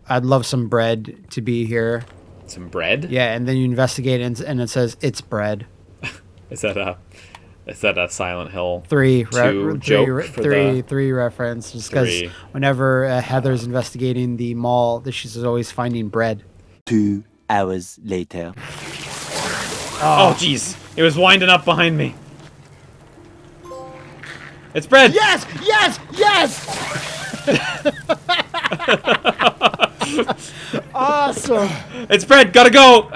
I'd love some bread to be here. Some bread? Yeah, and then you investigate and it says it's bread. Is that a Silent Hill 3 joke for the 3 reference? Just because whenever Heather's investigating the mall, she's always finding bread. 2 hours later. Oh, jeez. It was winding up behind me. It's bread! Yes! Yes! Yes! Awesome! It's bread! Gotta go!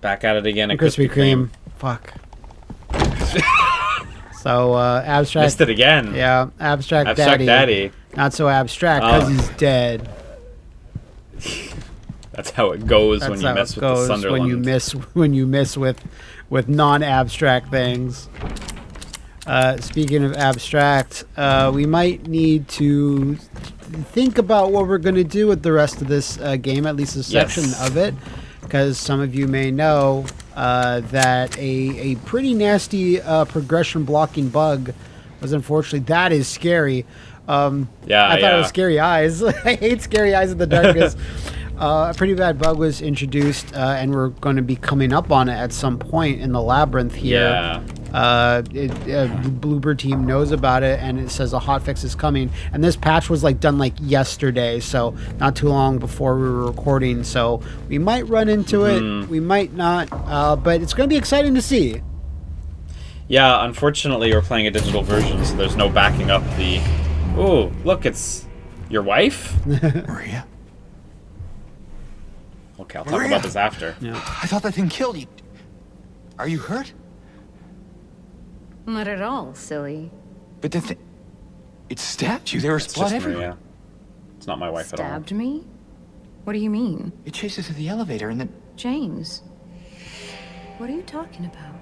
Back at it again at Krispy Kreme. Fuck. So, abstract. Missed it again. Yeah, abstract daddy. Not so abstract because he's dead. That's how it goes when you mess with the Sunderland. When you miss with non-abstract things. Speaking of abstract, we might need to think about what we're going to do with the rest of this game, at least a section of it. Because some of you may know that a pretty nasty progression blocking bug was unfortunately, that is scary. I thought it was scary eyes. I hate scary eyes in the darkness. A pretty bad bug was introduced, and we're going to be coming up on it at some point in the labyrinth here. The Bluebird team knows about it, and it says a hotfix is coming. And this patch was done yesterday, so not too long before we were recording. So we might run into it, we might not, but it's going to be exciting to see. Yeah, unfortunately, we're playing a digital version, so there's no backing up the. Ooh, look, it's your wife, Maria. Okay, I'll talk about this after. Yeah. I thought that thing killed you. Are you hurt? Not at all, silly. But the thing... It stabbed you. There was blood everywhere. Maria. It's not my wife at all. Stabbed me? What do you mean? It chased us to the elevator and then... James, what are you talking about?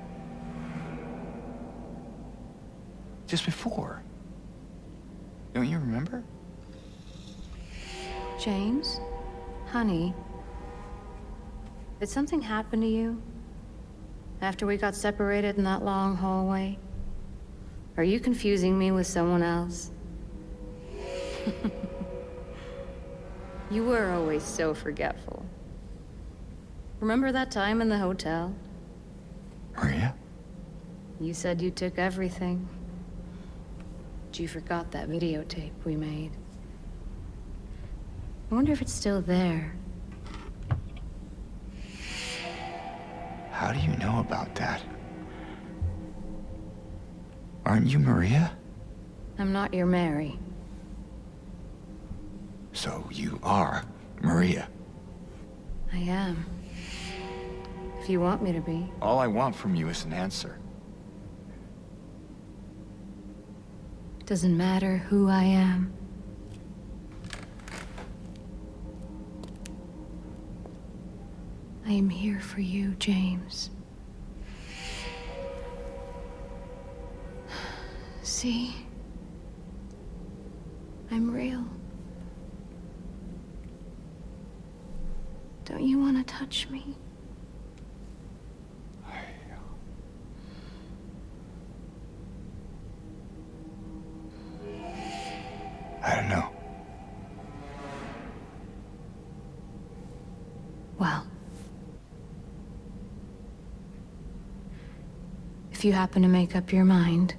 Just before. Don't you remember? James? Honey? Did something happen to you? After we got separated in that long hallway? Are you confusing me with someone else? You were always so forgetful. Remember that time in the hotel? Maria? You said you took everything. But you forgot that videotape we made. I wonder if it's still there. How do you know about that? Aren't you Maria? I'm not your Mary. So you are Maria. I am. If you want me to be. All I want from you is an answer. Doesn't matter who I am. I am here for you, James. See? I'm real. Don't you want to touch me? I don't know. Well. If you happen to make up your mind.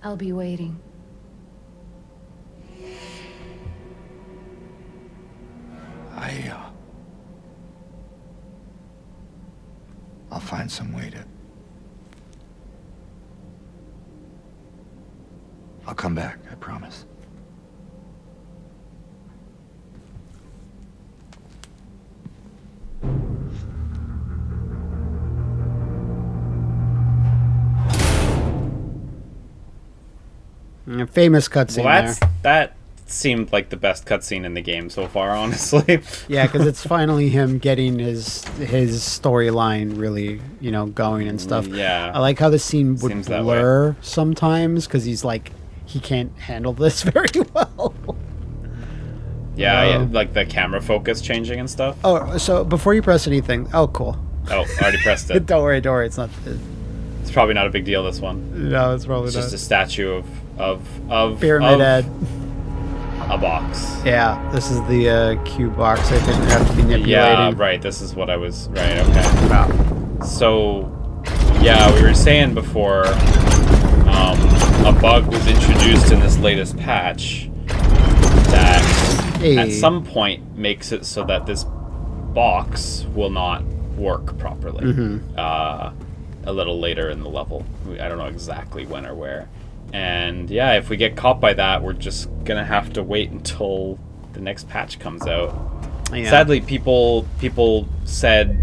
I'll be waiting. I'll find some way to... I'll come back, I promise. Famous cutscene there. seemed like the best cutscene in the game so far, honestly. Yeah, because it's finally him getting his storyline really, you know, going and stuff. Yeah. I like how the scene would Seems that blur sometimes because he's like, he can't handle this very well. Yeah, like the camera focus changing and stuff. Oh, so before you press anything, oh, cool. Oh, I already pressed it. Don't worry, it's not. It's probably not a big deal, this one. No, it's probably It's not. just a statue of Pyramid Head. a box. Yeah, this is the cube box. I think we have to be manipulating. Yeah, right. This is what I was. Right. Okay. Wow. So, yeah, we were saying before, a bug was introduced in this latest patch that at some point makes it so that this box will not work properly. A little later in the level. I don't know exactly when or where. And yeah, if we get caught by that, we're just gonna have to wait until the next patch comes out. Yeah. Sadly, people said,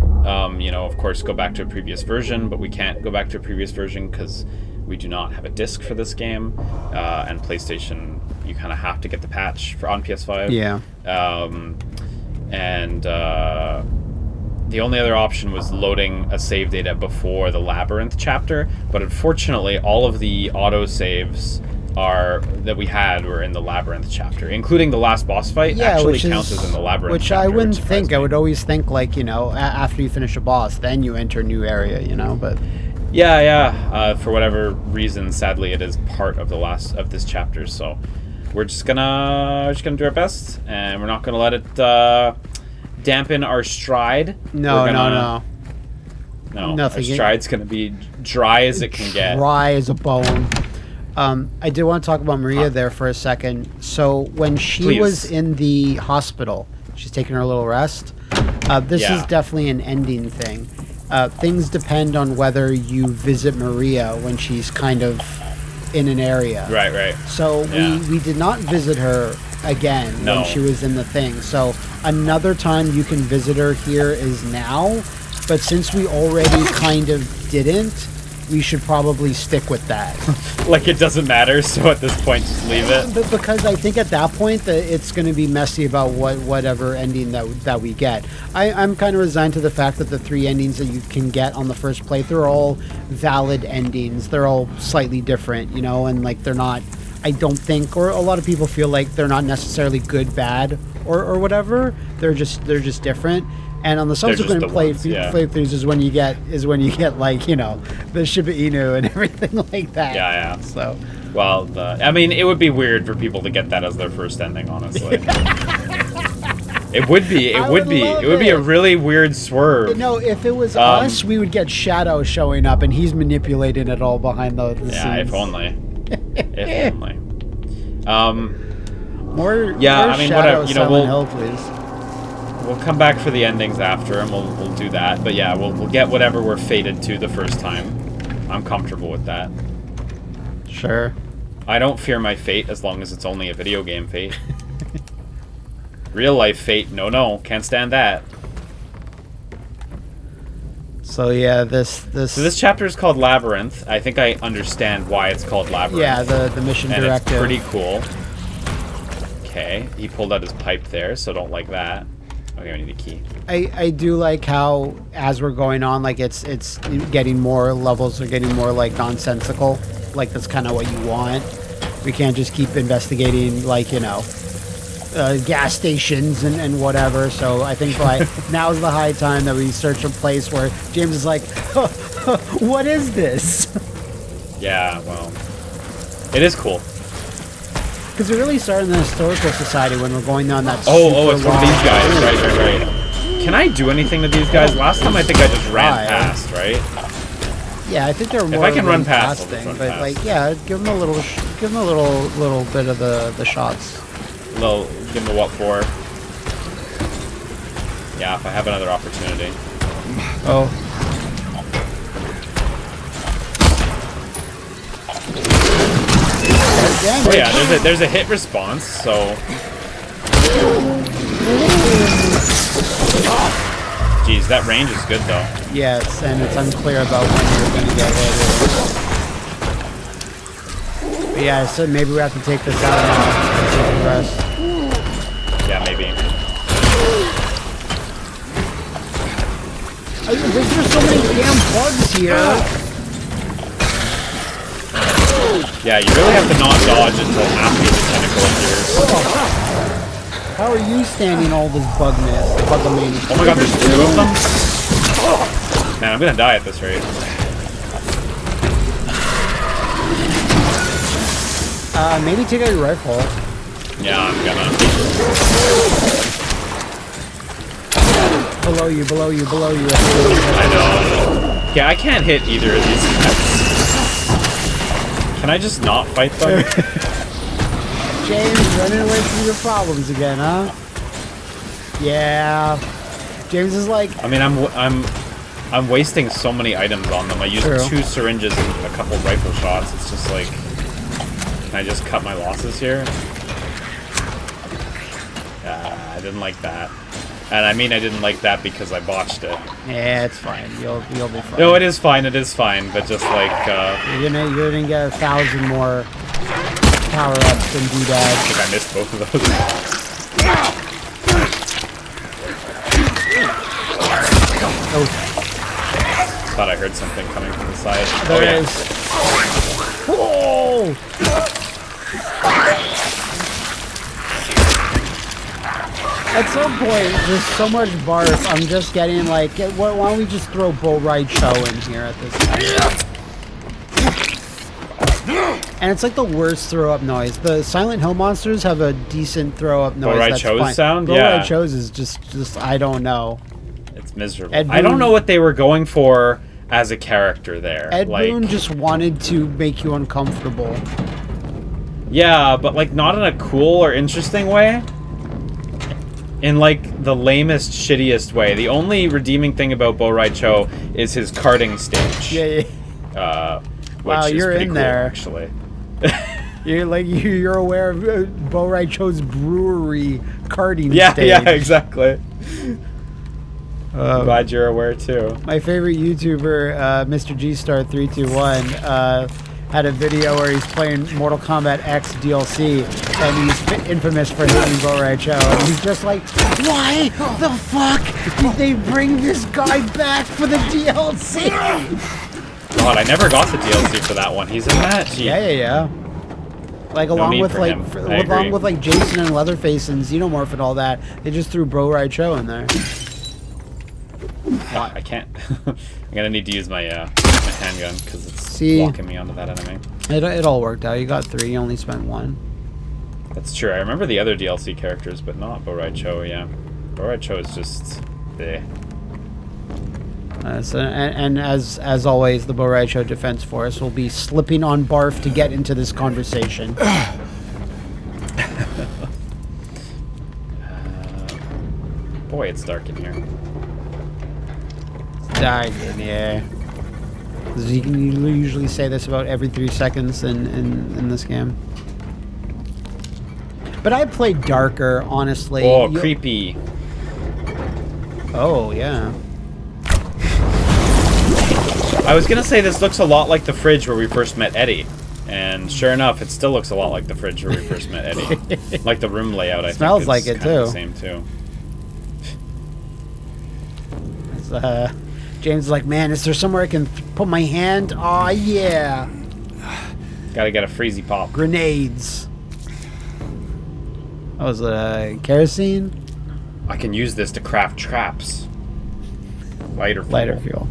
you know, of course, go back to a previous version, but we can't go back to a previous version because we do not have a disc for this game, and PlayStation, you kind of have to get the patch on PS5. Yeah. The only other option was loading a save data before the Labyrinth chapter, but unfortunately, all of the autosaves that we had were in the Labyrinth chapter, including the last boss fight. Yeah, actually which counts is, as in the Labyrinth which chapter, I wouldn't think. surprised I me. would always think, like, you know, after you finish a boss, then you enter a new area, you know, but... Yeah. For whatever reason, sadly, it is part of the last of this chapter, so we're just gonna do our best, and we're not gonna let it dampen our stride. No. No, Nothing. our stride's gonna be dry as it can get. Dry as a bone. I did want to talk about Maria there for a second. So when she Please. was in the hospital, she's taking her little rest. This Yeah. is definitely an ending thing. Things depend on whether you visit Maria when she's kind of in an area. Right. So Yeah. we did not visit her again No. when she was in the thing. So another time you can visit her here is now. But since we already kind of didn't, we should probably stick with that. Like it doesn't matter, so at this point, just leave it. But because I think at that point that it's going to be messy about whatever ending that we get. I'm kind of resigned to the fact that the 3 endings that you can get on the first playthrough are all valid endings. They're all slightly different, you know, and like they're not. I don't think, or a lot of people feel like they're not necessarily good, bad, or whatever. They're just different. And on the subsequent the ones, yeah. playthroughs is when you get like, you know, the Shiba Inu and everything like that. Yeah. So, Well, I mean, it would be weird for people to get that as their first ending, honestly. It would be. It would be. It would be a really weird swerve. no, if it was us, we would get Shadow showing up, and he's manipulating it all behind the scenes. Yeah, if only. If only. More. Yeah, more I mean, Shadow whatever, you know, Silent we'll- Hill, please. We'll come back for the endings after, and we'll do that. But yeah, we'll get whatever we're fated to the first time. I'm comfortable with that. Sure. I don't fear my fate as long as it's only a video game fate. Real life fate, no, can't stand that. So yeah, this. So this chapter is called Labyrinth. I think I understand why it's called Labyrinth. Yeah, the mission and directive. it's pretty cool. Okay, he pulled out his pipe there, so don't like that. Okay, we need a key. I do like how as we're going on, like it's getting more levels are getting more like nonsensical. Like that's kind of what you want. We can't just keep investigating like, you know, gas stations and whatever. So I think like now's the high time that we search a place where James is like, what is this? Yeah, well, it is cool. Because we really started in the historical society when we're going on that. Oh, it's super one of these long- guys. Right. Can I do anything to these guys? Last time I think I just ran Try. past, right? Yeah, I think they're more. I of can a run past, I'll just thing, run but past. like, yeah, give them a little bit of the shots. Give him a what for? Yeah, if I have another opportunity. Oh. Oh yeah, there's a hit response, so. Jeez, that range is good though. Yes, and it's unclear about when you're going to get hit. Yeah, so maybe we have to take this out now. Take the rest. Yeah, maybe. There's so many damn bugs here. Yeah, you really have to not dodge until after the tentacle appears. How are you standing all this bugness? Bugamania? Oh my god, there's 2 of them? Man, I'm gonna die at this rate. Maybe take out your rifle. Yeah, I'm gonna. Below you, below you, below you. I know. Yeah, I can't hit either of these guys. Can I just not fight them? James, running away from your problems again, huh? Yeah. James is like... I mean, I'm wasting so many items on them. I used 2 syringes and a couple rifle shots. It's just like... Can I just cut my losses here? I didn't like that. And I mean I didn't like that because I botched it. Yeah, it's fine. You'll be fine. No, it is fine, but just like... You're gonna get 1,000 more power-ups and doodads. I think I missed both of those. Oh. Thought I heard something coming from the side. There it is. Whoa! At some point, there's so much barf, I'm just getting like, why don't we just throw Bo Rai Cho in here at this time? And it's like the worst throw-up noise. The Silent Hill monsters have a decent throw-up noise. Bo Rai Cho's sound? Bo Yeah. Rai Cho's is just, I don't know. It's miserable. Ed I don't Boon- know what they were going for as a character there. Ed like, Boon just wanted to make you uncomfortable. Yeah, but like not in a cool or interesting way. In like the lamest, shittiest way. The only redeeming thing about Bo Rai Cho is his karting stage. Yeah. Which Wow, is you're pretty in cool, there. actually. You're aware of Bo Rai Cho's brewery karting stage. Yeah, exactly. Glad you're aware too. My favorite YouTuber, Mr. G-Star321, had a video where he's playing Mortal Kombat X DLC, and he's infamous for hating Bo Rai Cho. And he's just like, why the fuck did they bring this guy back for the DLC? God, I never got the DLC for that one. He's in that? Gee. Yeah. Like No along need with for like him. I agree. along with like Jason and Leatherface and Xenomorph and all that, they just threw Bo Rai Cho in there. I can't. I'm gonna need to use my handgun because it's blocking me onto that enemy. It all worked out. You got 3. You only spent 1. That's true. I remember the other DLC characters, but not Bo Rai Cho. Yeah, Bo Rai Cho is just bleh. And as always, the Bo Rai Cho Defense Force will be slipping on barf to get into this conversation. Boy, it's dark in here. It's dark in here. You can usually say this about every 3 seconds in this game. But I played darker, honestly. Oh, creepy. Oh, yeah. I was gonna say this looks a lot like the fridge where we first met Eddie. And sure enough, it still looks a lot like the fridge where we first met Eddie. Like the room layout, I think. Smells like it, kinda too. The same, too. James is like, man, is there somewhere I can put my hand? Aw, yeah. Gotta get a freezy pop. Grenades. What was it, kerosene? I can use this to craft traps. Lighter fuel.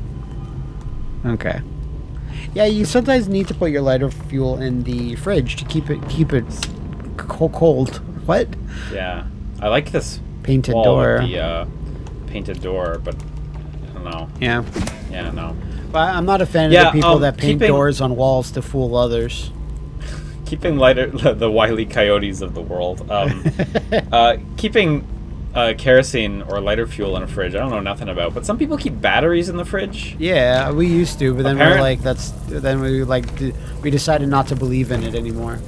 Okay. Yeah, you sometimes need to put your lighter fuel in the fridge to keep it cold. What? Yeah, I like this painted wall door. With the painted door, but I don't know. Yeah. Yeah, no. But I'm not a fan of the people that paint doors on walls to fool others. Keeping the Wile E. Coyotes of the world. Keeping kerosene or lighter fuel in a fridge, I don't know nothing about. But some people keep batteries in the fridge. Yeah, we used to, but then we decided not to believe in it anymore.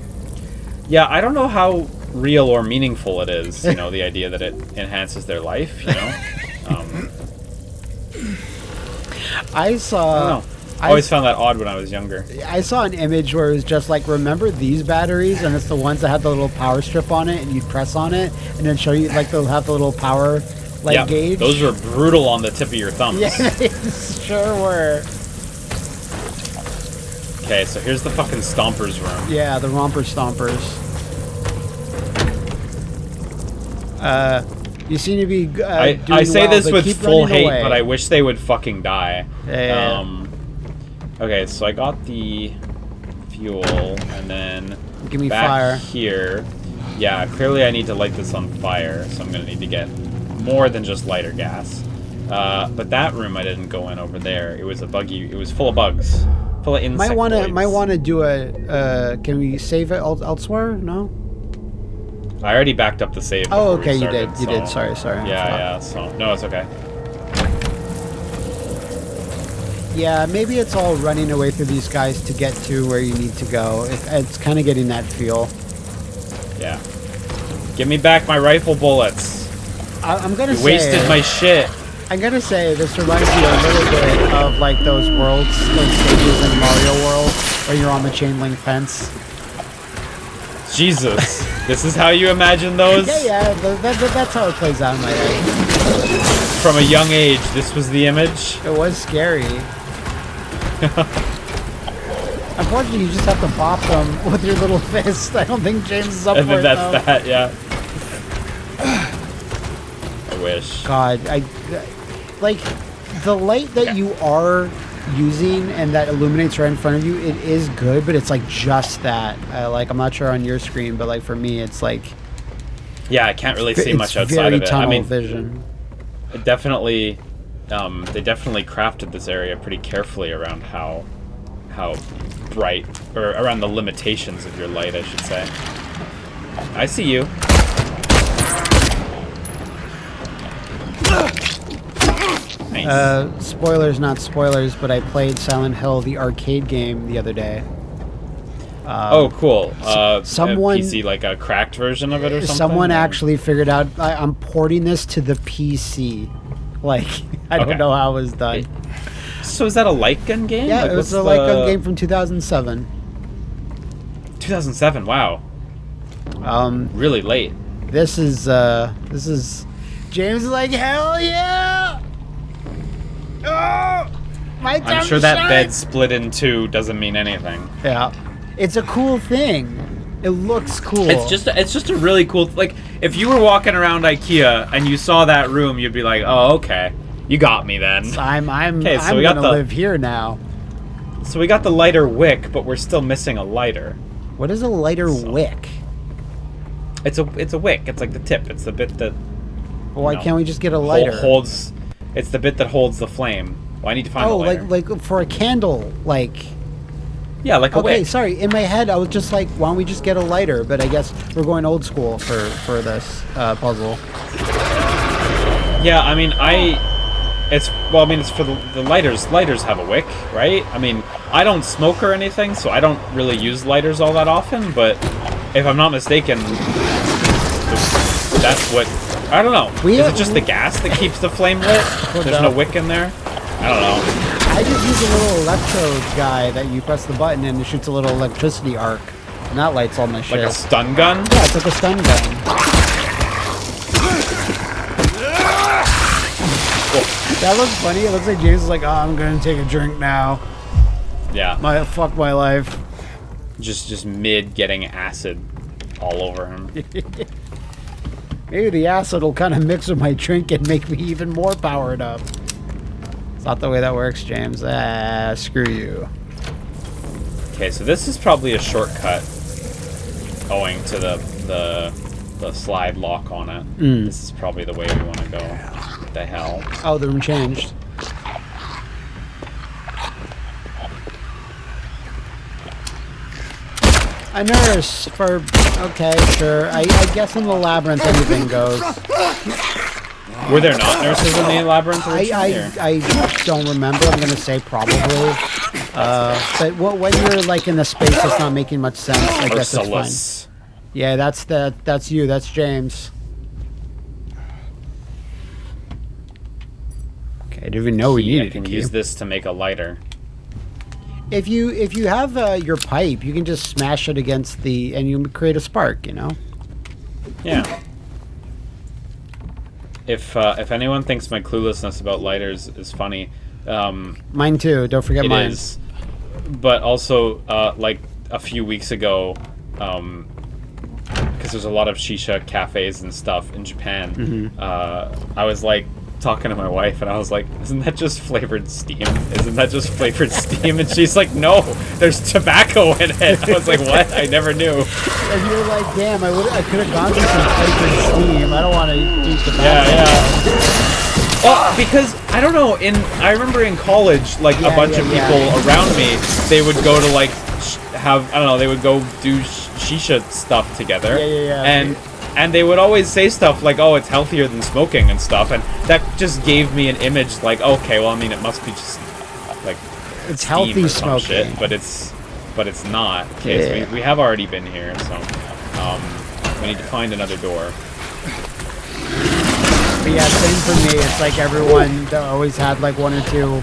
Yeah, I don't know how real or meaningful it is. You know, the idea that it enhances their life. You know. I I always found that odd when I was younger. I saw an image where it was just like, remember these batteries, and it's the ones that have the little power strip on it, and you'd press on it, and then show you like they'll have the little power gauge. Those were brutal on the tip of your thumbs. Yeah, they sure were. Okay, so here's the fucking Stompers room. Yeah, the Romper Stompers. You seem to be doing I say well, this but with keep full running hate, away. but I wish they would fucking die. Yeah. Okay, so I got the fuel, and then Give me back fire. here. Yeah, clearly I need to light this on fire, so I'm gonna need to get more than just lighter gas. But that room I didn't go in over there. It was a buggy. It was full of bugs, full of insectoids. Might wanna do a. Can we save it elsewhere? No. I already backed up the save. Oh, before we okay, started, you did. so- Sorry. Yeah. So no, it's okay. Yeah, maybe it's all running away through these guys to get to where you need to go. It's kind of getting that feel. Yeah. Give me back my rifle bullets. I'm gonna You say. wasted my shit. I'm gonna say this reminds me a little bit of like those stages in Mario World where you're on the chain link fence. Jesus. This is how you imagine those? Yeah, that's how it plays out in my head. From a young age, this was the image? It was scary. Unfortunately, you just have to bop them with your little fist. I don't think James is up And for then it, that's though. that, yeah. I wish. God, like the light that you are using and that illuminates right in front of you. It is good, but it's like just that. Like I'm not sure on your screen, but like for me, it's like Yeah, I can't really see it's much outside very of it. tunnel I mean, vision. it definitely, they definitely crafted this area pretty carefully around how bright, or around the limitations of your light, I should say. I see you. Nice. Spoilers, not spoilers, but I played Silent Hill, the arcade game, the other day. Oh, cool. someone- a PC, like a cracked version of it or something? Someone or- actually figured out. I'm porting this to the PC. Like I don't Okay. know how it was done. So is that a light gun game? Yeah, Like, it was what's a light gun the- game from 2007. 2007, wow. Really late. This is James is like, hell yeah! Oh, my time I'm sure to that shine. bed split in two doesn't mean anything. Yeah, it's a cool thing. It looks cool. It's just a really cool, like, if you were walking around IKEA and you saw that room, you'd be like, oh, okay, you got me then. I'm Okay, so I'm we got gonna the- live here now. So we got the lighter wick, but we're still missing a lighter. What is a lighter wick? It's a wick. It's like the tip. It's the bit that Why No. can't we just get a lighter? holds. It's the bit that holds the flame. Well, I need to find a Oh, lighter. like for a candle, like. Yeah, like a Okay, wick. sorry. In my head, I was just like, why don't we just get a lighter? But I guess we're going old school for this puzzle. Yeah, I mean, it's for the lighters. Lighters have a wick, right? I mean, I don't smoke or anything, so I don't really use lighters all that often. But if I'm not mistaken, that's what. I don't know. Is it just the gas that keeps the flame lit? There's no wick in there. I don't know. I just use a little electrode guy that you press the button and it shoots a little electricity arc, and that lights all my shit. Like a stun gun? Yeah, it's like a stun gun. That looks funny. It looks like James is like, oh, I'm gonna take a drink now. Yeah. Fuck my life. Just mid getting acid all over him. Maybe the acid will kind of mix with my drink and make me even more powered up. It's not the way that works, James. Screw you. Okay, so this is probably a shortcut owing to the slide lock on it. This is probably the way we want to go. What the hell? Oh, the room changed. A nurse for... Okay, sure. I guess in the labyrinth anything goes. Were there not nurses in the labyrinth originally? I don't remember. I'm gonna say probably. But when you're like in a space that's not making much sense, I guess it's fine. Merciless. Yeah, that's you. That's James. Okay, I didn't even know we I needed can a use key. this to make a lighter. if you have your pipe, you can just smash it against and you create a spark. You know. Yeah. If anyone thinks my cluelessness about lighters is funny, mine too. Don't forget mine. It is. But also, like a few weeks ago, because there's a lot of shisha cafes and stuff in Japan, I was like talking to my wife, and I was like, "Isn't that just flavored steam? Isn't that just flavored steam?" And she's like, "No, there's tobacco in it." I was like, "What? I never knew." And you were like, "Damn, I could have gone for some flavored steam. I don't want to eat tobacco." Yeah. Well, because I don't know. I remember in college, like a bunch of people around me, they would go to like they would go do shisha stuff together. And they would always say stuff like, "Oh, it's healthier than smoking" and stuff, and that just gave me an image like, okay, well, I mean, it must be just like it's healthy or some smoking, shit, but it's not. Okay, so we have already been here, so we need to find another door. But yeah, same for me. It's like everyone always had like one or two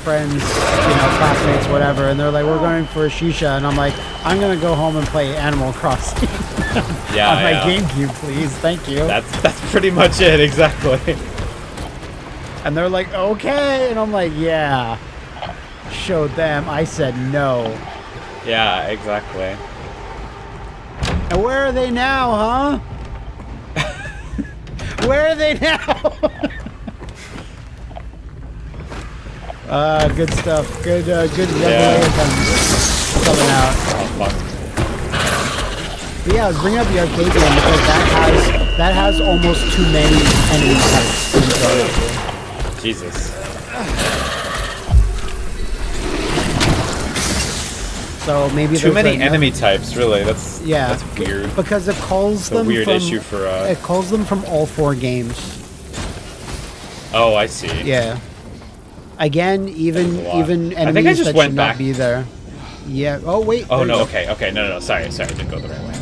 friends, you know, classmates, whatever, and they're like, "We're going for a shisha," and I'm like, "I'm gonna go home and play Animal Crossing on my GameCube, please, thank you." That's pretty much it, exactly. And they're like, "Okay," and I'm like, "Yeah." Showed them. I said no. Yeah, exactly. And where are they now, huh? Where are they now? Good stuff. Good revelation coming out. But yeah, I was bringing up the arcade game because that has almost too many enemy types. Jesus. So maybe too many enemy types, really. That's weird. Because it calls them weird issue for it calls them from all 4 games. Oh, I see. Yeah. Again, even enemies that should not be there. Yeah. Oh wait. Oh no. Okay. No. Sorry. I didn't go the right way.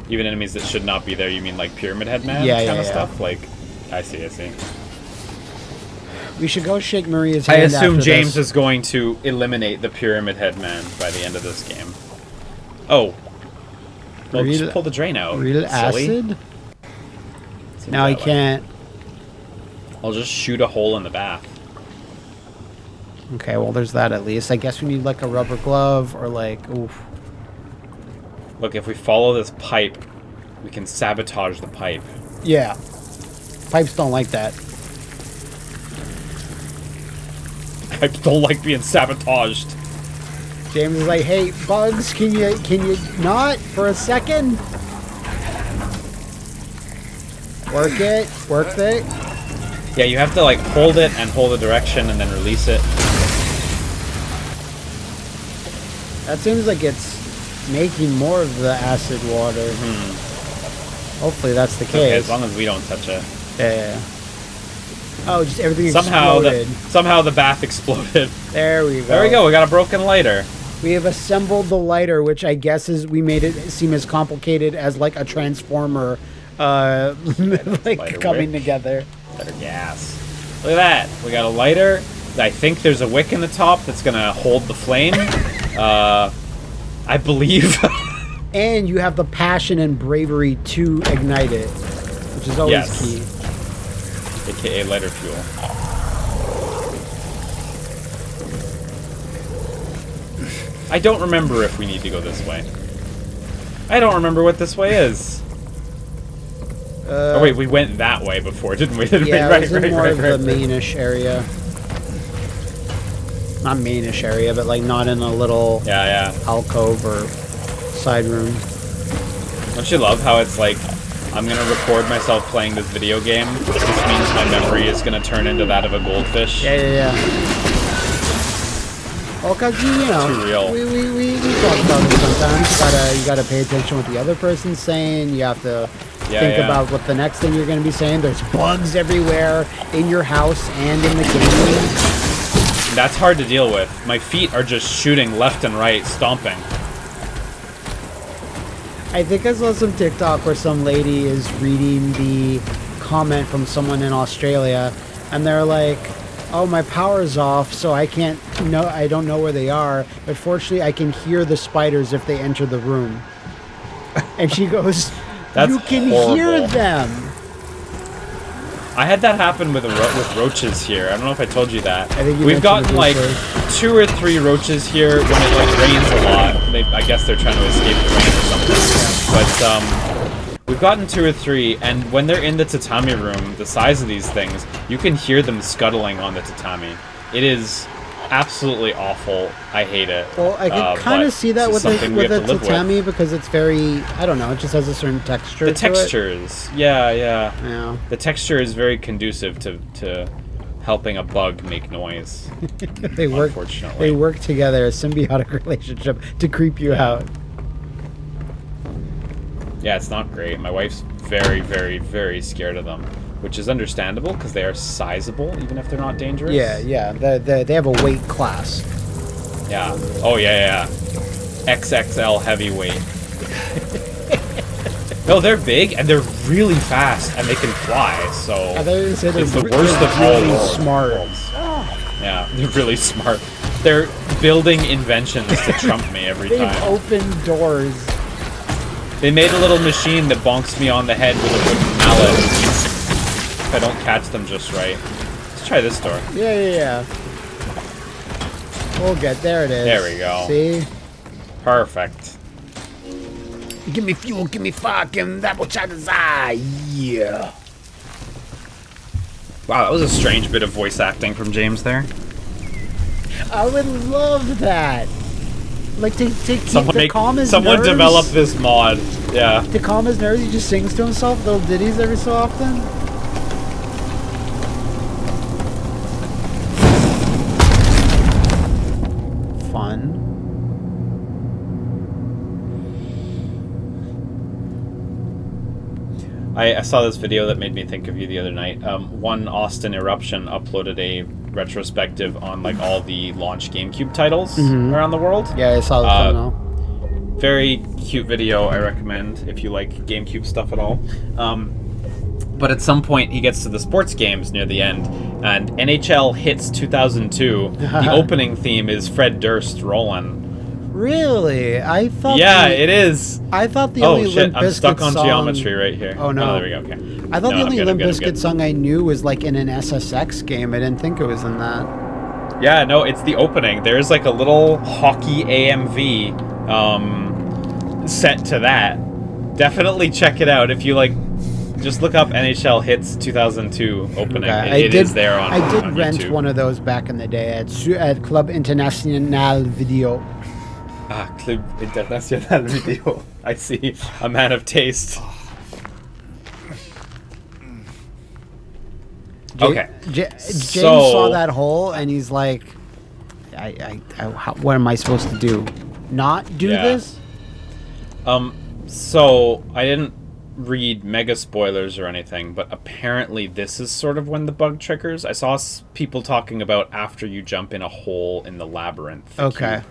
Even enemies that should not be there. You mean like Pyramid Head Man kind of stuff? Like, I see. We should go shake Maria's hand. I assume after James this. is going to eliminate the Pyramid Head Man by the end of this game. Oh. Well, just pull the drain out. Real acid? No, he can't. I'll just shoot a hole in the bath. Okay, well, there's that at least. I guess we need like a rubber glove or like, oof. Look, if we follow this pipe, we can sabotage the pipe. Yeah. Pipes don't like that. I don't like being sabotaged. James is like, "Hey, Bugs, can you not for a second? Work it. Yeah, you have to like hold it and hold the direction and then release it. That seems like it's making more of the acid water. Hopefully that's the case. Okay, as long as we don't touch it. Yeah. Oh, just everything exploded. exploded. Somehow the bath exploded. There we go. There we go. We got a broken lighter. We have assembled the lighter, which I guess we made it seem as complicated as like a transformer, like lighter coming wick. Together. Better gas. Look at that. We got a lighter. I think there's a wick in the top that's gonna hold the flame. I believe. And you have the passion and bravery to ignite it, which is always key. AKA lighter fuel. I don't remember if we need to go this way. I don't remember what this way is. Oh wait, we went that way before, didn't we? Yeah, it was in more of the mainish area. Not mainish area, but like not in a little alcove or side room. Don't you love how it's like, I'm gonna record myself playing this video game, which means my memory is gonna turn into that of a goldfish? Yeah. Well, cause you know, too real. We talk about it sometimes. You gotta pay attention to what the other person's saying. You have to think about what the next thing you're gonna be saying. There's bugs everywhere in your house and in the game. That's hard to deal with. My feet are just shooting left and right, stomping. I think I saw some TikTok where some lady is reading the comment from someone in Australia, and they're like, "Oh, my power's off, so I can't No, I don't know where they are, but fortunately I can hear the spiders if they enter the room. And she goes, That's you can horrible. hear them. I had that happen with roaches here. I don't know if I told you that. I think you We've mentioned gotten it like before. 2 or 3 roaches here when it like rains a lot. I guess they're trying to escape the rain or something. But we've gotten 2 or 3, and when they're in the tatami room, the size of these things, you can hear them scuttling on the tatami. It is absolutely awful. I hate it. Well, I can kind but of see that it's with something the, we with have the to live with. tatami because it's very, I don't know, it just has a certain texture The to it. textures, yeah. Yeah. The texture is very conducive to helping a bug make noise. They work. Unfortunately. They work together, a symbiotic relationship to creep you out. Yeah, it's not great. My wife's very, very, very scared of them, which is understandable because they are sizable, even if they're not dangerous. Yeah. They have a weight class. Yeah. Oh yeah. XXL heavyweight. No, they're big and they're really fast and they can fly. So I thought you were gonna say it's the they're worst of all really worlds. smart. Yeah, they're really smart. They're building inventions to trump me every They've time. opened doors. They made a little machine that bonks me on the head with a wooden mallet if I don't catch them just right. Let's try this door. Yeah. We'll get there. It is. There we go. See? Perfect. Give me fuel, give me fucking that will try to die. Yeah. Wow, that was a strange bit of voice acting from James there. I would love that. Like to keep to calm his someone nerves. develop this mod. Yeah. To calm his nerves, he just sings to himself little ditties every so often. Fun. I saw this video that made me think of you the other night. One Austin Eruption uploaded a retrospective on like all the launch GameCube titles around the world. Yeah, I saw the thumbnail. Very cute video. I recommend if you like GameCube stuff at all. But at some point he gets to the sports games near the end, and NHL Hits 2002. The opening theme is Fred Durst rolling. Really? I thought. Yeah, it is. I thought the only Limp Bizkit I'm stuck on song... geometry right here. Oh no! There we go. Okay. I thought the only Limp I'm Bizkit good. song I knew was like in an SSX game. I didn't think it was in that. Yeah, no, it's the opening. There's like a little hockey AMV set to that. Definitely check it out if you like. Just look up NHL Hits 2002 opening. Okay. It is there on I did on rent YouTube. one of those back in the day at Club International Video. Club International Video. I see. A man of taste. Okay. James saw that hole and he's like, what am I supposed to do? Not do this? So I didn't read mega spoilers or anything, but apparently this is sort of when the bug triggers. I saw people talking about after you jump in a hole in the labyrinth. The cube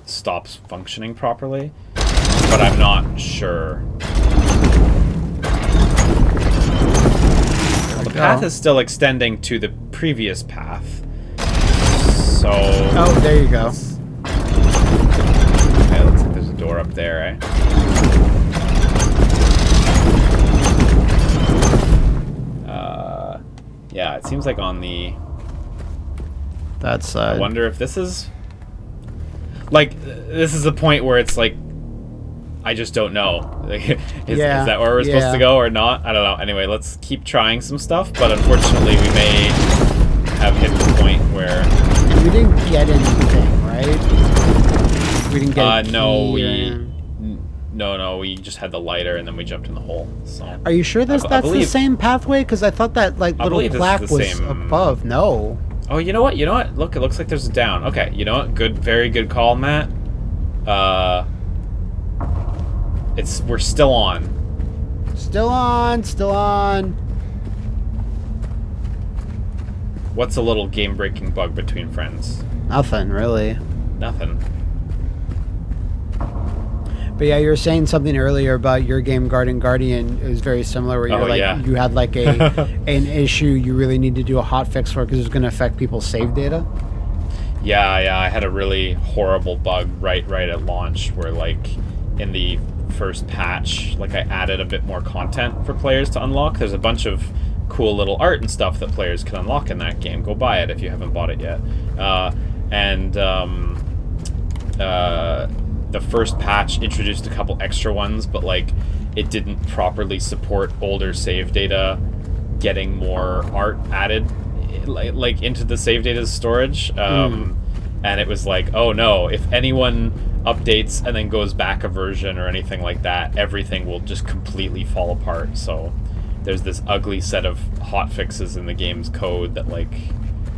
stops functioning properly, but I'm not sure. The path is still extending to the previous path. So... Oh, there you go. Yeah, looks like there's a door up there, eh? Yeah, it seems like on the... That's, I wonder if this is... Like, this is the point where it's like... I just don't know. Is that where we're supposed to go or not? I don't know. Anyway, let's keep trying some stuff, but unfortunately we may have hit the point where... And we didn't get anything, right? We didn't get a key No, we just had the lighter and then we jumped in the hole. So Are you sure that's the same pathway? Because I thought that like little plaque was above. No. Oh, you know what? Look, it looks like there's a down. Okay, you know what? Good, very good call, Matt. We're still on. Still on. What's a little game-breaking bug between friends? Nothing, really. Nothing. But yeah, you were saying something earlier about your game Guardian. It was very similar where you're you had like an issue you really need to do a hot fix for because it's going to affect people's save data. Yeah, I had a really horrible bug right at launch where, like, in the first patch, like, I added a bit more content for players to unlock. There's a bunch of cool little art and stuff that players can unlock in that game. Go buy it if you haven't bought it yet. The first patch introduced a couple extra ones, but, like, it didn't properly support older save data getting more art added, like into the save data storage. And it was like, oh no, if anyone updates and then goes back a version or anything like that, everything will just completely fall apart. So there's this ugly set of hotfixes in the game's code that, like,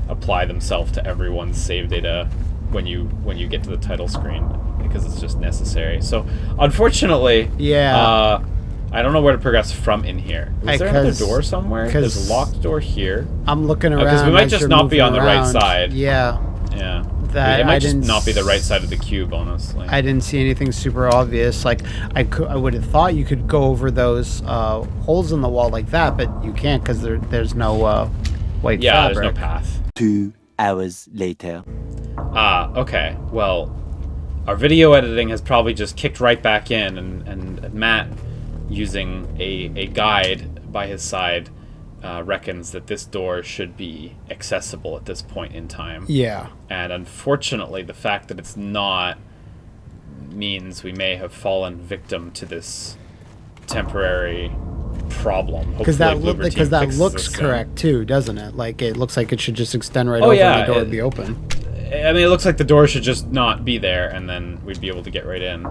apply themselves to everyone's save data when you get to the title screen, because it's just necessary. So unfortunately, I don't know where to progress from in here. Is there another door somewhere? There's a locked door here. I'm looking around. Because we might just not be on the right side. Yeah. It might just not be the right side of the cube, honestly. I didn't see anything super obvious. Like, I would have thought you could go over those holes in the wall like that, but you can't because there's no white fabric. Yeah, there's no path. 2 hours later. Okay. Well, our video editing has probably just kicked right back in, and Matt, using a guide by his side, reckons that this door should be accessible at this point in time. Yeah. And unfortunately, the fact that it's not means we may have fallen victim to this temporary problem. Because that looks correct too, doesn't it? Like, it looks like it should just extend right over and the door would be open. I mean, it looks like the door should just not be there, and then we'd be able to get right in.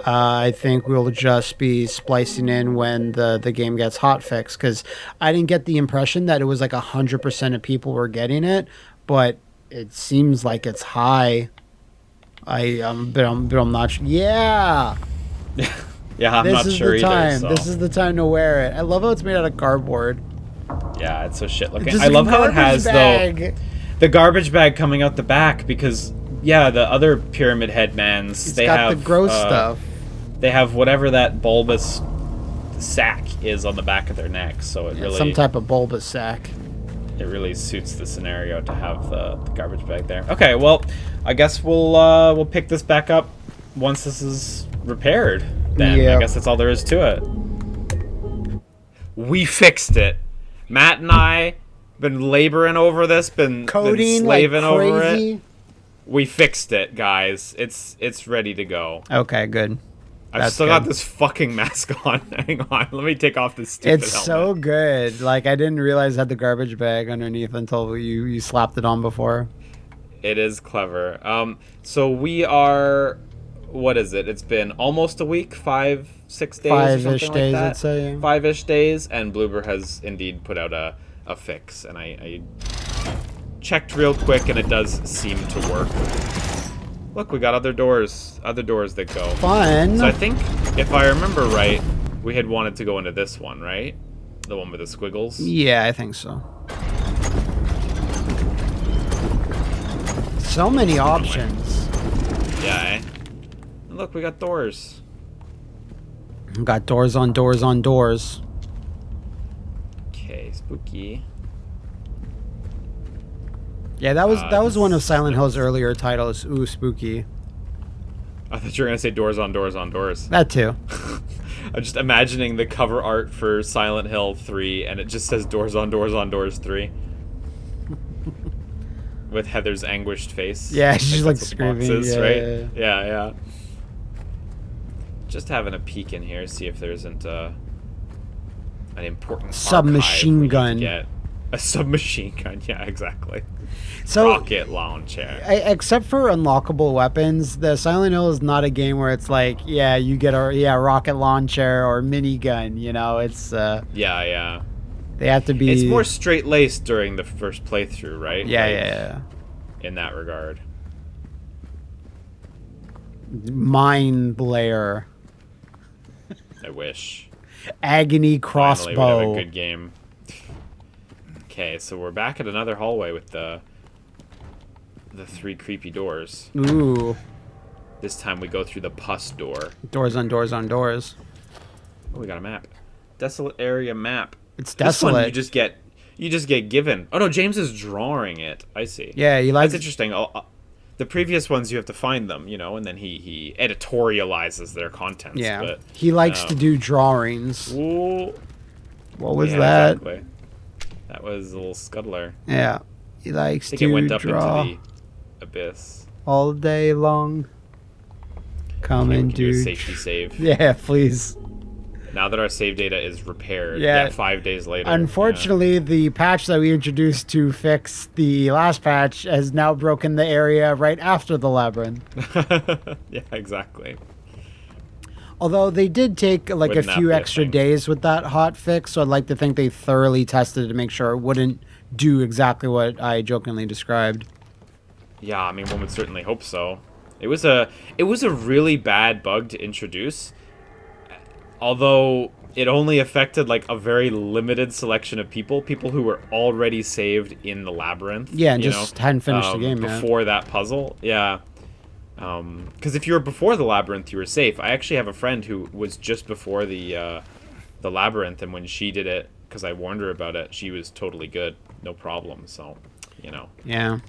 I think we'll just be splicing in when the game gets hotfixed, because I didn't get the impression that it was like 100% of people were getting it, but it seems like it's high. But I'm not sure. Yeah. Yeah, I'm not sure either. So. This is the time to wear it. I love how it's made out of cardboard. Yeah, it's so shit looking. I love how it has though the garbage bag coming out the back, because the other Pyramid Head mans, they have the gross stuff. They have whatever that bulbous sack is on the back of their neck, so it really some type of bulbous sack. It really suits the scenario to have the garbage bag there. Okay, well, I guess we'll pick this back up once this is repaired. Then I guess that's all there is to it. We fixed it. Matt and I been laboring over this, been slaving like over it. We fixed it, guys. It's ready to go. Okay, good. I've still got this fucking mask on. Hang on, let me take off this stupid helmet. So good. Like, I didn't realize it had the garbage bag underneath until you slapped it on before. It is clever. So we are, what is it? It's been almost a week, 5-6 days, 5-ish days, like that. I'd say. Yeah. 5-ish days, and Bloober has indeed put out a fix, and I checked real quick, and it does seem to work. Look, we got other doors that go. Fun. So I think, if I remember right, we had wanted to go into this one, right? The one with the squiggles? Yeah, I think so. So many options. Yeah, eh? And look, we got doors. We got doors on doors on doors. Okay, spooky. Yeah, that was one of Silent Hill's earlier titles. Ooh, spooky. I thought you were gonna say doors on doors on doors. That too. I'm just imagining the cover art for Silent Hill 3, and it just says doors on doors 3. With Heather's anguished face. Yeah, she's like screaming. Right? Yeah. Just having a peek in here, see if there isn't an important submachine gun. A submachine gun, yeah, exactly. So, rocket launcher. Except for unlockable weapons, the Silent Hill is not a game where it's like, you get a rocket launcher or minigun. You know, it's yeah. They have to be. It's more straight laced during the first playthrough, right? Yeah. In that regard. Mind Blair. I wish. Agony Crossbow. Finally, we have a good game. Okay, so we're back at another hallway with the 3 creepy doors. Ooh. This time we go through the pus door. Doors on doors on doors. Oh, we got a map. Desolate area map. It's desolate. This one you just get given. Oh no, James is drawing it. I see. Yeah, That's interesting. The previous ones you have to find them, you know, and then he editorializes their contents. Yeah, but, he likes to do drawings. Ooh. What was that? Exactly. That was a little scuttler. Yeah, he likes I think to it went up draw into the abyss. all day long. Come Okay, and we can do a do safety save. Yeah, please. Now that our save data is repaired, Yeah. 5 days later. Unfortunately, the patch that we introduced to fix the last patch has now broken the area right after the labyrinth. Yeah, exactly. Although they did take like Wouldn't a that few be a extra thing? days with that hot fix, so I'd like to think they thoroughly tested to make sure it wouldn't do exactly what I jokingly described. Yeah, I mean, one would certainly hope so. It was a really bad bug to introduce, although it only affected like a very limited selection of people who were already saved in the labyrinth. Yeah, and you just hadn't finished the game yet. before that puzzle. Yeah, because if you were before the labyrinth, you were safe. I actually have a friend who was just before the labyrinth, and when she did it, because I warned her about it, she was totally good, no problem. So, you know, Yeah,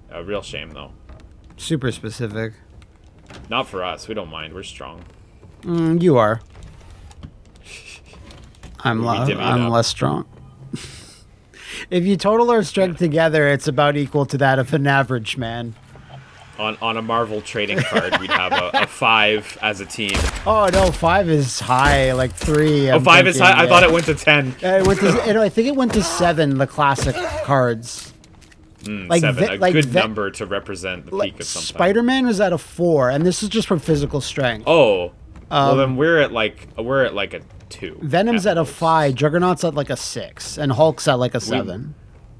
a real shame though. super specific. Not for us. We don't mind. We're strong. You are. I'm We divvied up. less strong. If you total our strength together, it's about equal to that of an average man. On a Marvel trading card, we'd have a 5 as a team. Oh no, 5 is high, like 3. Oh, 5 is high? I thought it went to 10. It went to, I think it went to 7. The classic cards. Like 7, like good number to represent the peak of something. Spider-Man was at a 4, and this is just from physical strength. Oh, well then we're at like a 2. Venom's at a most. 5, Juggernaut's at like a 6, and Hulk's at like a 7.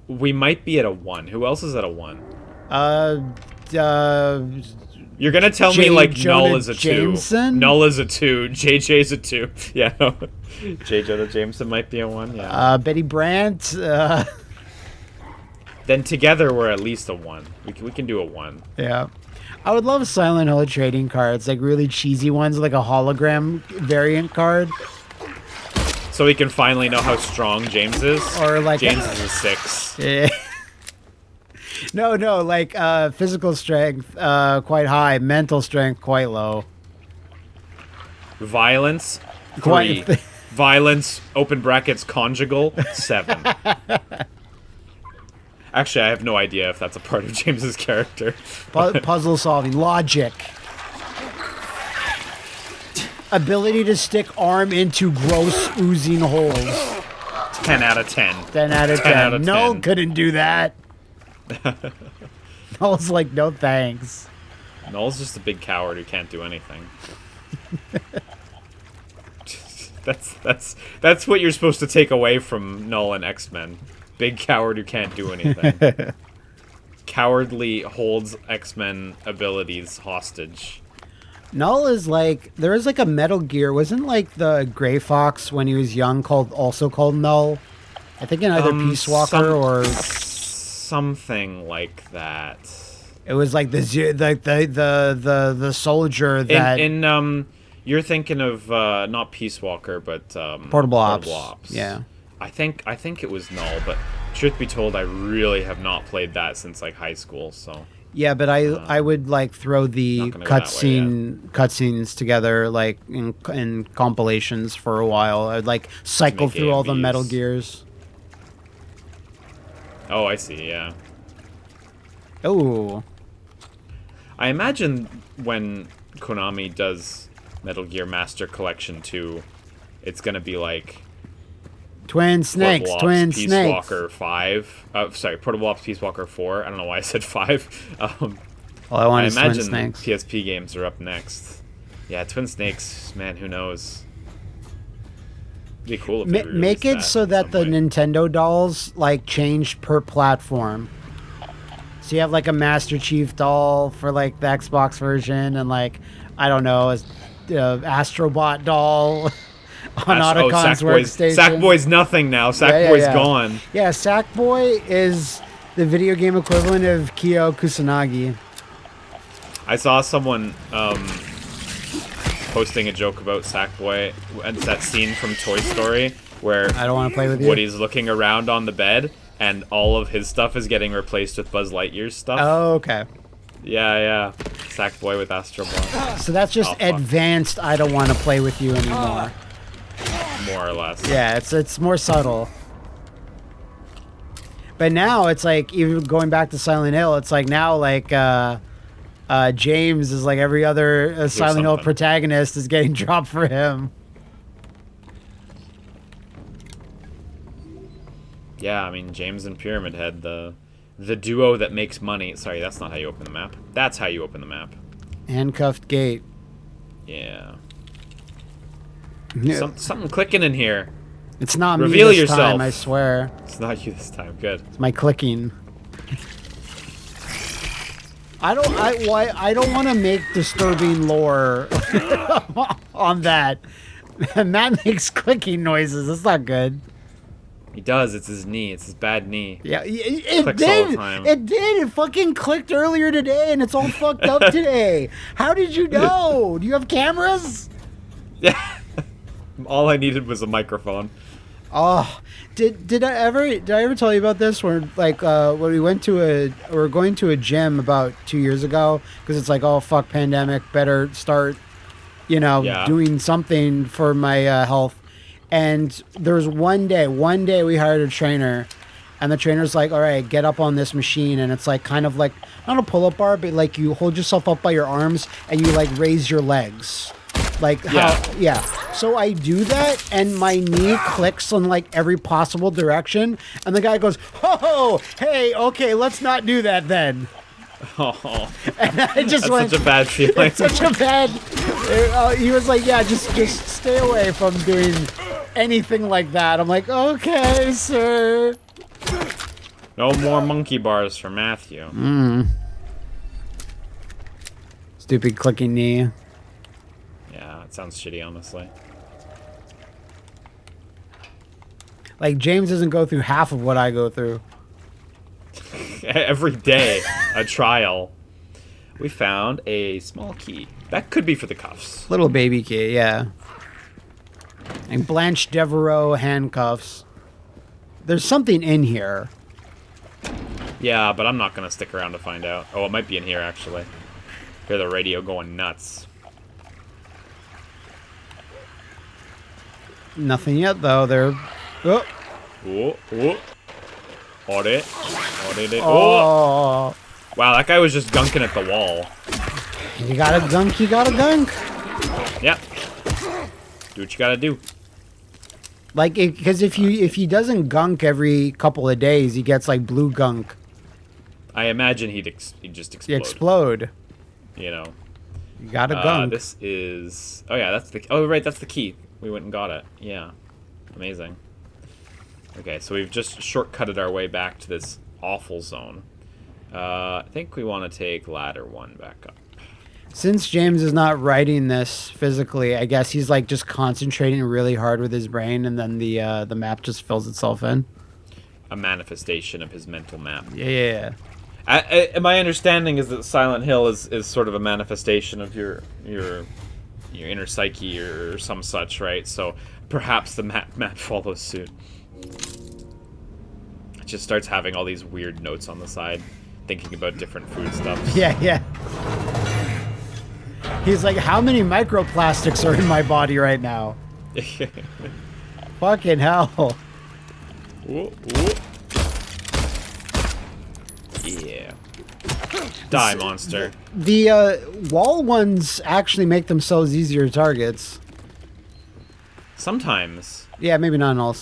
We might be at a 1. Who else is at a 1? You're gonna tell me like Jonah Null is a 2. Jameson? Null is a 2. JJ's a 2. Yeah, no. J. Jonah Jameson might be a 1. Yeah. Betty Brant. Then together we're at least a 1. We can do a 1. Yeah. I would love Silent Hill trading cards, like really cheesy ones, like a hologram variant card. So we can finally know how strong James is. Or like James is a 6. Yeah. No, like physical strength quite high, mental strength quite low. Violence 3. Quite- Violence open brackets conjugal 7. Actually, I have no idea if that's a part of James's character. Puzzle solving, logic. Ability to stick arm into gross oozing holes. 10 out of 10. 10 out of 10. 10 out of No, 10. couldn't do that. I was like, no thanks. Null's just a big coward who can't do anything. That's what you're supposed to take away from Null and X-Men. Big coward who can't do anything. Cowardly holds X-Men abilities hostage. Null is like, there is like a Metal Gear. Wasn't like the Gray Fox when he was young also called Null? I think in either Peace Walker or something like that. it was like the soldier that You're thinking of not Peace Walker, but Portable Ops. Yeah. I think it was Null, but truth be told, I really have not played that since like high school. So Yeah, but I would like throw the Not gonna go that way, cutscenes together like in compilations for a while. I'd like cycle make through all the AMVs. Metal Gears. oh, I see. Yeah, Oh, I imagine when Konami does Metal Gear Master Collection 2, it's gonna be like Twin Snakes, Portable Twin Ops Peace Snakes. Walker 5. Sorry, Portable Ops Peace Walker 4. I don't know why I said 5. All I want I is Twin imagine Snakes. PSP games are up next. Yeah, Twin Snakes, man, who knows? It'd be cool if they Make re-released it so in that the some way. Nintendo dolls like change per platform. So you have like a Master Chief doll for like the Xbox version, and like I don't know, a Astrobot doll on Otacon's workstation. Sackboy's nothing now. Sackboy's gone. Yeah, Sackboy is the video game equivalent of Kyo Kusanagi. I saw someone posting a joke about Sackboy and that scene from Toy Story where I don't want to play with you. Woody's looking around on the bed and all of his stuff is getting replaced with Buzz Lightyear's stuff. Oh, okay. Yeah. Sackboy with Astro Ball. So that's just advanced. I don't want to play with you anymore. More or less. Yeah, it's more subtle. But now it's like, even going back to Silent Hill, it's like now like James is like every other Silent Hill protagonist is getting dropped for him. Yeah, I mean James and Pyramid Head, the duo that makes money. Sorry, that's not how you open the map. That's how you open the map. Handcuffed gate. Yeah. Yeah. Something clicking in here. It's not Reveal me this yourself. time, I swear. It's not you this time. Good. It's my clicking. I don't want to make disturbing lore on that. And that makes clicking noises. That's not good. He does. It's his knee. It's his bad knee. Yeah, it Clicks did. all the time. It did. It fucking clicked earlier today, and it's all fucked up today. How did you know? Do you have cameras? Yeah. All I needed was a microphone. Oh, did I ever tell you about this? Where like when we were going to a gym about 2 years ago, because it's like, oh fuck, pandemic, better start, doing something for my health. And there was one day we hired a trainer, and the trainer's like, all right, get up on this machine, and it's like kind of like not a pull-up bar, but like you hold yourself up by your arms and you like raise your legs. Like so I do that, and my knee clicks in like every possible direction, and the guy goes, "Oh, hey, okay, let's not do that then." Oh, and I just that's went, such a bad feeling. It's such a bad. He was like, "Yeah, just stay away from doing anything like that." I'm like, "Okay, sir." No more monkey bars for Matthew. Stupid clicking knee. Yeah, it sounds shitty, honestly. Like, James doesn't go through half of what I go through. Every day, a trial. We found a small key. That could be for the cuffs. Little baby key, yeah. And Blanche Devereaux handcuffs. There's something in here. Yeah, but I'm not going to stick around to find out. Oh, it might be in here, actually. Hear the radio going nuts. Nothing yet, though. They're... Oh. Oh, oh. Oh. Wow, that guy was just gunking at the wall. You gotta gunk, you gotta gunk. Yep. Do what you gotta do. Like, because if he doesn't gunk every couple of days, he gets, like, blue gunk. I imagine he'd just explode. Explode. You know. You gotta gunk. This is... Oh, yeah, that's the... Oh, right, that's the key. We went and got it. Yeah. Amazing. Okay, so we've just shortcutted our way back to this awful zone. I think we want to take ladder 1 back up. Since James is not writing this physically, I guess he's like just concentrating really hard with his brain, and then the map just fills itself in. A manifestation of his mental map. Yeah. My understanding is that Silent Hill is sort of a manifestation of your inner psyche or some such, right? So perhaps the map follows suit. It just starts having all these weird notes on the side, thinking about different foodstuffs. Yeah. He's like, how many microplastics are in my body right now? Fucking hell. Ooh. Yeah. Die, monster. The wall ones actually make themselves easier targets. Sometimes. Yeah, maybe not in all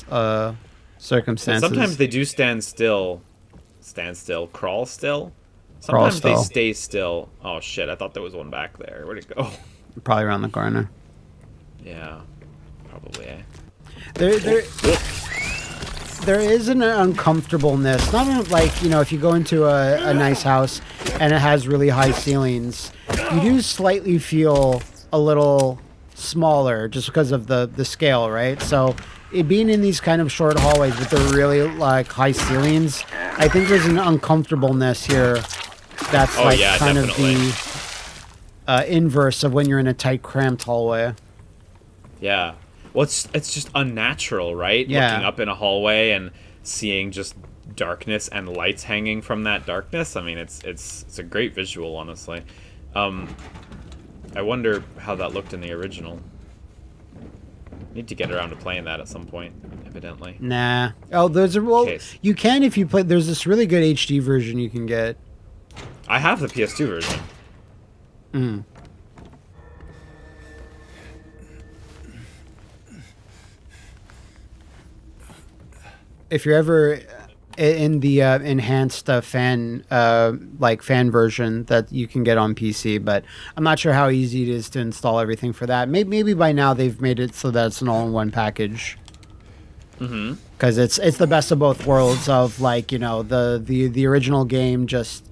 circumstances. Sometimes they do stand still. Crawl still. Sometimes they stay still. Oh shit, I thought there was one back there. Where'd it go? Probably around the corner. Yeah, probably. There is an uncomfortableness. Not like, if you go into a nice house and it has really high ceilings, you do slightly feel a little smaller just because of the scale, right? So it being in these kind of short hallways with the really like high ceilings, I think there's an uncomfortableness here that's kind definitely. of the inverse of when you're in a tight, cramped hallway. Yeah. Well, it's just unnatural, right? Yeah. Looking up in a hallway and seeing just darkness and lights hanging from that darkness. I mean, it's a great visual, honestly. I wonder how that looked in the original. Need to get around to playing that at some point, evidently. Nah. Oh, those are well. Case. You can if you play. There's this really good HD version you can get. I have the PS2 version. Hmm. If you're ever in the enhanced fan version that you can get on PC, but I'm not sure how easy it is to install everything for that. Maybe by now they've made it so that it's an all-in-one package. Mm-hmm. Because it's the best of both worlds of the original game just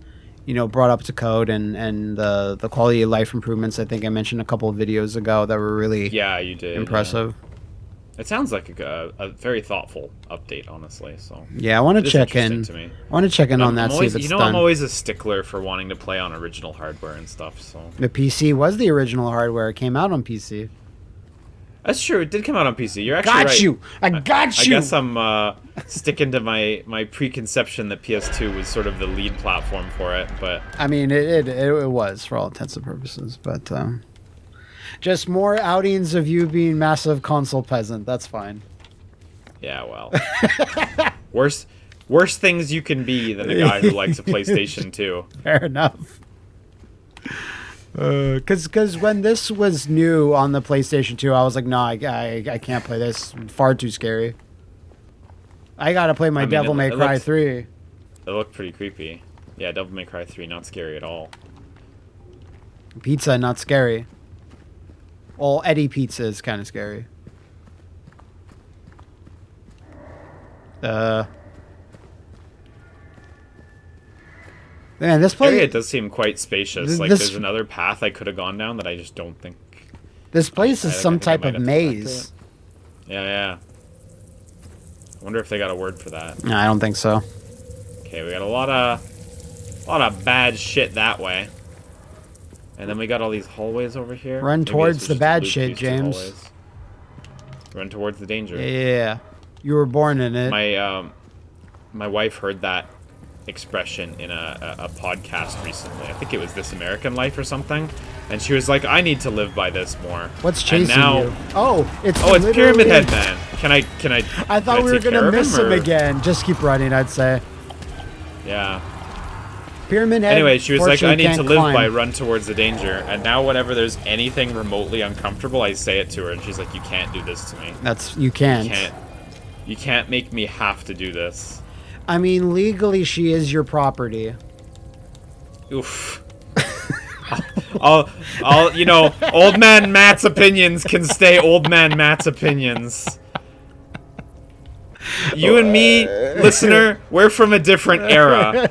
brought up to code and the quality of life improvements. I think I mentioned a couple of videos ago that were really you did impressive. Yeah. It sounds like a very thoughtful update, honestly. So yeah, I want to check in. I want to check in on that. Always, see if it's I'm done. always a stickler for wanting to play on original hardware and stuff. So The PC was the original hardware. It came out on PC. that's true. It did come out on PC. You're actually right. I got you. I guess I'm sticking to my preconception that PS2 was sort of the lead platform for it, but I mean, it was for all intents and purposes, but just more outings of you being massive console peasant. That's fine. yeah, well, worse things you can be than a guy who likes a PlayStation 2. Fair enough. Because when this was new on the PlayStation 2, I was like, no, I can't play this. Far too scary. I gotta play my Devil May Cry 3. It looked pretty creepy. Yeah, Devil May Cry 3, not scary at all. Pizza, not scary. Well, Eddie Pizza is kind of scary. Man, this place Area does seem quite spacious. Like, there's another path I could have gone down that I just don't think. This place is some type of maze. Yeah. I wonder if they got a word for that. No, I don't think so. Okay, we got a lot of bad shit that way. And then we got all these hallways over here. Run Maybe towards this the was just bad to loop shit, these two James. hallways. Run towards the danger. Yeah. You were born in it. My wife heard that expression in a podcast recently. I think it was This American Life or something. And she was like, I need to live by this more. What's chasing you? Oh, it's Pyramid Head Man. Can I I thought we were take gonna care of miss him or- again. Just keep running, I'd say. Yeah. Pyramid Head. Anyway, she was like, I need to can't live climb. by run towards the danger. And now whenever there's anything remotely uncomfortable, I say it to her and she's like, you can't do this to me. You can't. You can't make me have to do this. I mean, legally, she is your property. Oof. I'll old man Matt's opinions can stay old man Matt's opinions. You and me, listener, we're from a different era.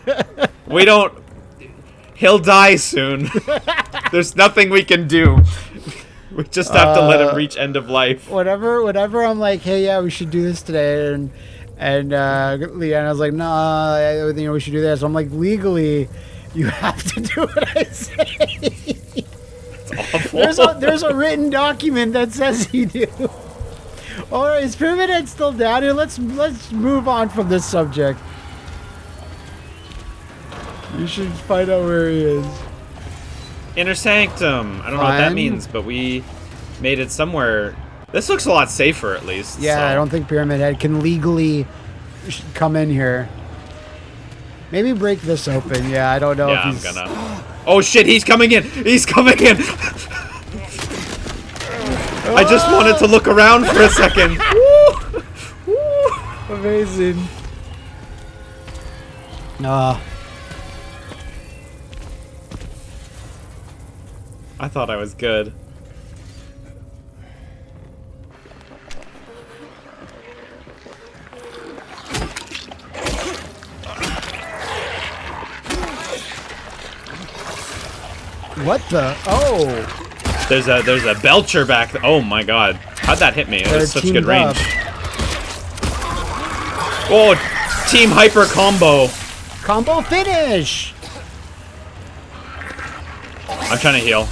We don't... He'll die soon. There's nothing we can do. We just have to let him reach end of life. Whatever I'm like, hey, yeah, we should do this today, and Leanna's like, nah, we should do this. So I'm like, legally, you have to do what I say. It's awful. There's a written document that says you do. All right, is Pyramid Head still down here? Let's move on from this subject. You should find out where he is. Inner Sanctum. I don't know what that means, but we made it somewhere. This looks a lot safer, at least. Yeah, so. I don't think Pyramid Head can legally come in here. Maybe break this open. Yeah, I don't know Yeah, if he's... I'm gonna. Oh shit, he's coming in! He's coming in! I just wanted to look around for a second. Woo! Woo! Amazing. I thought I was good. What the? Oh! There's a belcher back there. Oh my god. How'd that hit me? It was such good range. Oh, team hyper combo. Combo finish! I'm trying to heal.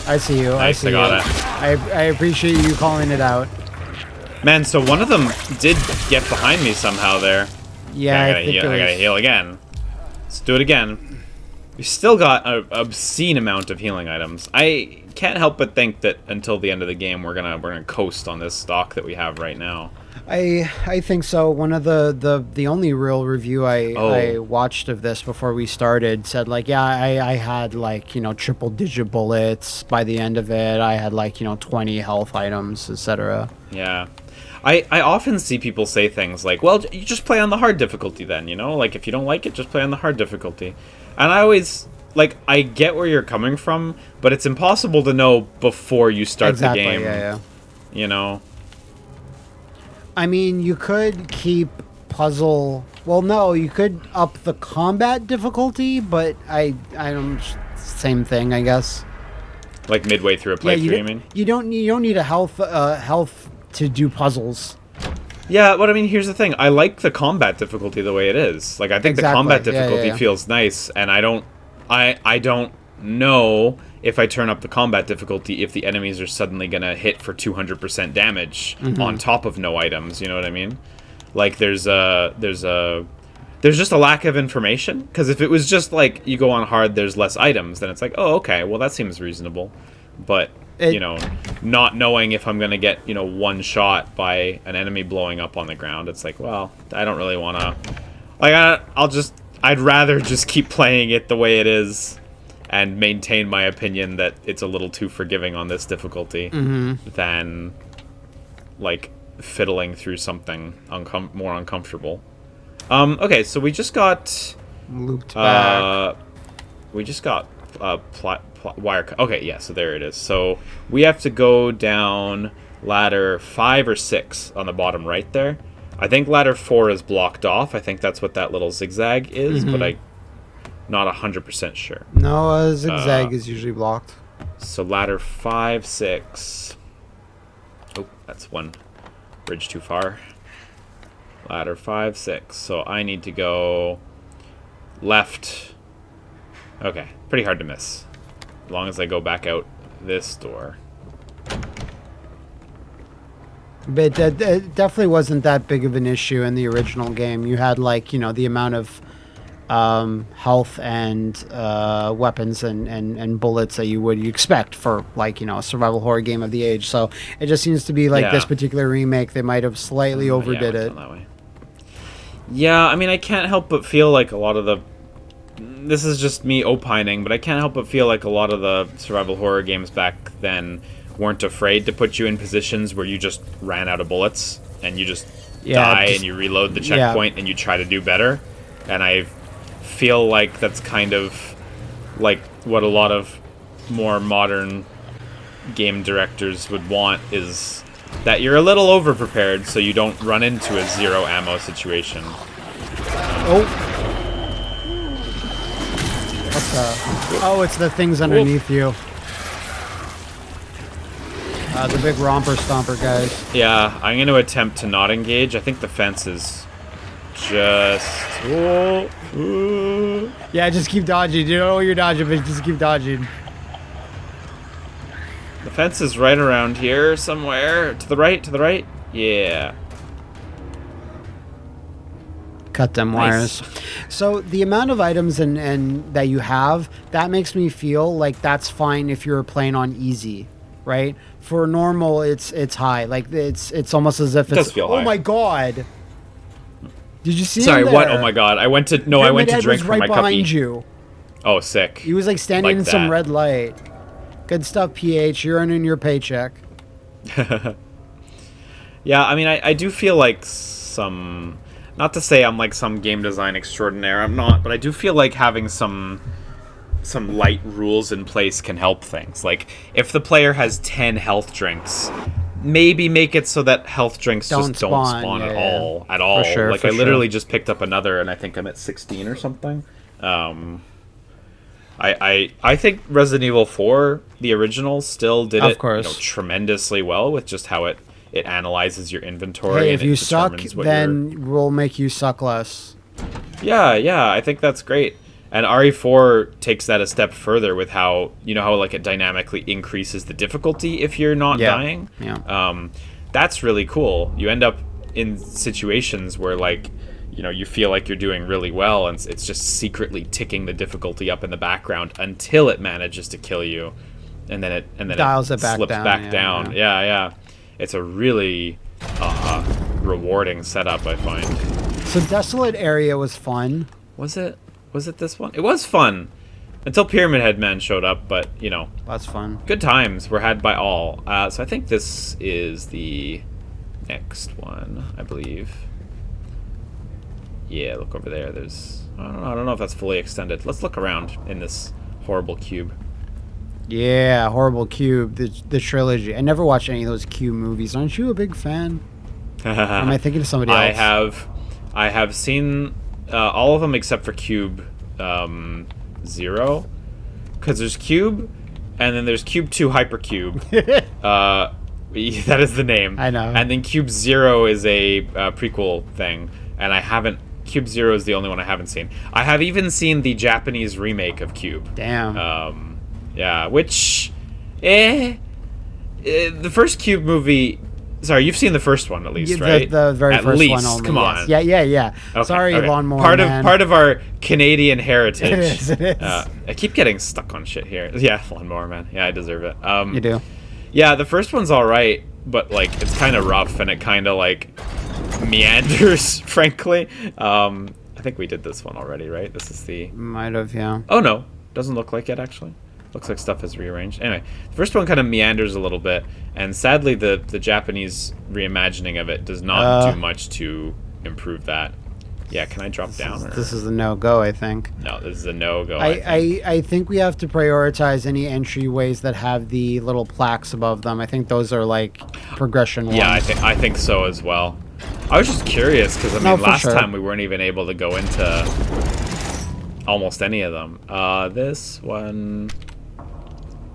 I see you. Nice, I got it. I appreciate you calling it out. Man, so one of them did get behind me somehow there. Yeah, I gotta heal again. Let's do it again. We still got an obscene amount of healing items. I can't help but think that until the end of the game, we're gonna coast on this stock that we have right now. I think so. One of the only real review I watched of this before we started said like, yeah, I had like, you know, triple digit bullets by the end of it. I had like, you know, 20 health items, etc. Yeah. I often see people say things like, well, you just play on the hard difficulty then, you know? Like, if you don't like it, just play on the hard difficulty. And I always, like, I get where you're coming from, but it's impossible to know before you start the game. Yeah. You know? I mean, you could keep puzzle... Well, no, you could up the combat difficulty, but I don't... Same thing, I guess. Like midway through a playthrough, you mean? You don't need a health to do puzzles. Yeah, but I mean, here's the thing. I like the combat difficulty the way it is. Like, I think the combat difficulty feels nice, and I don't know if I turn up the combat difficulty if the enemies are suddenly gonna hit for 200% damage on top of no items. You know what I mean? Like, there's just a lack of information. Because if it was just like you go on hard, there's less items, then it's like, oh, okay, well that seems reasonable. But you know, not knowing if I'm gonna get, you know, one shot by an enemy blowing up on the ground, it's like, well, I don't really want to. Like, I'd rather just keep playing it the way it is, and maintain my opinion that it's a little too forgiving on this difficulty than like fiddling through something more uncomfortable. Okay, so we just got looped back. We just got wire. Okay, yeah, so there it is. So we have to go down ladder 5 or 6 on the bottom right there. I think ladder 4 is blocked off. I think that's what that little zigzag is, but I'm not 100% sure. No, a zigzag is usually blocked. So ladder 5, 6. Oh, that's one bridge too far. Ladder 5, 6. So I need to go left. Okay, pretty hard to miss. As long as I go back out this door. But it definitely wasn't that big of an issue in the original game. You had, like, you know, the amount of health and weapons and bullets that you would expect for, like, you know, a survival horror game of the age. So it just seems to be like this particular remake, they might have slightly overdid it. That way. Yeah, I mean, I can't help but feel like a lot of the... This is just me opining, but I can't help but feel like a lot of the survival horror games back then weren't afraid to put you in positions where you just ran out of bullets and you just die and you reload the checkpoint and you try to do better. And I feel like that's kind of like what a lot of more modern game directors would want, is that you're a little over-prepared so you don't run into a zero ammo situation. Oh, it's the things underneath you. The big romper stomper guys. Yeah, I'm going to attempt to not engage. I think the fence is just... Yeah, just keep dodging. You don't know what you're dodging, but just keep dodging. The fence is right around here somewhere. To the right? Yeah. Cut them wires. So the amount of items and that you have, that makes me feel like that's fine if you're playing on easy, right? For normal, it's high. Like it's almost as if it's high. My god. Did you see? Sorry, him there? what? Oh my god! I went to drink from my cuppy. Behind you. Oh, sick. He was like standing in some red light. Good stuff, PH. You're earning your paycheck. Yeah, I mean, I do feel like some... Not to say I'm like some game design extraordinaire, I'm not, but I do feel like having some light rules in place can help things. Like, if the player has 10 health drinks, maybe make it so that health drinks don't spawn at all. For sure, like, I literally just picked up another, and I think I'm at 16 or something. I think Resident Evil 4, the original, still did it tremendously well with just how it analyzes your inventory. Hey, if you suck, then we'll make you suck less. Yeah, I think that's great. And RE4 takes that a step further with how, you know, how like it dynamically increases the difficulty if you're not dying. Yeah. That's really cool. You end up in situations where like you know, you feel like you're doing really well, and it's just secretly ticking the difficulty up in the background until it manages to kill you, and then it dials it back slips down, back down. Yeah. It's a really rewarding setup, I find. So Desolate Area was fun. Was it this one? It was fun until Pyramid Head Man showed up, but you know, That's fun. good times were had by all. So I think this is the next one, I believe. Yeah, look over there. There's I don't know if that's fully extended. Let's look around in this horrible cube. Yeah, Horrible Cube, the trilogy. I never watched any of those Cube movies. Aren't you a big fan? Or am I thinking of somebody else? I have seen all of them except for Cube 0, because there's Cube, and then there's Cube 2 Hypercube. That is the name. I know. And then Cube 0 is a prequel thing, and I haven't. Cube 0 is the only one I haven't seen. I have even seen the Japanese remake of Cube. Damn. Yeah, which, the first Cube movie. Sorry, you've seen the first one at least, right? The very at first least. one only. Come on. Yes. Yeah. Okay, Sorry, okay. Lawnmower Man. Part of our Canadian heritage. It is. I keep getting stuck on shit here. Yeah, Lawnmower Man. Yeah, I deserve it. You do. Yeah, the first one's all right, but like it's kind of rough and it kind of like meanders, frankly. I think we did this one already, right? This is the. Might have, yeah. Oh no, doesn't look like it actually. Looks like stuff is rearranged. Anyway, the first one kind of meanders a little bit, and sadly the Japanese reimagining of it does not do much to improve that. Yeah, can I drop down? This is a no-go, I think. No, this is a no-go. I think we have to prioritize any entryways that have the little plaques above them. I think those are like progression ones. Yeah, I think so as well. I was just curious because I mean last sure. time we weren't even able to go into almost any of them. This one.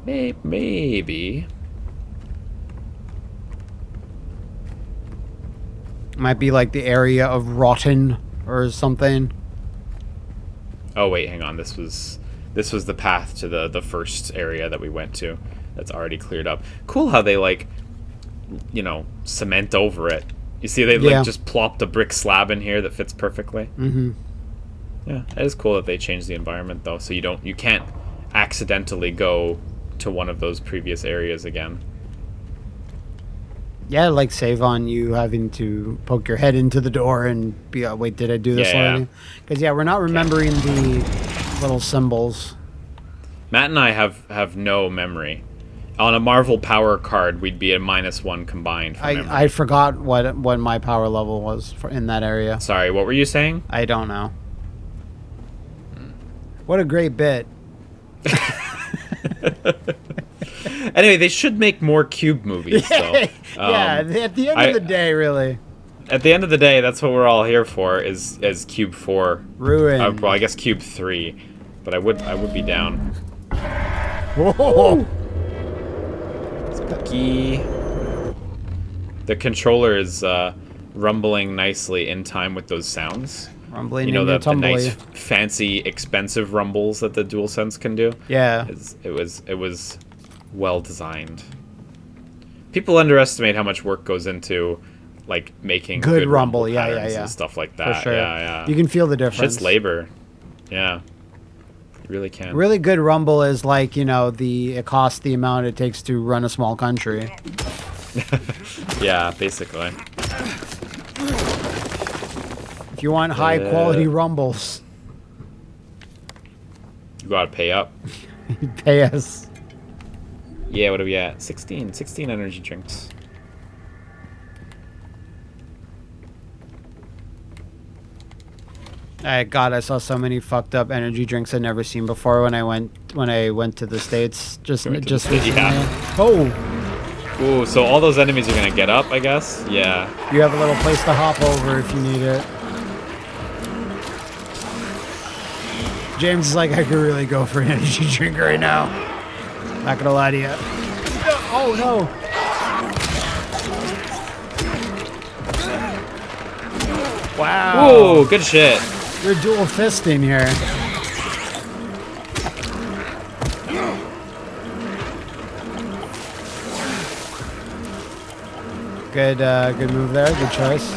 Maybe. Might be like the area of Rotten or something. Oh wait, hang on. This was the path to the first area that we went to. That's already cleared up. Cool how they like, you know, cement over it. You see, they like just plopped a brick slab in here that fits perfectly. Mm-hmm. Yeah, it is cool that they changed the environment though, so you can't accidentally go to one of those previous areas again. Yeah, like save on you having to poke your head into the door and be like, wait, did I do this already? Because we're not remembering the little symbols. Matt and I have no memory. On a Marvel power card, we'd be at -1 combined for memory. I forgot what my power level was in that area. Sorry, what were you saying? I don't know. What a great bit. Anyway, they should make more Cube movies, though. Yeah, at the end of the day, really. At the end of the day, that's what we're all here for, is Cube 4. Ruin. Well, I guess Cube 3. But I would be down. Whoa! Spooky. The controller is rumbling nicely in time with those sounds. Rumbling, you know, the nice, fancy, expensive rumbles that the DualSense can do. Yeah. It was well designed. People underestimate how much work goes into like making good rumble patterns and stuff like that. For sure. Yeah. You can feel the difference. Shit's labor. Yeah. You really can. Really good rumble is like, you know, it costs the amount it takes to run a small country. Yeah, basically. If you want high quality rumbles, you gotta pay up. Pay us. Yeah, what are we at? 16 energy drinks. God, I saw so many fucked up energy drinks I'd never seen before when I went to the States. Just recently. Yeah. Oh. Ooh, so all those enemies are gonna get up, I guess? Yeah. You have a little place to hop over if you need it. James is like, I could really go for an energy drink right now. Not gonna lie to you. Oh no! Wow. Ooh, good shit. You're dual fisting here. Good move there. Good choice.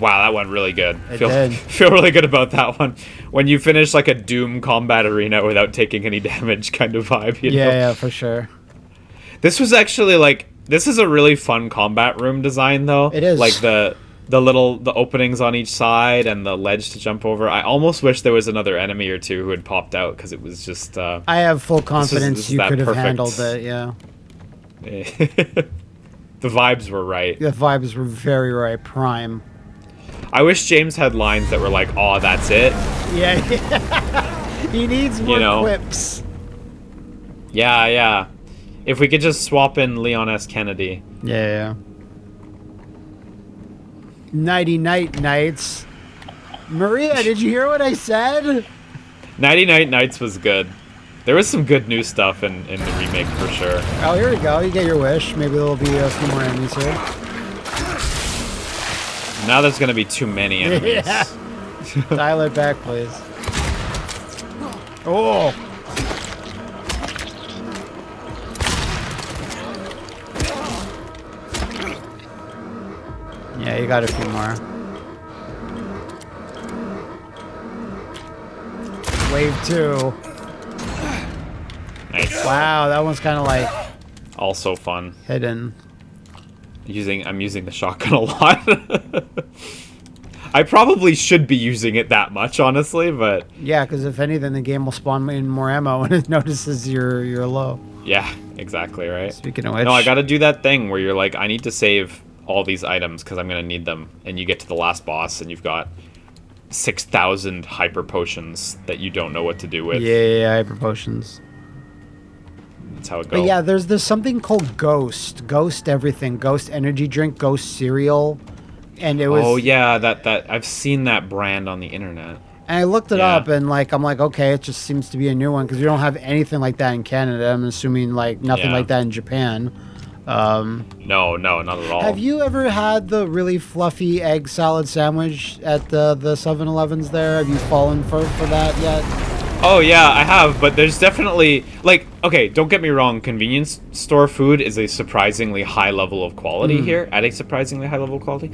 Wow, that went really good. It did. Feel really good about that one. When you finish like a Doom combat arena without taking any damage kind of vibe, you know? Yeah, for sure. This was actually like, this is a really fun combat room design though. It is. Like the openings on each side and the ledge to jump over. I almost wish there was another enemy or two who had popped out because it was just... I have full confidence this is you that could have perfect. handled it, yeah. The vibes were right. The vibes were very right, prime. I wish James had lines that were like, "Oh, that's it." Yeah, he needs more You know. quips. Yeah, yeah. If we could just swap in Leon S. Kennedy. Yeah. Nighty night nights. Maria, did you hear what I said? Nighty Night Nights was good. There was some good new stuff in the remake for sure. Oh, here we go. You get your wish. Maybe there'll be a few more enemies here. Now there's gonna be too many enemies. Yeah. Dial it back, please. Oh! Yeah, you got a few more. Wave 2. Nice. Wow, that one's kind of like Also fun. hidden. I'm using the shotgun a lot. I probably should be using it that much, honestly, but Yeah, because if anything, the game will spawn in more ammo when it notices you're low. yeah, exactly, right? Speaking of which, No, I gotta do that thing where you're like, I need to save all these items because I'm gonna need them, and you get to the last boss and you've got 6,000 hyper potions that you don't know what to do with. yeah, hyper potions. That's how it goes. But yeah, there's something called Ghost everything, Ghost energy drink, Ghost cereal, and it was. Oh yeah, that I've seen that brand on the internet. And I looked it Yeah. up, and I'm like, okay, it just seems to be a new one because we don't have anything like that in Canada. I'm assuming like nothing Yeah. like that in Japan. No, not at all. Have you ever had the really fluffy egg salad sandwich at the 7-Elevens there? Have you fallen for that yet? Oh yeah, I have, but there's definitely like, okay, don't get me wrong, convenience store food is a surprisingly high level of quality here, at a surprisingly high level of quality.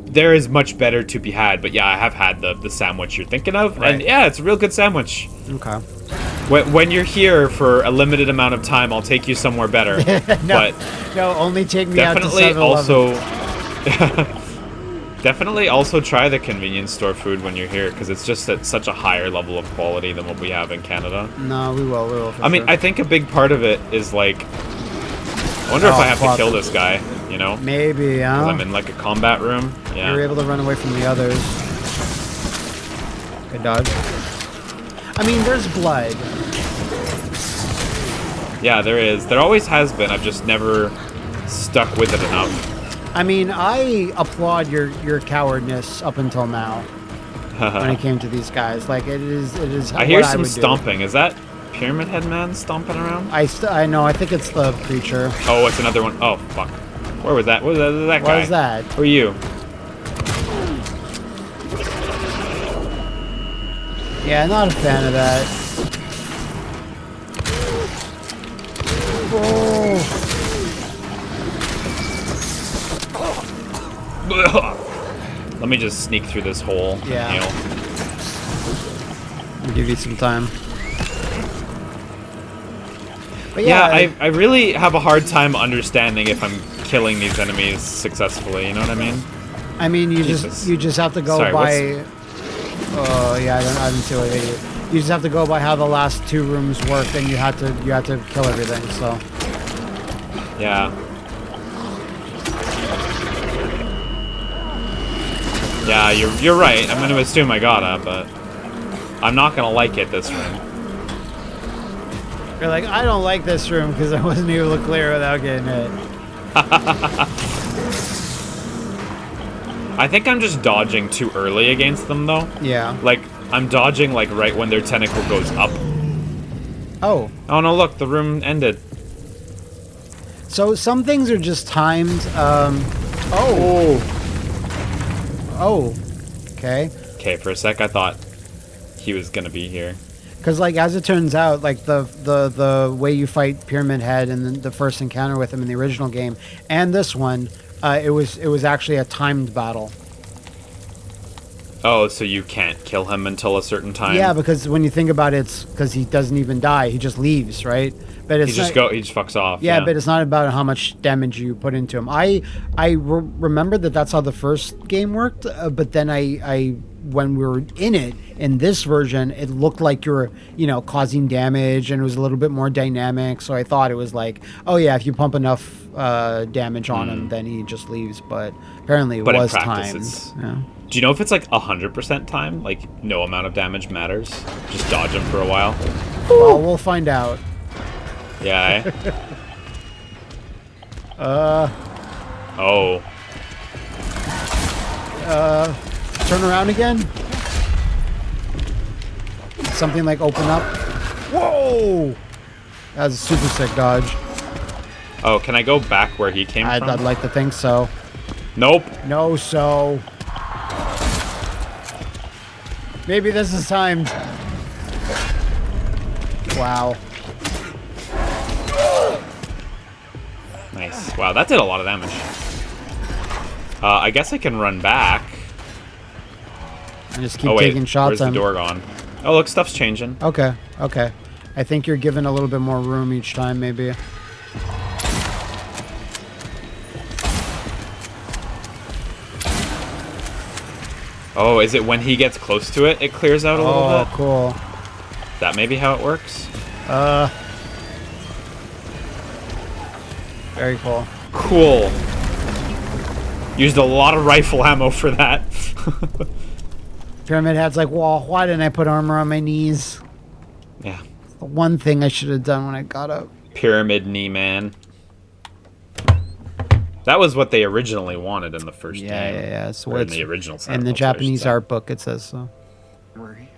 There is much better to be had, but yeah, I have had the sandwich you're thinking of, and yeah, it's a real good sandwich. Okay. When you're here for a limited amount of time, I'll take you somewhere better. But No, only take me out to definitely 7-Eleven. definitely also try the convenience store food when you're here, because it's just at such a higher level of quality than what we have in Canada. No, we will. For I mean, sure. I think a big part of it is like, I wonder if I have to kill this guy, you know? Maybe, 'Cause huh? I'm in like a combat room. Yeah. You're able to run away from the others. Good dodge. I mean, there's blood. Yeah, there is. There always has been. I've just never stuck with it enough. I mean, I applaud your cowardness up until now when it came to these guys. Like, it is. I hear what some would do. stomping. Is that Pyramid Head Man stomping around? I know. I think it's the preacher. Oh, it's another one. Oh, fuck. Where was that? What was that guy? What is that? Who are you? Yeah, not a fan of that. Oh. Let me just sneak through this hole. Yeah. You know. I'll give you some time. But Yeah, yeah, I really have a hard time understanding if I'm killing these enemies successfully. You know what I mean? I mean, you Jesus. just have to go Sorry, by. Oh yeah, I didn't see what they did. You just have to go by how the last two rooms worked, and you had to kill everything. So Yeah. Yeah, you're right. I'm gonna assume I gotta, but I'm not gonna like it this room. you're like, I don't like this room because I wasn't able to clear without getting hit. I think I'm just dodging too early against them, though. Yeah. Like, I'm dodging, like, right when their tentacle goes up. Oh. Oh, no, look, the room ended. So some things are just timed. Oh. Okay. Okay, for a sec, I thought he was gonna be here. Because like as it turns out, like the way you fight Pyramid Head in the first encounter with him in the original game and this one, it was actually a timed battle. Oh, so you can't kill him until a certain time? Yeah, because when you think about it, it's because he doesn't even die. He just leaves, right? But it's He just fucks off. Yeah, but it's not about how much damage you put into him. I remember that's how the first game worked, but then I when we were in it, in this version, it looked like you were, causing damage, and it was a little bit more dynamic, so I thought it was like, oh yeah, if you pump enough damage on him, then he just leaves, but apparently it was timed. Yeah. Do you know if it's like 100% time? Like, no amount of damage matters? Just dodge him for a while? Well, we'll find out. Yeah, Oh. Turn around again? Something like open up? Whoa! That was a super sick dodge. Oh, can I go back where he came from? I'd like to think so. Nope. No, so... Maybe this is timed. Wow. Nice. Wow, that did a lot of damage. I guess I can run back. And just keep taking shots. Where's the door gone? Oh, look, stuff's changing. Okay, okay. I think you're given a little bit more room each time, maybe. Oh, is it when he gets close to it, it clears out a little bit? Oh, cool. That may be how it works? Very cool. Cool. Used a lot of rifle ammo for that. Pyramid Head's like, well, why didn't I put armor on my knees? Yeah. It's the one thing I should have done when I got up. Pyramid knee man. That was what they originally wanted in the first game. Yeah. So in the original set. In the Japanese art book, it says so. Marie.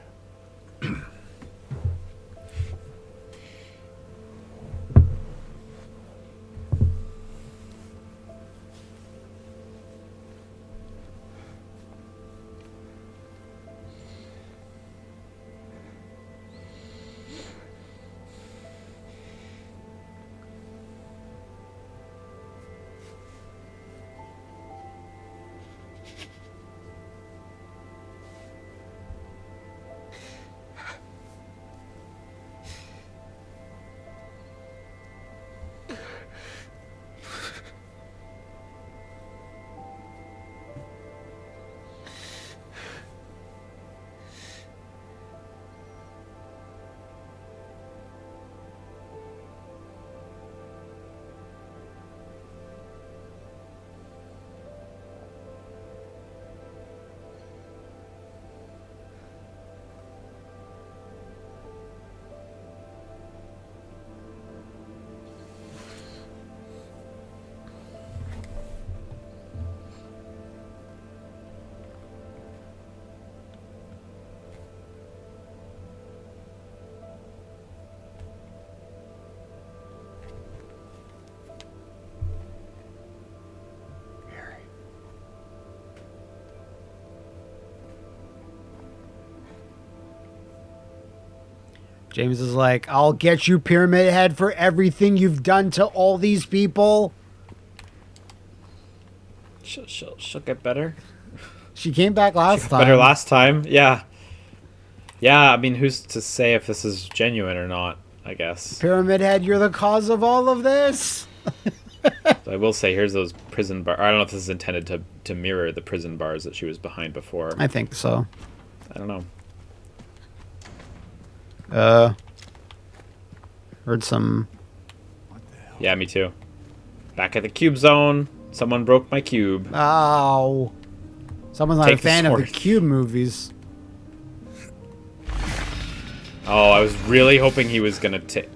James is like, I'll get you, Pyramid Head, for everything you've done to all these people. She'll get better. She came back last time. Better last time, yeah. Yeah, I mean, who's to say if this is genuine or not, I guess. Pyramid Head, you're the cause of all of this. So I will say, here's those prison bars. I don't know if this is intended to mirror the prison bars that she was behind before. I think so. I don't know. Heard some... Yeah, me too. Back at the cube zone. Someone broke my cube. Ow. Someone's not a fan of the Cube movies. Oh, I was really hoping he was gonna take...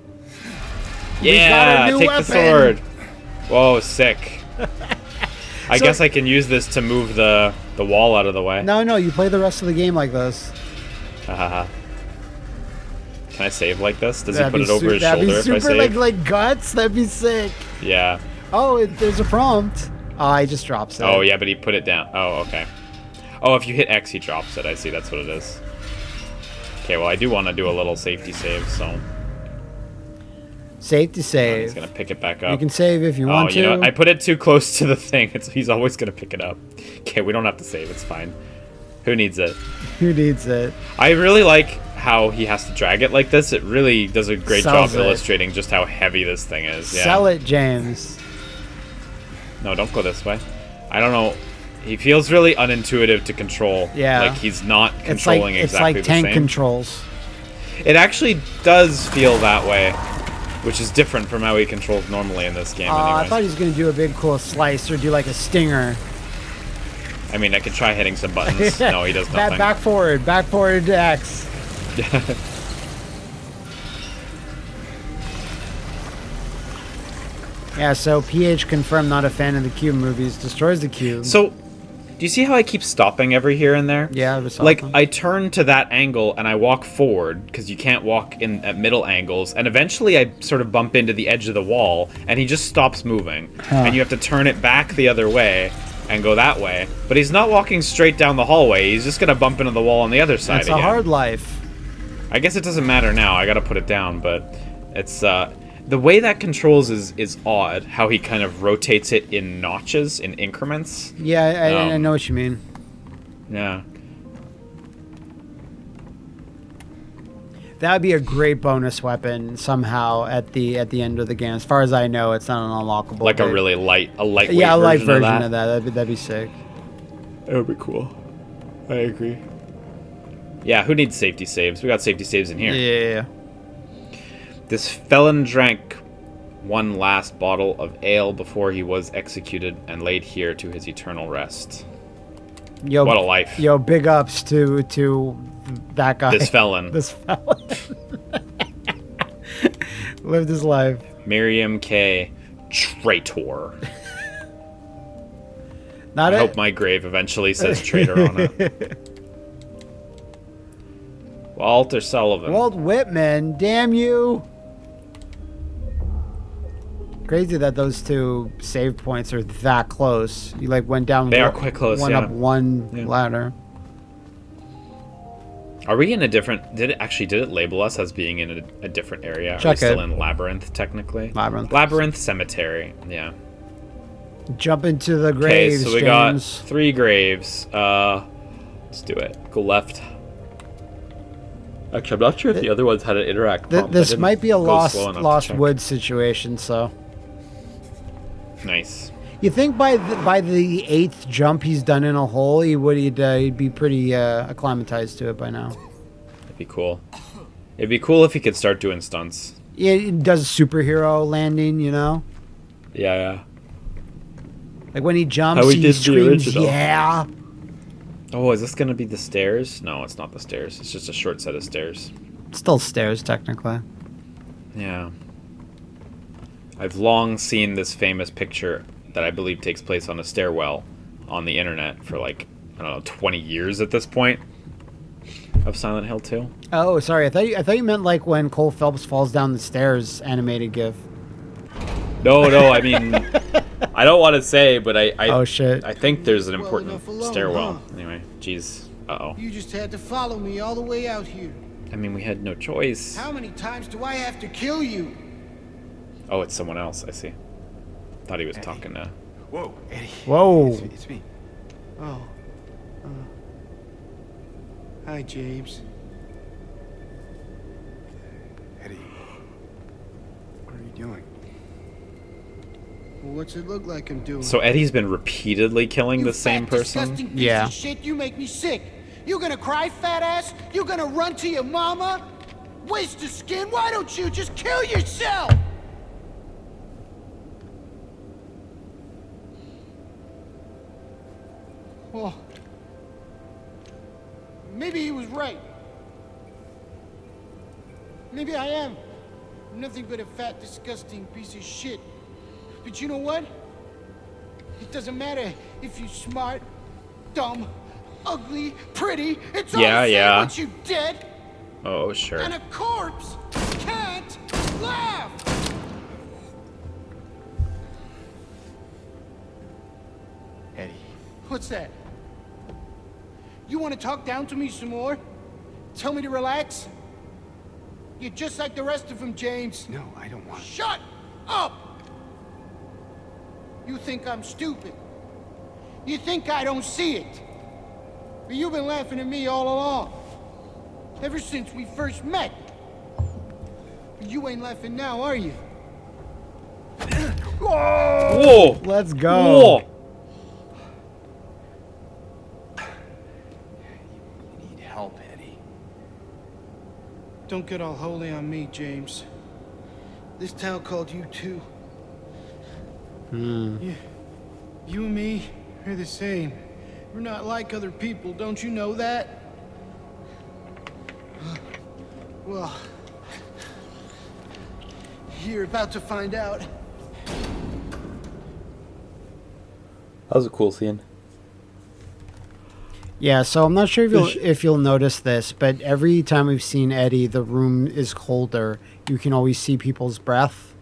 Yeah, take the sword. Whoa, sick. I guess I can use this to move the wall out of the way. No, you play the rest of the game like this. Haha. Can I save like this? Does he put it over his shoulder if I save? That'd be super like guts. That'd be sick. Yeah. Oh, there's a prompt. Oh, he just drops it. Oh, yeah, but he put it down. Oh, okay. Oh, if you hit X, he drops it. I see. That's what it is. Okay, well, I do want to do a little safety save, so... Safety save. He's going to pick it back up. You can save if you want to. You know, I put it too close to the thing. He's always going to pick it up. Okay, we don't have to save. It's fine. Who needs it? Who needs it? I really like how he has to drag it like this. It really does a great job illustrating just how heavy this thing is. Yeah. Sell it, James. No, don't go this way. I don't know. He feels really unintuitive to control. Yeah. Like he's not controlling exactly the same. It's like tank controls. It actually does feel that way, which is different from how he controls normally in this game. I thought he was going to do a big cool slice or do like a stinger. I mean, I could try hitting some buttons. No, he does nothing. Back forward to X. Yeah, so PH confirmed not a fan of the Cube movies. Destroys the Cube. So, do you see how I keep stopping every here and there? Yeah, it was like I turn to that angle and I walk forward because you can't walk in at middle angles, and eventually I sort of bump into the edge of the wall and he just stops moving, and you have to turn it back the other way and go that way. But he's not walking straight down the hallway. He's just gonna bump into the wall on the other side. It's a hard life. I guess it doesn't matter now. I gotta put it down, but it's the way that controls is odd. How he kind of rotates it in notches, in increments. Yeah, I know what you mean. Yeah. That would be a great bonus weapon somehow at the end of the game. As far as I know, it's not an unlockable. Like a really lightweight yeah, a light version of of that. That'd be sick. That would be cool. I agree. Yeah, who needs safety saves? We got safety saves in here. Yeah. This felon drank one last bottle of ale before he was executed and laid here to his eternal rest. Yo, what a life. Yo, big ups to that guy. This felon. This felon. Lived his life. Miriam K. Traitor. I hope my grave eventually says traitor on it. Walter Sullivan. Walt Whitman, damn you. Crazy that those two save points are that close. You like went down. They are quite close. Went up one ladder. Are we in a different? Did it label us as being in a different area? Check Are we still it. in Labyrinth technically? Labyrinth Cemetery. Yeah. Jump into the graves. Okay, so we James. got 3 graves. Let's do it. Go left. Actually, I'm not sure if the other ones had an interact prompt. This might be a lost woods situation. So. Nice. You think by the 8th jump he's done in a hole, he'd be pretty acclimatized to it by now. That'd be cool. It'd be cool if he could start doing stunts. Yeah, he does superhero landing, you know? Yeah. Like when he jumps, he screams, yeah. Oh, is this gonna be the stairs? No, it's not the stairs. It's just a short set of stairs. Still stairs, technically. Yeah. I've long seen this famous picture that I believe takes place on a stairwell on the internet for like, I don't know, 20 years at this point of Silent Hill 2. Oh, sorry. I thought you meant like when Cole Phelps falls down the stairs animated GIF. No, I mean, I don't want to say, but oh shit. I think there's an important stairwell. Huh? Anyway, jeez. Uh-oh. You just had to follow me all the way out here. I mean, we had no choice. How many times do I have to kill you? Oh, it's someone else. I see. Thought he was talking to... Whoa, Eddie. Whoa. It's me. Oh. Hi, James. Eddie. What are you doing? Well, what's it look like I'm doing? So Eddie's been repeatedly killing the same person? Disgusting piece yeah. of shit, you make me sick. You gonna cry, fat ass? You gonna run to your mama? Waste of skin? Why don't you just kill yourself? Well, maybe he was right. Maybe I am nothing but a fat, disgusting piece of shit. But you know what? It doesn't matter if you're smart, dumb, ugly, pretty. It's all the same once you're dead. Oh, sure. And a corpse can't laugh. Eddie. What's that? You want to talk down to me some more? Tell me to relax? You're just like the rest of them, James. No, I don't want... Shut up! You think I'm stupid. You think I don't see it. But you've been laughing at me all along. Ever since we first met. But you ain't laughing now, are you? Whoa! Let's go. Whoa! You need help, Eddie. Don't get all holy on me, James. This town called you too. You and me are the same. We're not like other people, don't you know that? Well, you're about to find out. That was a cool scene. Yeah, so I'm not sure if you'll notice this, but every time we've seen Eddie, the room is colder. You can always see people's breath,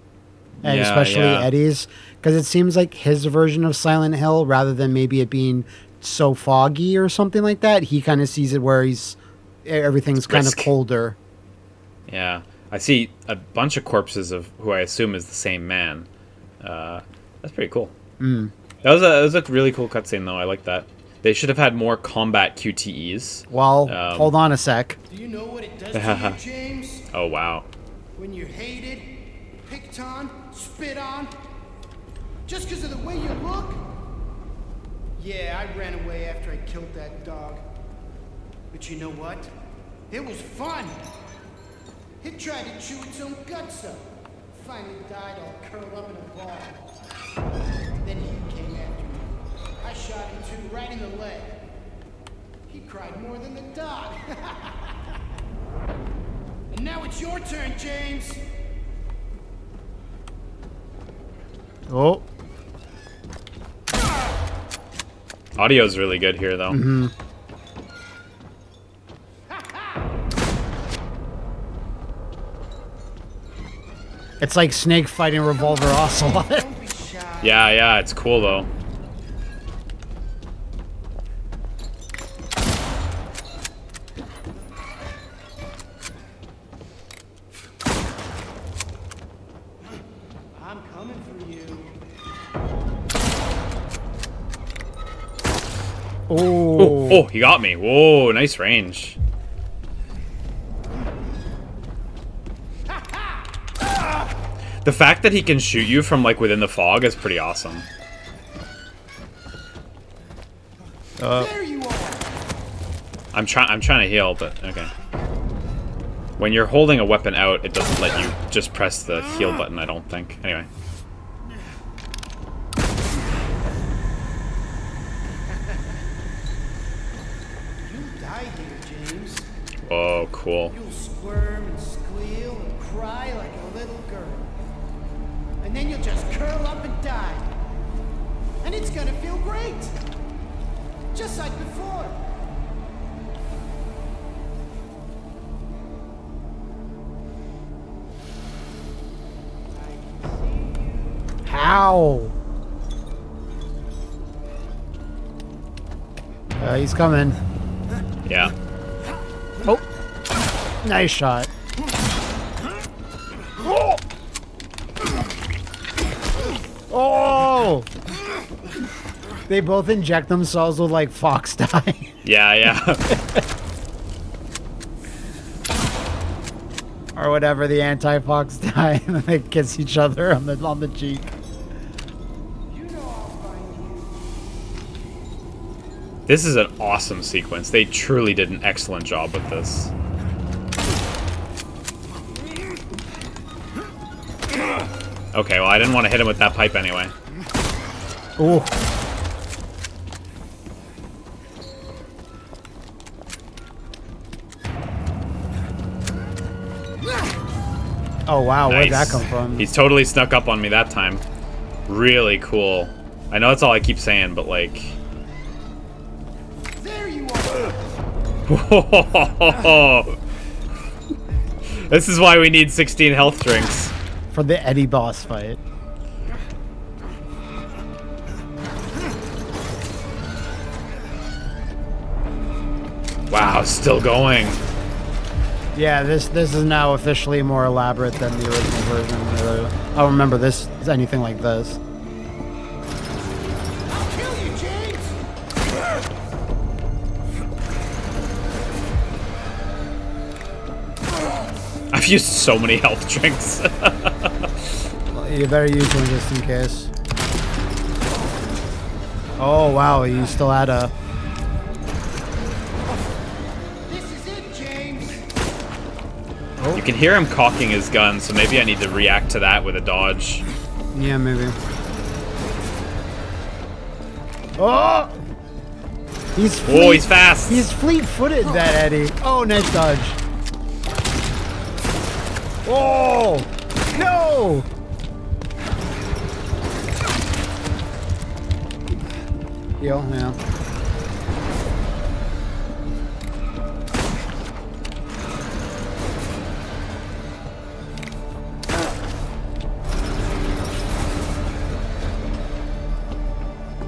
and Yeah, especially yeah. Eddie's, because it seems like his version of Silent Hill, rather than maybe it being so foggy or something like that, he kind of sees it where everything's kind of Risk. colder. Yeah. I see a bunch of corpses of who I assume is the same man. That's pretty cool. That was a really cool cutscene, though. I like that. They should have had more combat QTEs. Well, hold on a sec. Do you know what it does to you, James? Oh, wow. When you're hated, picked on, spit on, just because of the way you look? Yeah, I ran away after I killed that dog. But you know what? It was fun. It tried to chew its own guts up. Finally died all curled up in a ball. Then he came after me. I shot him too, right in the leg. He cried more than the dog. And now it's your turn, James. Oh, Audio's really good here, though. it's like Snake fighting Revolver Ocelot. Don't be shy. Yeah, it's cool, though. I'm coming for you. Oh, He got me. Whoa, nice range. The fact that he can shoot you from, like, within the fog is pretty awesome. There you are. I'm trying to heal, but okay. When you're holding a weapon out, it doesn't let you just press the heal button, I don't think. Anyway. You'll die here, James. Oh, cool. You'll squirm and squeal and cry like a little girl. And then you'll just curl up and die. And it's gonna feel great. Just like before. How? He's coming. Yeah. Oh, nice shot. Oh! They both inject themselves with like fox dye. Yeah. Or whatever, the anti-fox dye, and then they kiss each other on the cheek. You know I'll find you. This is an awesome sequence. They truly did an excellent job with this. Okay, well, I didn't want to hit him with that pipe anyway. Ooh. Oh wow, where'd that Nice. come from? He's totally snuck up on me that time. Really cool. I know that's all I keep saying, but like... There you are. This is why we need 16 health drinks. For the Eddie boss fight. Wow, still going. Yeah, this is now officially more elaborate than the original version. I don't remember this anything like this. I'll kill you, James. used so many health drinks. Well, you better use one just in case. Oh wow, you still had a. This is it, James. You can hear him cocking his gun, so maybe I need to react to that with a dodge. Yeah, maybe. Oh! He's fast! He's fleet-footed, that Eddie. Oh, nice dodge. Oh! No! Heal, yeah.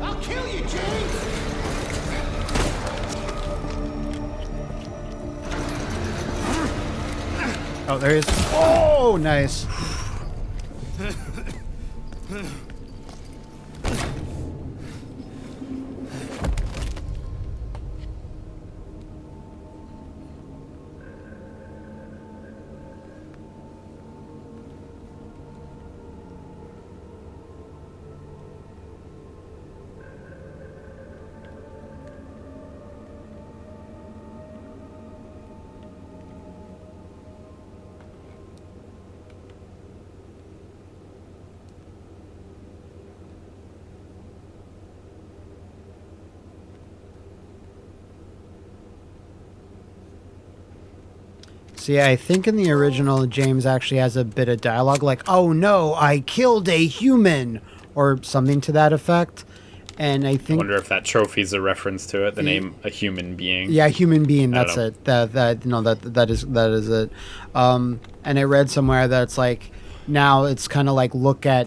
I'll kill you, James. Oh, there he is. Oh, nice. See, I think in the original, James actually has a bit of dialogue like, "Oh no, I killed a human," or something to that effect. And I I think, wonder if that trophy's a reference to it. The name, a human being. yeah, human being. I That's don't it. That is it. And I read somewhere that it's like now it's kind of like look at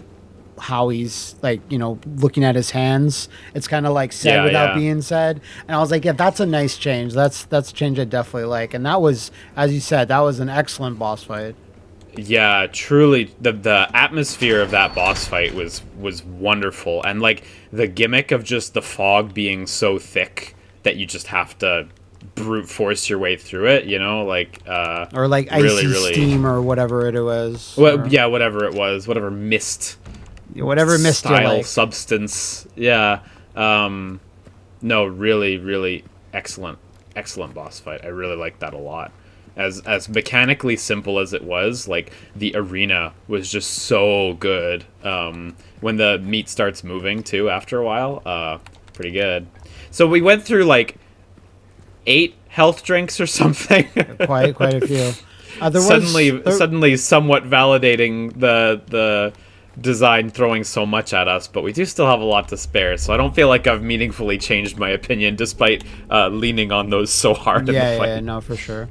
how he's like, looking at his hands. It's kind of like said Yeah, without yeah. being said. And I was like, yeah, that's a nice change. That's a change I definitely like. And that was, as you said, that was an excellent boss fight. Yeah, truly, the atmosphere of that boss fight was wonderful, and like the gimmick of just the fog being so thick that you just have to brute force your way through it, Or like icy steam or whatever it was. Well, yeah, whatever it was, whatever mist, whatever mist you style, like. substance. Yeah, no, really excellent boss fight. I really liked that a lot. As mechanically simple as it was, like the arena was just so good. When the meat starts moving too, after a while, pretty good. So we went through like 8 health drinks or something. quite a few. Suddenly, somewhat validating the design throwing so much at us, but we do still have a lot to spare. So I don't feel like I've meaningfully changed my opinion, despite leaning on those so hard. in the fight. Yeah, no, for sure.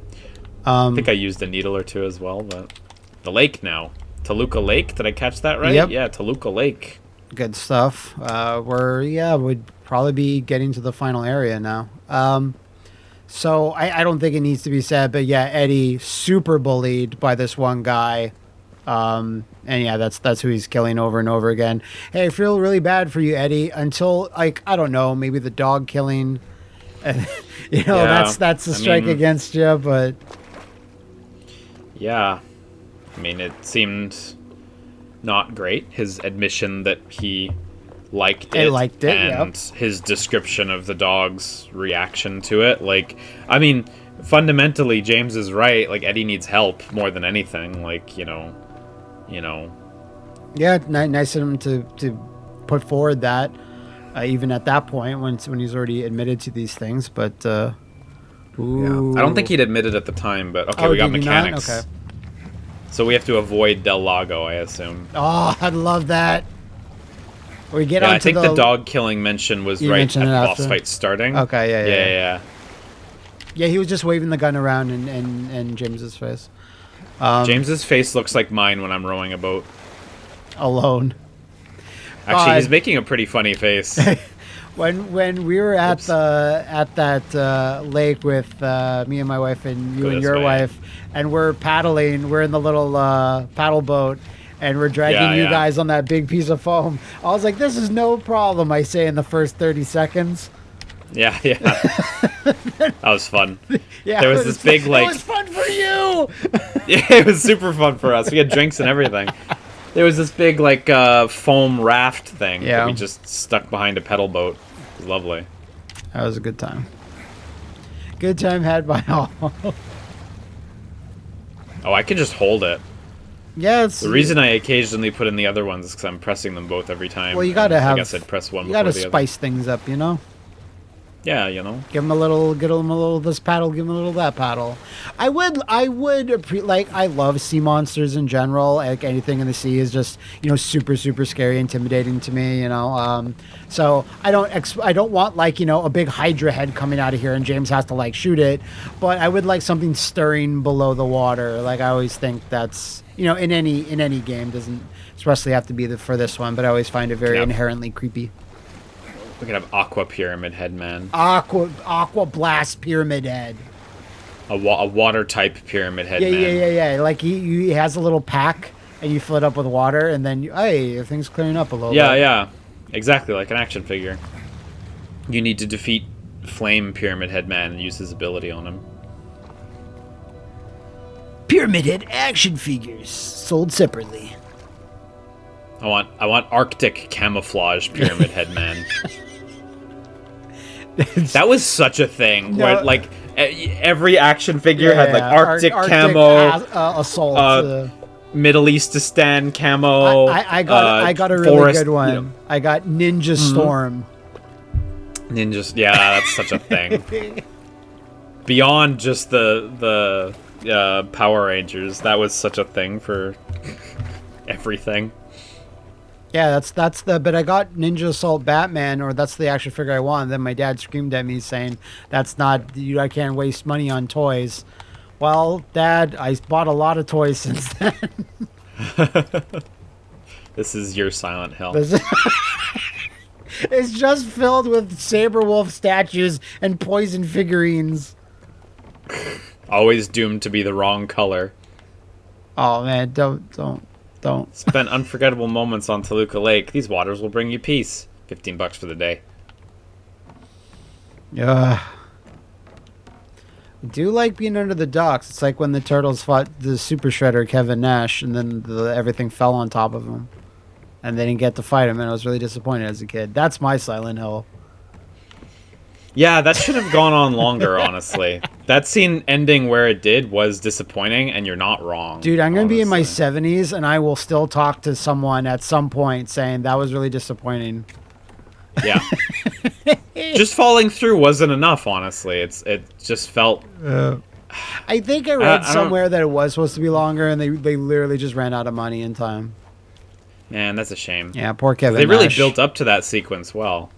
I think I used a needle or two as well, but the lake now. Toluca Lake, did I catch that right? Yep. Yeah, Toluca Lake. Good stuff. We'd probably be getting to the final area now. So I don't think it needs to be said, but yeah, Eddie super bullied by this one guy. And yeah, that's who he's killing over and over again. Hey, I feel really bad for you, Eddie, until like, I don't know, maybe the dog killing. That's a strike against you, but yeah, I mean, it seemed not great. His admission that he liked it, and his description of the dog's reaction to it. Like, I mean, fundamentally, James is right. Like, Eddie needs help more than anything. Like, Yeah, nice of him to put forward that, even at that point when he's already admitted to these things. But ooh. I don't think he'd admitted at the time, but okay, we got mechanics. Okay. So we have to avoid Del Lago, I assume. Oh, I love that. We get I think the dog killing mention was right at the boss fight starting. Okay, Yeah. Yeah, he was just waving the gun around in James's face. James's face looks like mine when I'm rowing a boat. Alone. Actually, he's making a pretty funny face. When we were at that lake with me and my wife and you and your wife, and we're paddling, we're in the little paddle boat, and we're dragging you guys on that big piece of foam. I was like, "This is no problem," I say in the first 30 seconds. Yeah, yeah. That was fun. Yeah, There was this big, like... It was fun for you! Yeah, it was super fun for us. We had drinks and everything. There was this big, like, foam raft thing that we just stuck behind a pedal boat. It was lovely. That was a good time. Good time had by all. Oh, I can just hold it. Yeah, it's... The reason I occasionally put in the other ones is because I'm pressing them both every time. Well, you gotta have... I guess I'd press one You before gotta the other. spice things up, you know? Yeah, you know. Give them a little this paddle, give them a little that paddle. I would, like, I love sea monsters in general. Like, anything in the sea is just, you know, super, super scary, intimidating to me, you know. So I don't want, like, you know, a big Hydra head coming out of here and James has to, like, shoot it. But I would like something stirring below the water. Like, I always think that's, you know, in any game, doesn't especially have to be for this one, but I always find it very inherently creepy. We could have Aqua Pyramid Head Man. Aqua Blast Pyramid Head. A water type Pyramid Head Man. Yeah. Like he has a little pack, and you fill it up with water, and then hey, things clearing up a little bit. Yeah. Exactly, like an action figure. You need to defeat Flame Pyramid Head Man and use his ability on him. Pyramid Head action figures sold separately. I want Arctic Camouflage Pyramid Head Man. That was such a thing. Where, like, every action figure had, like, Arctic camo, assault. Middle Eastistan camo. I got a really good one. You know. I got Ninja Storm. Ninjas, yeah, that's such a thing. Beyond just the Power Rangers, that was such a thing for everything. Yeah, but I got Ninja Assault Batman, or that's the action figure I want. And then my dad screamed at me saying, "That's not, I can't waste money on toys." Well, Dad, I bought a lot of toys since then. This is your Silent Hill. It's just filled with Saberwolf statues and poison figurines. Always doomed to be the wrong color. Oh man, don't. Spent unforgettable moments on Toluca Lake. These waters will bring you peace. $15 for the day. Yeah. I do like being under the docks. It's like when the Turtles fought the Super Shredder, Kevin Nash, and then everything fell on top of him. And they didn't get to fight him, and I was really disappointed as a kid. That's my Silent Hill. Yeah, that should have gone on longer, honestly. That scene ending where it did was disappointing, and you're not wrong. Dude, I'm going to be in my 70s, and I will still talk to someone at some point saying that was really disappointing. Yeah. Just falling through wasn't enough, honestly. It just felt... I think I read somewhere that it was supposed to be longer, and they literally just ran out of money and time. Man, that's a shame. Yeah, poor Kevin They really Nash. built up to that sequence well.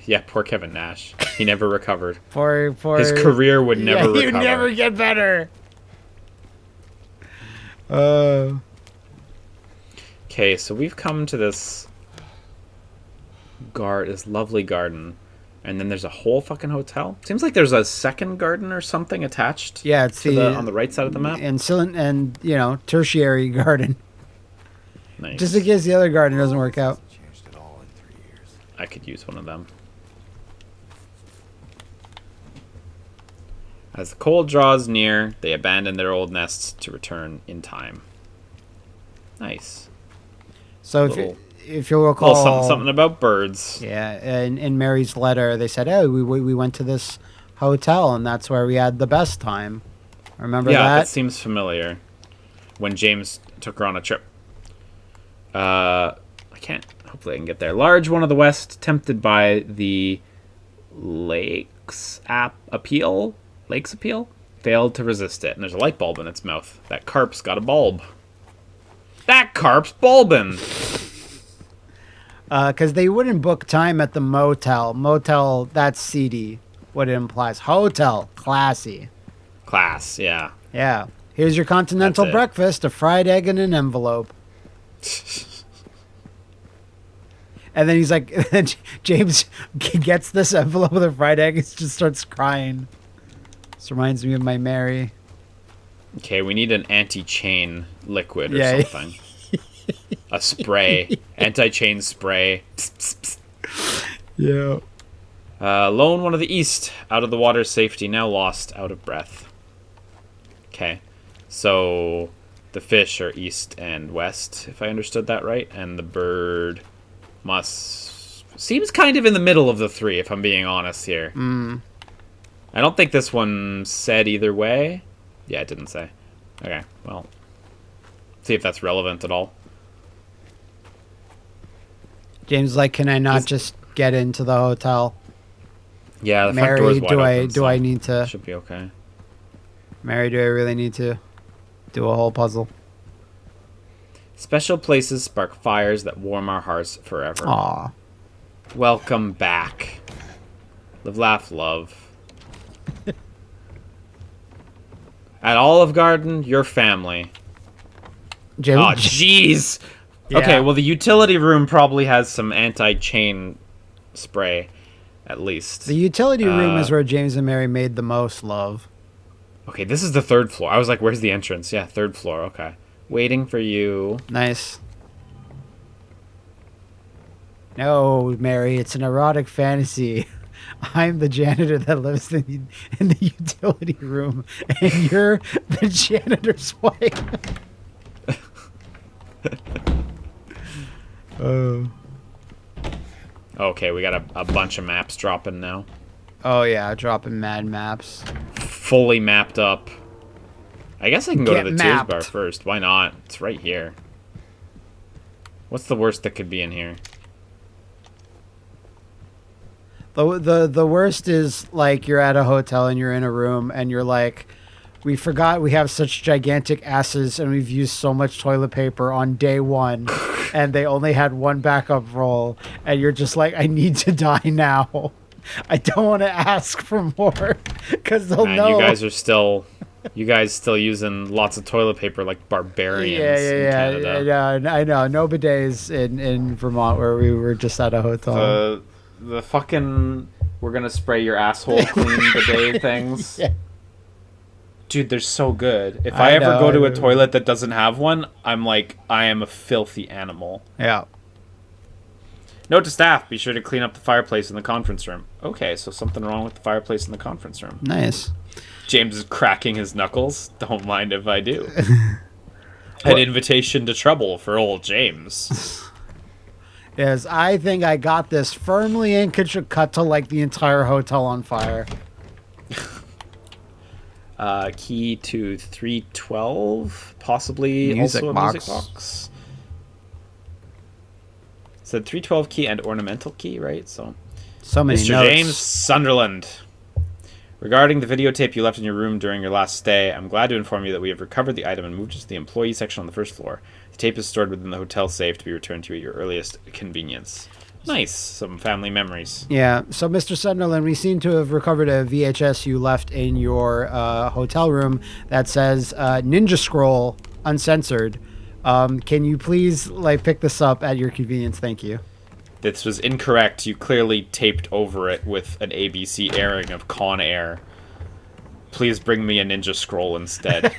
Yeah, poor Kevin Nash. He never recovered. His career would never recover. He'd never get better. Okay, so we've come to this lovely garden, and then there's a whole fucking hotel. Seems like there's a second garden or something attached. Yeah, it's on the right side of the map. And you know, tertiary garden. Nice. Just in case the other garden doesn't work out. I could use one of them. As the cold draws near, they abandon their old nests to return in time. Nice. So if you'll recall... something about birds. Yeah, in Mary's letter, they said, oh, we went to this hotel, and that's where we had the best time. Remember that? Yeah, that seems familiar. When James took her on a trip. Hopefully I can get there. Large one of the West, tempted by the Lakes Appeal, failed to resist it. And there's a light bulb in its mouth. That carp's got a bulb. That carp's bulbing! Because they wouldn't book time at the motel. Motel, that's seedy, what it implies. Hotel, classy. Class, yeah. Yeah. Here's your continental breakfast, a fried egg in an envelope. And then he's like, James gets this envelope with a fried egg and just starts crying. This reminds me of my Mary. Okay, we need an anti-chain liquid or something. A spray. Anti-chain spray. Psst, psst, psst. Yeah. Lone one of the east, out of the water's safety, now lost, out of breath. Okay, so the fish are east and west, if I understood that right, and the bird seems kind of in the middle of the three, if I'm being honest here. I don't think this one said either way. Yeah, it didn't say. Okay, well, see if that's relevant at all. James is like, can I not just get into the hotel? Yeah, the Mary, front door's wide open, do I need to? Should be okay. Mary, do I really need to do a whole puzzle? Special places spark fires that warm our hearts forever. Aw. Welcome back. Live, laugh, love. At Olive Garden, your family. Jim, Oh, jeez. Yeah. Okay, well, the utility room probably has some anti-chain spray, at least. The utility room is where James and Mary made the most love. Okay, this is the third floor. I was like, where's the entrance? Yeah, third floor. Okay. Waiting for you. Nice. No, Mary, it's an erotic fantasy. I'm the janitor that lives in the utility room, and you're the janitor's wife. Okay, we got a bunch of maps dropping now. Oh, yeah, dropping mad maps. Fully mapped up. I guess I can go Get to the mapped. Tears Bar first. Why not? It's right here. What's the worst that could be in here? The worst is, like, you're at a hotel and you're in a room and you're like, we forgot we have such gigantic asses and we've used so much toilet paper on day one and they only had one backup roll and you're just like, I need to die now. I don't want to ask for more because they'll Man, know. you guys still using lots of toilet paper like barbarians in Canada. Yeah, I know. No bidets in Vermont where we were just at a hotel. The fucking we're gonna spray your asshole clean bidet things. Yeah. Dude, they're so good. If I ever go to a toilet that doesn't have one, I'm like, I am a filthy animal. Yeah. Note to staff, be sure to clean up the fireplace in the conference room. Okay, so something wrong with the fireplace in the conference room. Nice. James is cracking his knuckles. Don't mind if I do. An invitation to trouble for old James. Yes, I think I got this firmly in. Could cut to like the entire hotel on fire. Key to 312, possibly Music also a box. music box. Said 312 key and ornamental key, right? So many Mr. notes. James Sunderland. Regarding the videotape you left in your room during your last stay, I'm glad to inform you that we have recovered the item and moved it to the employee section on the first floor. The tape is stored within the hotel safe to be returned to you at your earliest convenience. Nice. Some family memories. Yeah. So, Mr. Sunderland, we seem to have recovered a VHS you left in your hotel room that says Ninja Scroll Uncensored. Can you please pick this up at your convenience? Thank you. This was incorrect. You clearly taped over it with an ABC airing of Con Air. Please bring me a Ninja Scroll instead.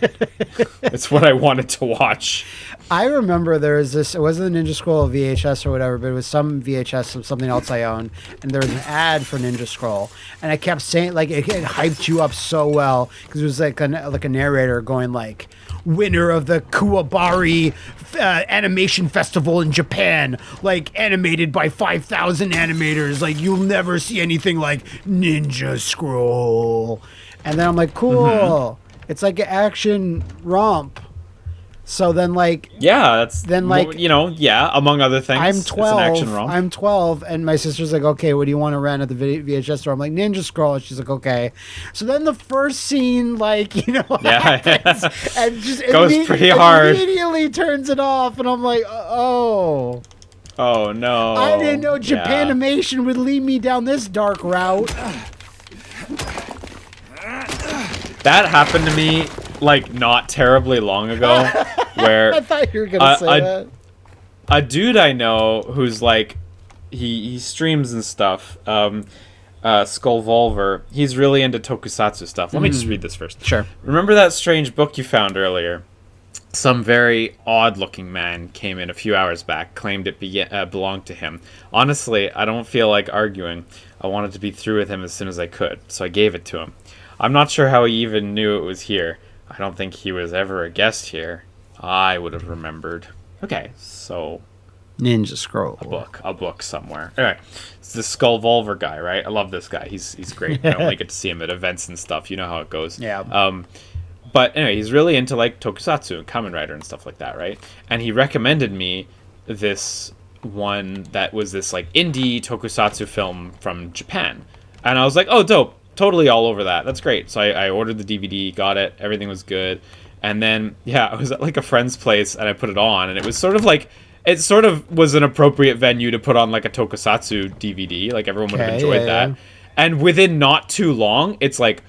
It's what I wanted to watch. I remember there was this, it wasn't a Ninja Scroll VHS or whatever, but it was some VHS of something else I owned, and there was an ad for Ninja Scroll, and I kept saying, like, it hyped you up so well, because it was like a narrator going like, winner of the Kuwabari Animation Festival in Japan, like, animated by 5,000 animators, like, you'll never see anything like Ninja Scroll. And then I'm like, cool. It's like an action romp. So then, like... Yeah, that's... Then, like... among other things. I'm 12. It's an action romp. I'm 12, and my sister's like, okay, what do you want to rent at the VHS store? I'm like, Ninja Scroll. And she's like, okay. So then the first scene, happens, and just goes pretty hard. Immediately turns it off, and I'm like, oh. Oh, no. I didn't know Japanimation would lead me down this dark route. That happened to me, not terribly long ago, where... I thought you were going to say that. A dude I know who's, he streams and stuff, Skullvolver, he's really into tokusatsu stuff. Let me just read this first. Sure. Remember that strange book you found earlier? Some very odd-looking man came in a few hours back, claimed it belonged to him. Honestly, I don't feel like arguing. I wanted to be through with him as soon as I could, so I gave it to him. I'm not sure how he even knew it was here. I don't think he was ever a guest here. I would have remembered. Okay, so... Ninja Scroll. A book somewhere. Anyway, it's the Skullvolver guy, right? I love this guy. He's great. I only get to see him at events and stuff. You know how it goes. Yeah. But anyway, he's really into like tokusatsu and Kamen Rider and stuff like that, right? And he recommended me this one that was this like indie tokusatsu film from Japan. And I was like, oh, dope. Totally all over that. That's great. So I ordered the DVD, got it. Everything was good. And then, yeah, I was at like a friend's place and I put it on. And it was sort of like, it sort of was an appropriate venue to put on like a tokusatsu DVD. Like everyone would have enjoyed that. And within not too long, it's like,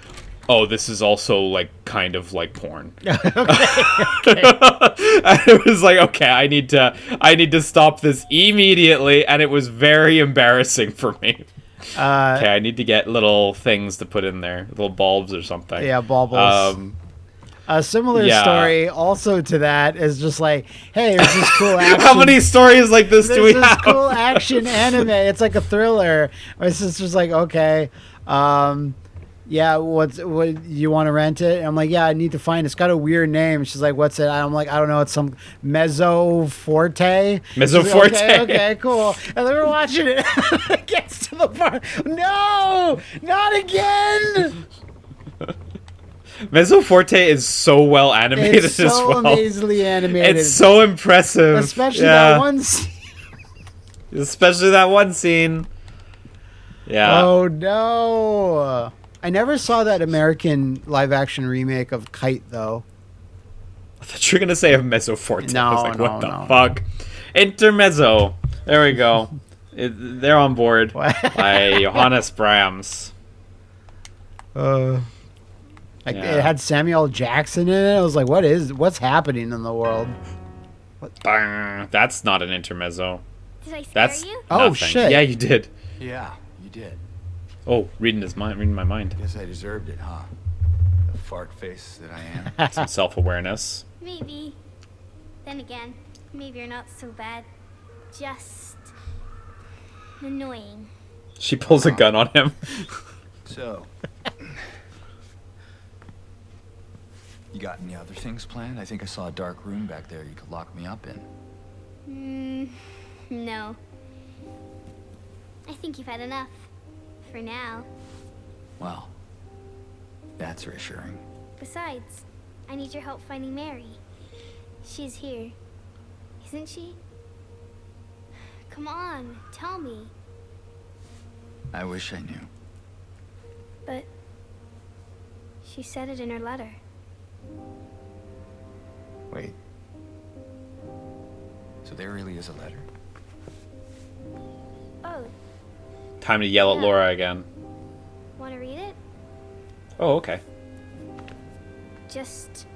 oh, this is also like kind of like porn. Okay. And it was like, okay, I need to stop this immediately, and it was very embarrassing for me. Okay, I need to get little things to put in there, little bulbs or something. Yeah, baubles. A similar story also to that is just like, hey, there's this cool action. How many stories like this do we have? There's this cool action anime. It's like a thriller. My sister's like, okay, yeah, what you want to rent it? And I'm like, yeah, I need to find it. It's got a weird name. She's like, what's it? I'm like, I don't know. It's some Mezzoforte. Mezzoforte. Like, okay, cool. And then we're watching it. It gets to the part. No, not again. Mezzoforte is so well animated as well. It's so amazingly animated. It's so impressive. Especially that one scene. Especially that one scene. Yeah. Oh, no. I never saw that American live-action remake of Kite, though. I thought you were going to say of Mezzoforte. No, I was like, what the fuck? Intermezzo. There we go. They're on board by Johannes Brahms. It had Samuel Jackson in it. I was like, what's happening in the world? That's not an intermezzo. Did I scare That's you? Oh, nothing. shit. Yeah, you did. Yeah, you did. Oh, reading my mind. Guess I deserved it, huh? The fart face that I am. Some self-awareness. Maybe. Then again, maybe you're not so bad. Just annoying. She pulls a gun on him. So, you got any other things planned? I think I saw a dark room back there you could lock me up in. No. I think you've had enough. For now. Well, that's reassuring. Besides, I need your help finding Mary. She's here. Isn't she? Come on, tell me. I wish I knew. But she said it in her letter. Wait. So there really is a letter? Oh, Time to yell at Laura again. want to read it? Oh, okay. Just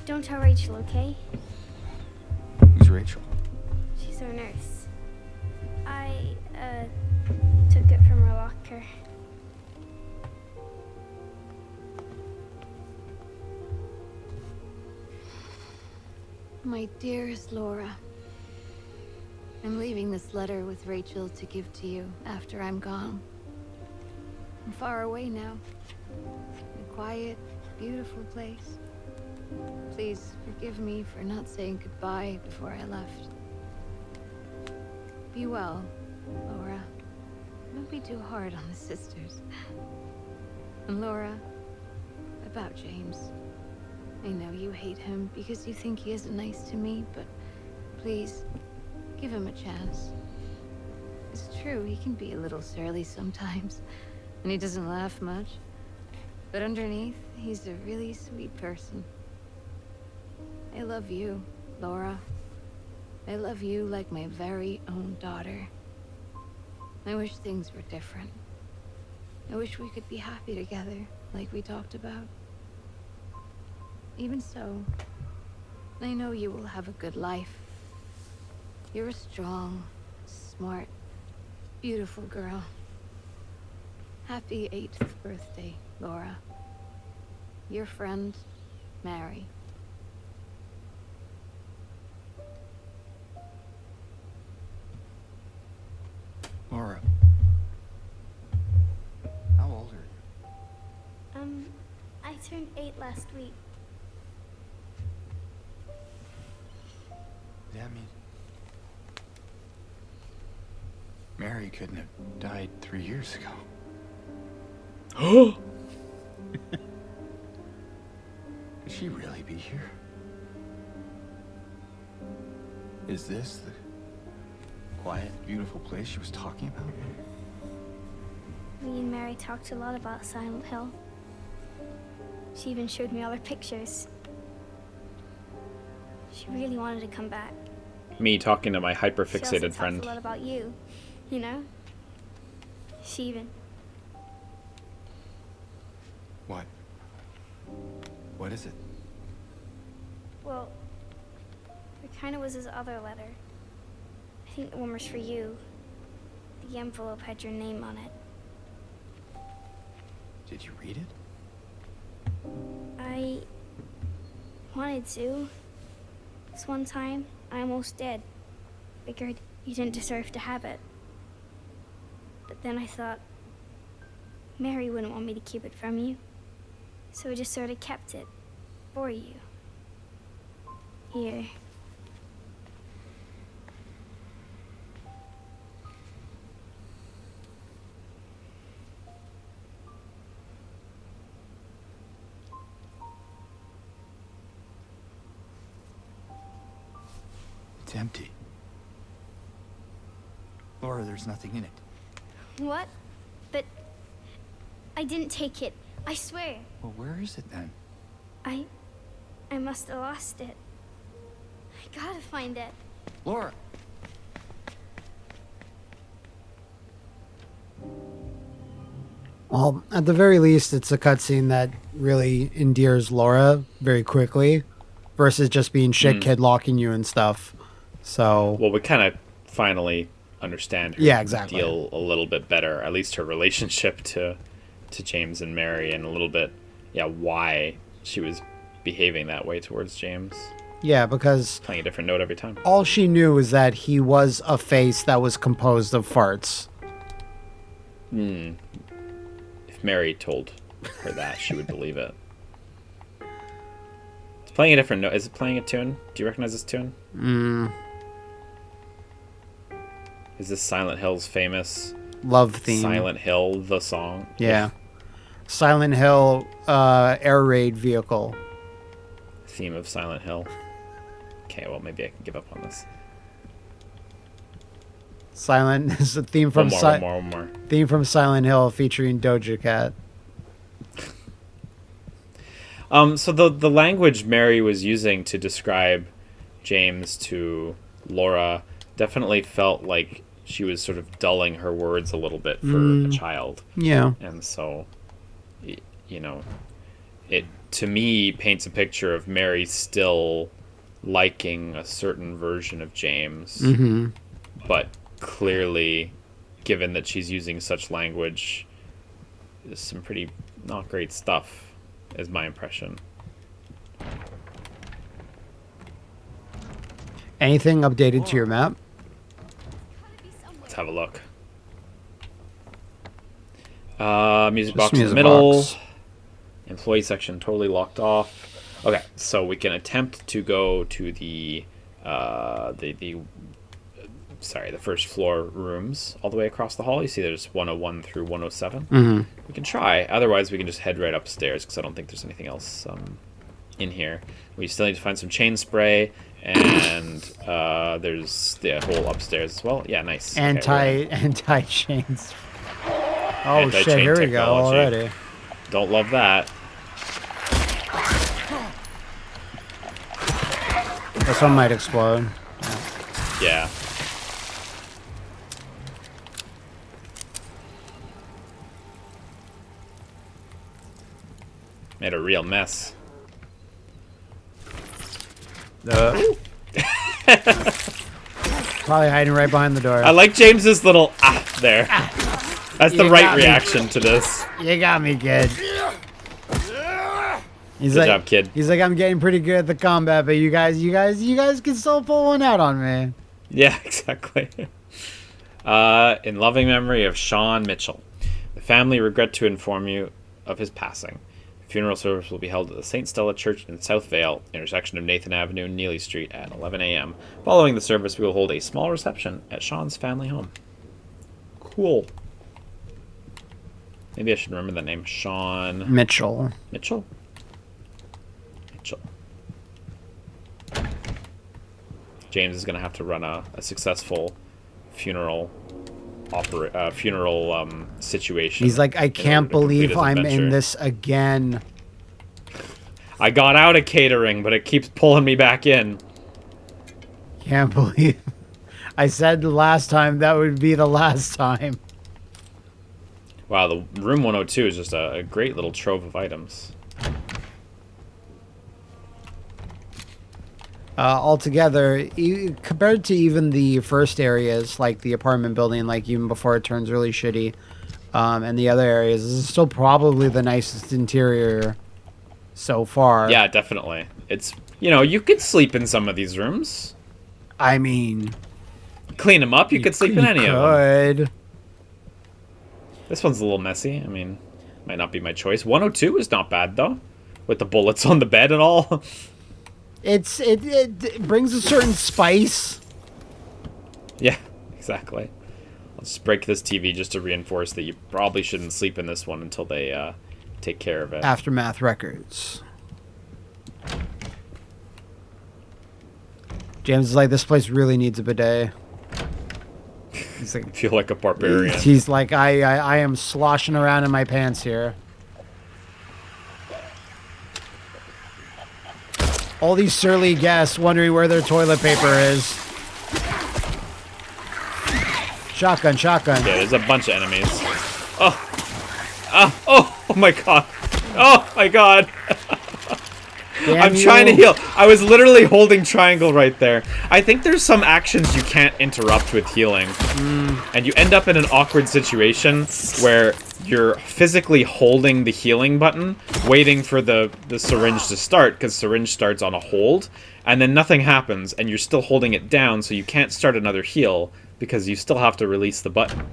don't tell Rachel, okay? Who's Rachel? She's our nurse. I, took it from her locker. My dearest Laura, I'm leaving this letter with Rachel to give to you after I'm gone. I'm far away now. In a quiet, beautiful place. Please forgive me for not saying goodbye before I left. Be well, Laura. Don't be too hard on the sisters. And Laura, about James. I know you hate him because you think he isn't nice to me, but please, give him a chance. It's true, he can be a little surly sometimes, and he doesn't laugh much. But underneath, he's a really sweet person. I love you, Laura. I love you like my very own daughter. I wish things were different. I wish we could be happy together, like we talked about. Even so, I know you will have a good life. You're a strong, smart, beautiful girl. Happy 8th birthday, Laura. Your friend, Mary. turned 8 last week. Yeah, I mean, Mary couldn't have died 3 years ago. Could she really be here? Is this the quiet, beautiful place she was talking about? Me and Mary talked a lot about Silent Hill. She even showed me all her pictures. She really wanted to come back. Me talking to my She hyperfixated also friend. talked a lot about you, you know? She even... What? What is it? Well, there kind of was this other letter. I think the one was for you. The envelope had your name on it. Did you read it? I wanted to. This one time, I almost did. Figured you didn't deserve to have it. But then I thought, Mary wouldn't want me to keep it from you. So I just sort of kept it for you. Here. It's empty. Laura, there's nothing in it. What? But I didn't take it. I swear. Well, where is it then? I must have lost it. I gotta find it. Laura! Well, at the very least, it's a cutscene that really endears Laura very quickly, versus just being shit kid locking you and stuff. So, Well, we kind of finally understand her Yeah, exactly. deal a little bit better, at least her relationship to James and Mary, and a little bit, why she was behaving that way towards James. yeah, because Playing a different note every time. all she knew is that he was a face that was composed of farts. If Mary told her that, she would believe it. It's playing a different note. Is it playing a tune? Do you recognize this tune? Is this Silent Hill's famous Love theme. Silent Hill, the song? Yeah. Silent Hill air raid vehicle. Theme of Silent Hill. Okay, well, maybe I can give up on this. Silent is a theme from One more. theme from Silent Hill featuring Doja Cat. So the language Mary was using to describe James to Laura definitely felt like she was sort of dulling her words a little bit for a child. Yeah. And so, it to me paints a picture of Mary still liking a certain version of James, but clearly, given that she's using such language, there's some pretty not great stuff, is my impression. Anything updated to your map? Let's have a look. Music Just box in the music middle. box. Employee section totally locked off. Okay, so we can attempt to go to the first floor rooms all the way across the hall. You see there's 101 through 107. We can try. Otherwise, we can just head right upstairs because I don't think there's anything else in here. We still need to find some chain spray, and there's the whole upstairs as well. Yeah, nice. Anti chains. Oh Anti-chain shit! Here we go technology. already. Don't love that. This one might explode. Yeah. Made a real mess. Probably hiding right behind the door. I like James's little there. That's the You right got me. reaction to this. You got me, kid. He's Good like, job, kid. He's like, I'm getting pretty good at the combat, but you guys can still pull one out on me. Yeah, exactly. In loving memory of Sean Mitchell, the family regret to inform you of his passing. Funeral service will be held at the St. Stella Church in South Vale, intersection of Nathan Avenue and Neely Street at 11 a.m. Following the service, we will hold a small reception at Sean's family home. Cool. Maybe I should remember that name. Sean... Mitchell. Mitchell? Mitchell. James is going to have to run a successful funeral situation. He's like, I can't believe I'm in this again. I got out of catering, but it keeps pulling me back in. Can't believe. I said the last time that would be the last time. Wow, the room 102 is just a great little trove of items. Altogether, compared to even the first areas, like the apartment building, like even before it turns really shitty, and the other areas, this is still probably the nicest interior so far. Yeah, definitely. It's, you know, you could sleep in some of these rooms. I mean... Clean them up, you could sleep in any of them. Could. This one's a little messy. I mean, might not be my choice. 102 is not bad, though. With the bullets on the bed and all. It brings a certain spice. Yeah, exactly. I'll just break this TV just to reinforce that you probably shouldn't sleep in this one until they take care of it. Aftermath Records. James is like, this place really needs a bidet. He's like, I feel like a barbarian. He's like, I am sloshing around in my pants here. All these surly guests wondering where their toilet paper is. Shotgun, shotgun. Yeah, there's a bunch of enemies. Oh my god. Oh my god. I'm trying to heal. I was literally holding triangle right there. I think there's some actions you can't interrupt with healing. And you end up in an awkward situation where you're physically holding the healing button, waiting for the syringe to start, because syringe starts on a hold, and then nothing happens, and you're still holding it down, so you can't start another heal, because you still have to release the button.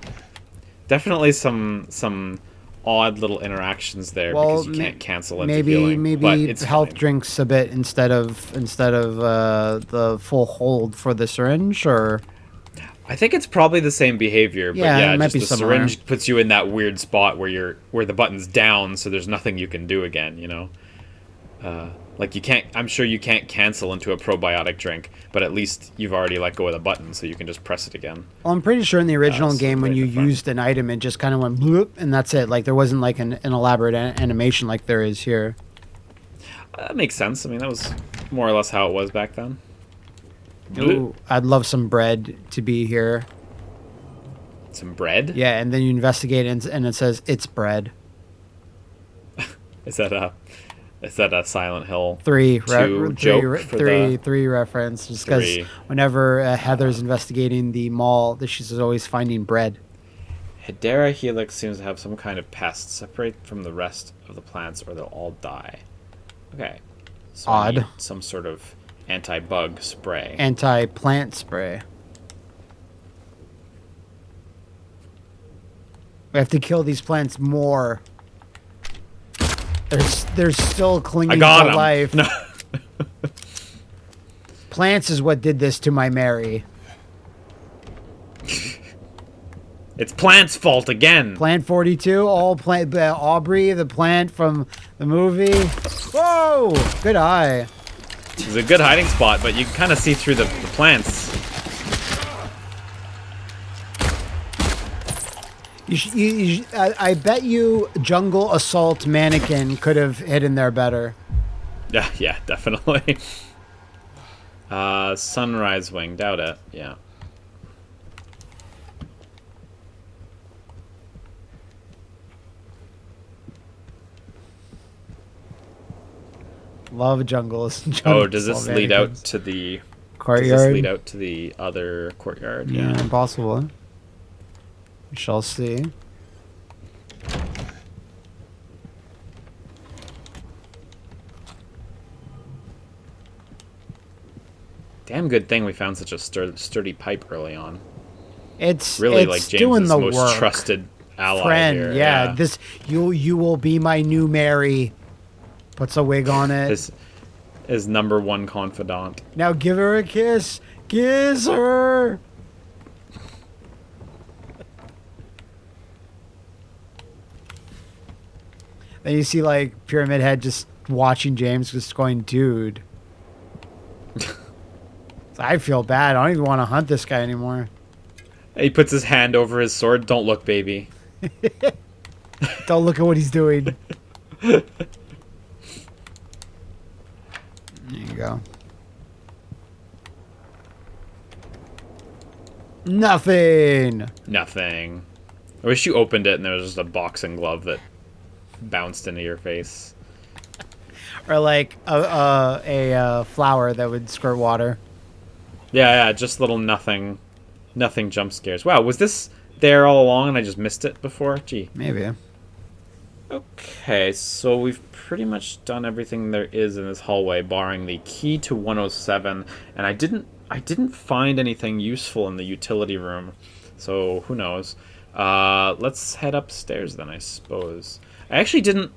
Definitely some odd little interactions there, because you can't cancel into healing. Maybe health drinks a bit instead of the full hold for the syringe, or... I think it's probably the same behavior, but yeah, it might just be the similar. syringe puts you in that weird spot where the button's down, so there's nothing you can do again, you know? Like you can't, I'm sure you can't cancel into a probiotic drink, but at least you've already let go of the button, so you can just press it again. Well, I'm pretty sure in the original game when you used an item, it just kind of went bloop, and that's it. Like there wasn't like an elaborate animation like there is here. That makes sense. I mean, that was more or less how it was back then. Ooh, I'd love some bread to be here. Some bread? Yeah, and then you investigate and it says it's bread. Is that a Silent Hill 3 joke for the 3 reference? Just because whenever Heather's investigating the mall, she's always finding bread. Hedera helix seems to have some kind of pest. Separate from the rest of the plants or they'll all die. Okay. So I need some sort of anti-bug spray. Anti-plant spray. We have to kill these plants more. They're still clinging to life. No. Plants is what did this to my Mary. It's Plant's fault again. Plant 42, Aubrey, the plant from the movie. Whoa! Good eye. It's a good hiding spot, but you can kind of see through the plants. I bet you Jungle Assault Mannequin could have hidden there better. Yeah, definitely. Sunrise Wing, doubt it. Yeah. Love jungles. Oh, does this lead out to the courtyard? Does this lead out to the other courtyard? Yeah, possible. We shall see. Damn good thing we found such a sturdy pipe early on. It's really it's like doing James's the most work. trusted ally Friend, here. yeah. This you will be my new Mary. Puts a wig on it. His number one confidant. Now give her a kiss. Kiss her. Then you see like Pyramid Head just watching James, just going, dude. I feel bad. I don't even want to hunt this guy anymore. He puts his hand over his sword. Don't look, baby. Don't look at what he's doing. There you go. Nothing. Nothing. I wish you opened it and there was just a boxing glove that bounced into your face. Or like a flower that would squirt water. Yeah, just little nothing jump scares. Wow, was this there all along and I just missed it before? Gee. Maybe. Okay, so we've pretty much done everything there is in this hallway, barring the key to 107, and I didn't find anything useful in the utility room, so who knows. Let's head upstairs then, I suppose. I actually didn't...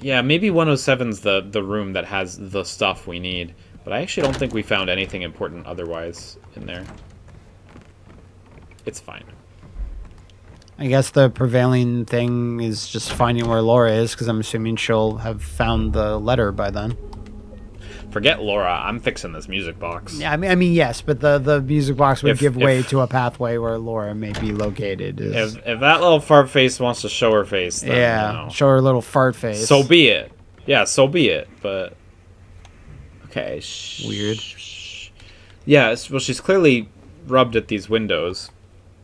Yeah, maybe 107's the room that has the stuff we need, but I actually don't think we found anything important otherwise in there. It's fine. I guess the prevailing thing is just finding where Laura is, because I'm assuming she'll have found the letter by then. Forget Laura. I'm fixing this music box. Yeah, I mean, yes, but the music box would give way to a pathway where Laura may be located. If that little fart face wants to show her face, then, yeah, show her little fart face. So be it. Yeah, so be it. But okay, weird. Yeah, well, she's clearly rubbed at these windows.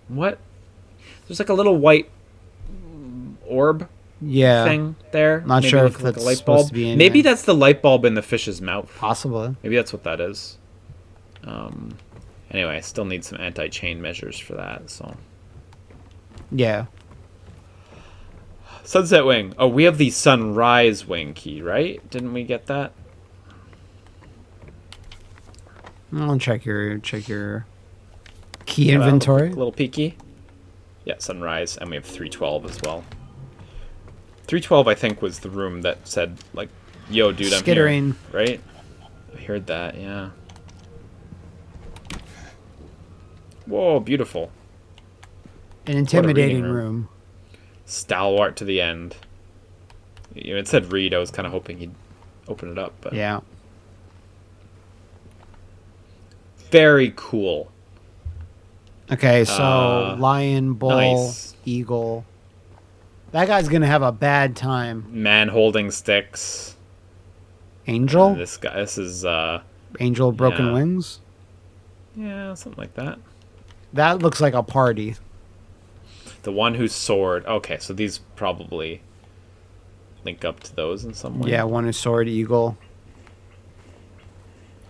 What? There's like a little white orb thing there. Not sure if that's like a light supposed bulb. to be in Maybe there. that's the light bulb in the fish's mouth. Possibly. Maybe that's what that is. Anyway, I still need some anti-chain measures for that. So. Yeah. Sunset wing. Oh, we have the sunrise wing key, right? Didn't we get that? I'll check your key inventory. A little peeky. Yeah, sunrise, and we have 312 as well. 312, I think, was the room that said, like, yo, dude, I'm Skittering. here. Right? I heard that, yeah. Whoa, beautiful. An intimidating room. Stalwart to the end. You know, it said read. I was kind of hoping he'd open it up. But yeah. Very cool. Okay, so lion, bull, nice. eagle. That guy's gonna have a bad time. Man holding sticks. Angel? This guy, this is Angel broken wings? Yeah, something like that. That looks like a party. The one whose sword. Okay, so these probably link up to those in some way. Yeah, one whose sword, eagle.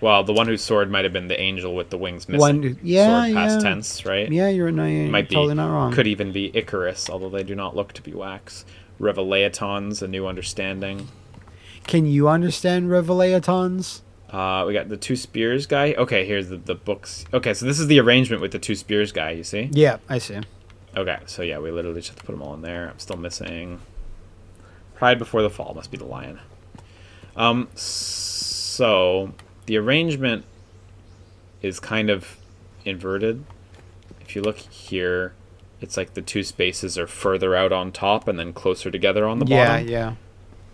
Well, the one whose sword might have been the angel with the wings missing. Sword past tense, right? Yeah, you're totally not wrong. Could even be Icarus, although they do not look to be wax. Revelations, a new understanding. Can you understand Revelations? We got the two spears guy. Okay, here's the books. Okay, so this is the arrangement with the two spears guy, you see? Yeah, I see. Okay, so yeah, we literally just have to put them all in there. I'm still missing Pride Before the Fall. Must be the lion. So the arrangement is kind of inverted. If you look here, it's like the two spaces are further out on top and then closer together on the bottom. Yeah.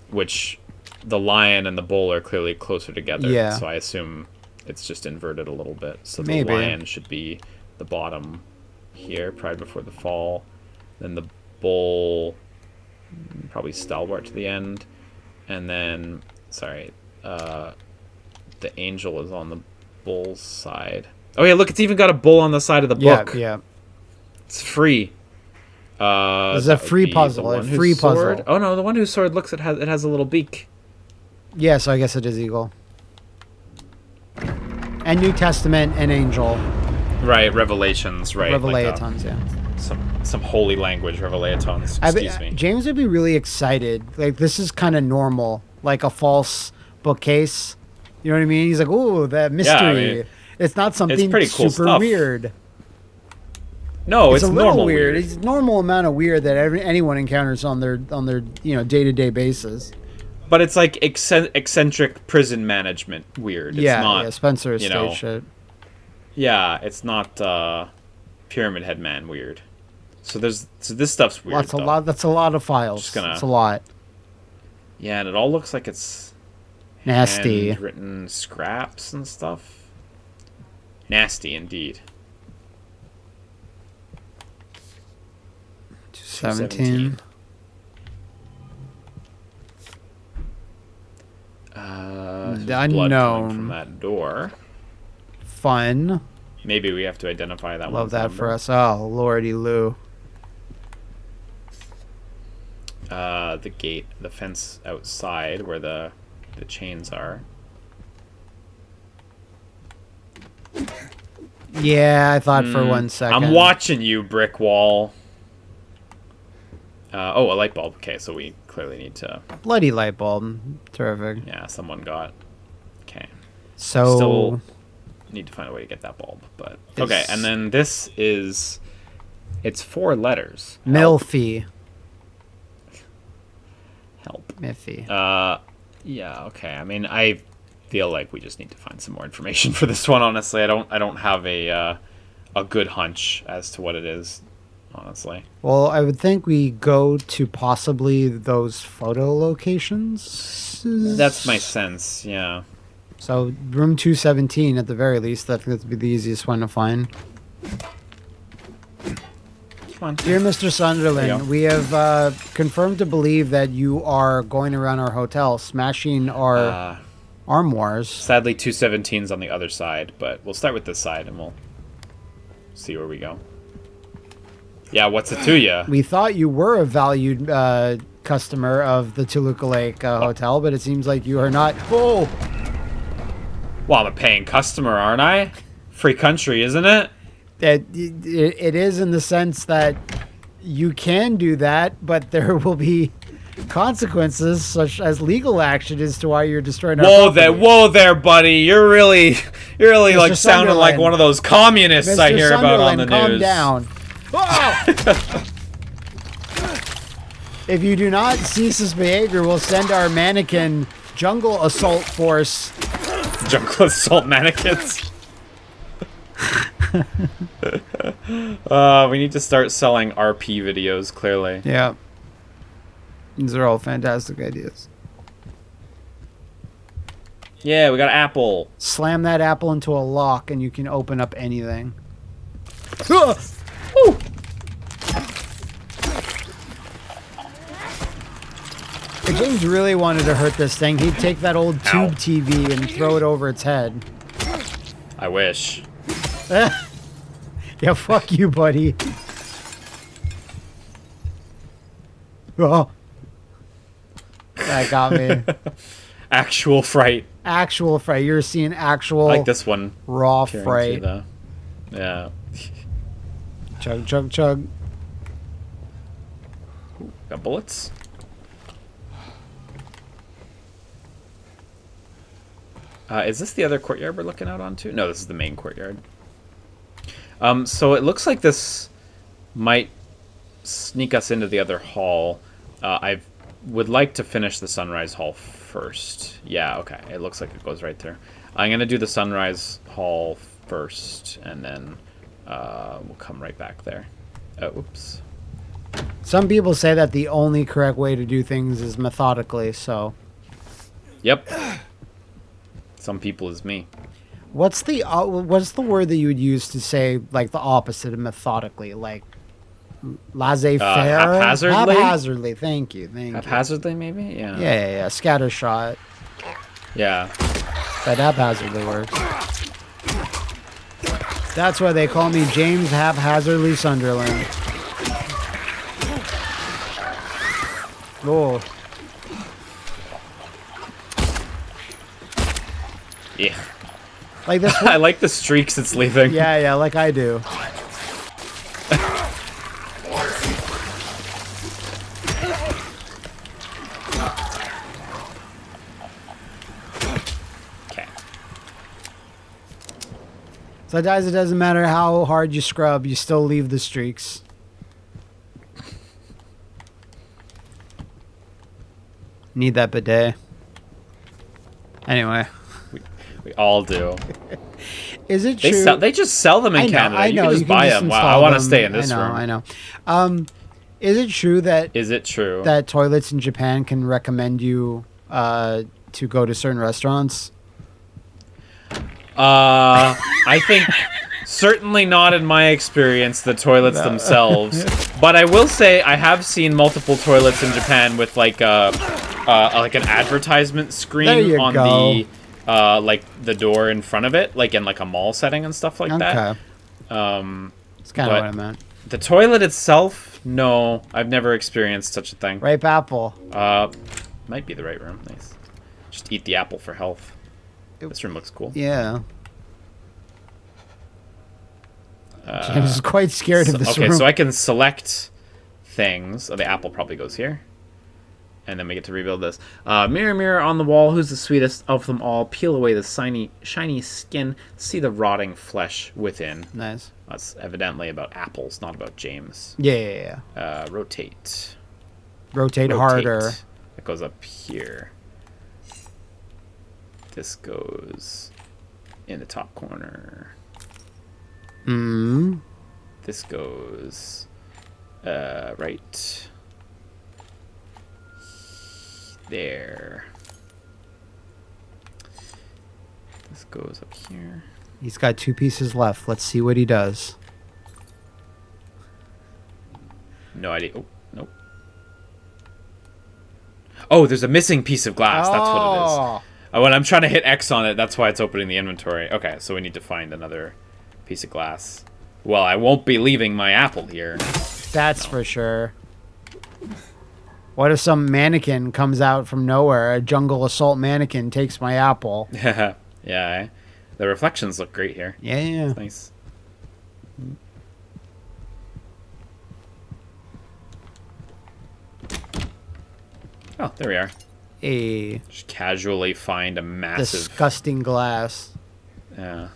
Which the lion and the bull are clearly closer together. Yeah. So I assume it's just inverted a little bit. So the Maybe. lion should be the bottom here, Pride Before the Fall. Then the bull, probably Stalwart to the end. And then, the angel is on the bull's side. Oh yeah, look, it's even got a bull on the side of the book. Yeah. It's free. It's a free puzzle. A free puzzle. Oh no, the one whose sword looks it has a little beak. Yeah, so I guess it is eagle. And New Testament and angel. Right, Revelations, right. Revelations, yeah. Some holy language, Revelations. Excuse me. James would be really excited. Like, this is kind of normal. Like a false bookcase. You know what I mean? He's like, ooh, that mystery. Yeah, I mean, it's not something pretty cool super stuff. Weird. No, it's a little normal weird. It's a normal amount of weird that anyone encounters on their day-to-day basis. But it's like eccentric prison management weird. It's not, Spencer Estate shit. Yeah, it's not Pyramid Head Man weird. So this stuff's weird. That's a lot of files. It's a lot. Yeah, and it all looks like it's nasty. Handwritten scraps and stuff. Nasty indeed. 217. The unknown from that door. Fun. Maybe we have to identify that one. Love that for us. Oh, lordy Lou. The gate, the fence outside where the chains are. Yeah, I thought for 1 second. I'm watching you, brick wall. Oh, a light bulb. Okay, so we clearly need to... Bloody light bulb. Terrific. Yeah, someone got... Okay. So... Still need to find a way to get that bulb, but... Okay, and then this is... It's 4 letters. Milfy. Help. Miffy. Yeah, okay. I mean, I feel like we just need to find some more information for this one, honestly. I don't have a good hunch as to what it is, honestly. Well, I would think we go to possibly those photo locations. That's my sense, yeah. So, room 217 at the very least. That would be the easiest one to find. Dear Mr. Sunderland, we have confirmed to believe that you are going around our hotel, smashing our armoires. Sadly, 217's on the other side, but we'll start with this side and we'll see where we go. Yeah, what's it to you? We thought you were a valued customer of the Toluca Lake Hotel, but it seems like you are not. Oh! Well, I'm a paying customer, aren't I? Free country, isn't it? It is in the sense that you can do that, but there will be consequences such as legal action as to why you're destroying our property. Whoa there, buddy! You're really like sounding like one of those communists I hear about on the news. Calm down. Oh! If you do not cease this behavior, we'll send our mannequin jungle assault force. Jungle assault mannequins. We need to start selling RP videos, clearly. Yeah. These are all fantastic ideas. Yeah, we got an apple. Slam that apple into a lock and you can open up anything. If James really wanted to hurt this thing, he'd take that old tube TV and throw it over its head. I wish. Yeah, fuck you, buddy. Oh. That got me. Actual fright. Actual fright. You're seeing actual... I like this one. Raw fright. Yeah. Chug, chug, chug. Got bullets? Is this the other courtyard we're looking out onto? No, this is the main courtyard. So it looks like this might sneak us into the other hall. I would like to finish the Sunrise Hall first. Yeah, okay. It looks like it goes right there. I'm going to do the Sunrise Hall first, and then we'll come right back there. Oops. Some people say that the only correct way to do things is methodically, so... Yep. Some people is me. What's the word that you would use to say like the opposite of methodically, like laissez-faire? Haphazardly. Haphazardly. Thank you. Haphazardly, maybe. Yeah. Yeah. Scattershot. Yeah. That haphazardly works. That's why they call me James Haphazardly Sunderland. Oh. Yeah. Like this I like the streaks it's leaving. Yeah, like I do. Okay. Sometimes it doesn't matter how hard you scrub, you still leave the streaks. Need that bidet. Anyway. We all do. Is it true? They just sell them in Canada. I know. You can just buy them. Wow, I want to stay in this room. I know. Is it true that... Is it true? That toilets in Japan can recommend you to go to certain restaurants? I think... Certainly not in my experience, the toilets themselves. But I will say I have seen multiple toilets in Japan with like an advertisement screen on the like the door in front of it, like in like a mall setting and stuff like that. It's kind of what I meant. The toilet itself, no, I've never experienced such a thing. Ripe apple. Might be the right room. Nice. Just eat the apple for health. This room looks cool. Yeah. James is quite scared of this room. Okay, so I can select things. Oh, the apple probably goes here. And then we get to rebuild this. Mirror, mirror on the wall, who's the sweetest of them all? Peel away the shiny skin. See the rotting flesh within. Nice. That's evidently about apples, not about James. Yeah. Rotate. Rotate harder. It goes up here. This goes in the top corner. This goes right there. This goes up here. He's got 2 pieces left. Let's see what he does. No idea. Oh, nope. Oh, there's a missing piece of glass. That's what it is. Oh, when I'm trying to hit X on it, that's why it's opening the inventory. Okay, so we need to find another piece of glass. Well, I won't be leaving my apple here. That's for sure. What if some mannequin comes out from nowhere? A jungle assault mannequin takes my apple. Yeah. The reflections look great here. Yeah. It's nice. Oh, there we are. Just casually find a massive... disgusting glass. Yeah.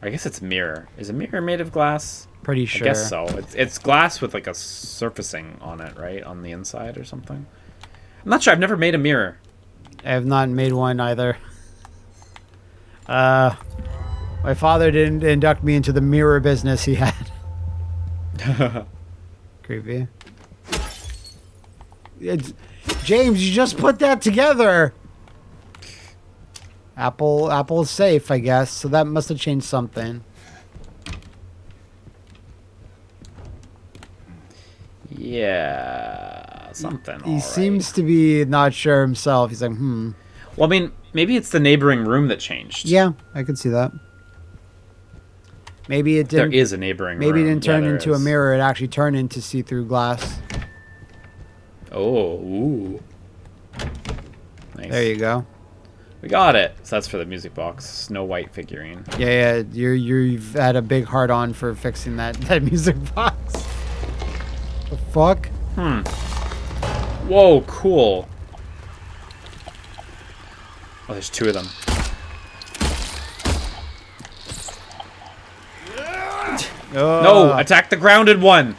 I guess it's mirror. Is a mirror made of glass? Pretty sure. I guess so. It's glass with like a surfacing on it, right? On the inside or something. I'm not sure. I've never made a mirror. I have not made one either. My father didn't induct me into the mirror business he had. Creepy. James, you just put that together. Apple is safe, I guess. So that must have changed something. Yeah, something. He seems to be not sure himself. He's like, Well, I mean, maybe it's the neighboring room that changed. Yeah, I could see that. Maybe it didn't. There is a neighboring room. Maybe it didn't turn into a mirror. It actually turned into see-through glass. Oh, ooh. Nice. There you go. We got it. So that's for the music box. Snow White figurine. Yeah. You've had a big heart on for fixing that music box. The fuck? Whoa, cool. Oh, there's 2 of them. No, attack the grounded one.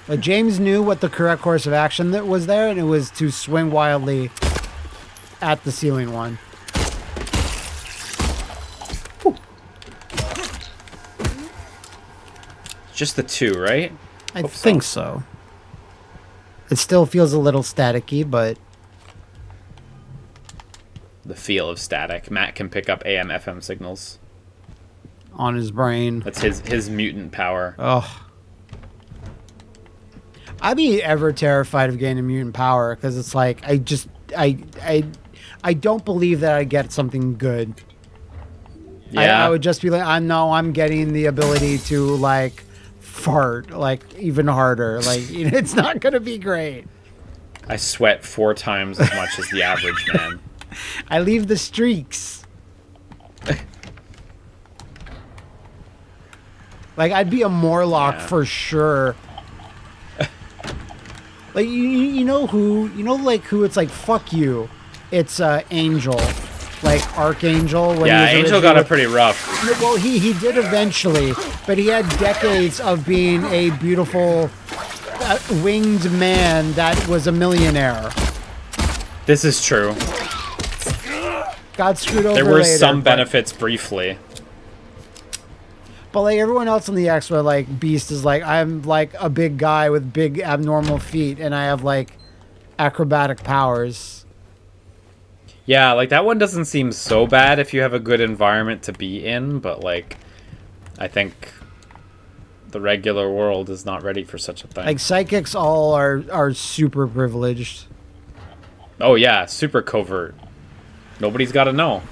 But James knew what the correct course of action that was there, and it was to swing wildly at the ceiling one. Just the 2, right? I think so. It still feels a little staticky, but... The feel of static. Matt can pick up AM, FM signals. On his brain. That's his mutant power. Ugh. I'd be ever terrified of gaining mutant power, because it's like, I don't believe that I get something good. Yeah. I would just be like, I'm getting the ability to, like, fart, like, even harder. Like, it's not going to be great. I sweat 4 times as much as the average man. I leave the streaks. Like, I'd be a Morlock for sure. Like, you know who it's like, fuck you. It's Angel. like Archangel. When Yeah, he was Angel got it originally- pretty rough. Well, he did eventually, but he had decades of being a beautiful winged man that was a millionaire. This is true. Got screwed over There were later, some but- benefits briefly. But like everyone else in the X-Men, like Beast is like, I'm like a big guy with big abnormal feet, and I have like acrobatic powers. Yeah, like that one doesn't seem so bad if you have a good environment to be in, but like, I think the regular world is not ready for such a thing. Like psychics all are super privileged. Oh yeah, super covert. Nobody's got to know.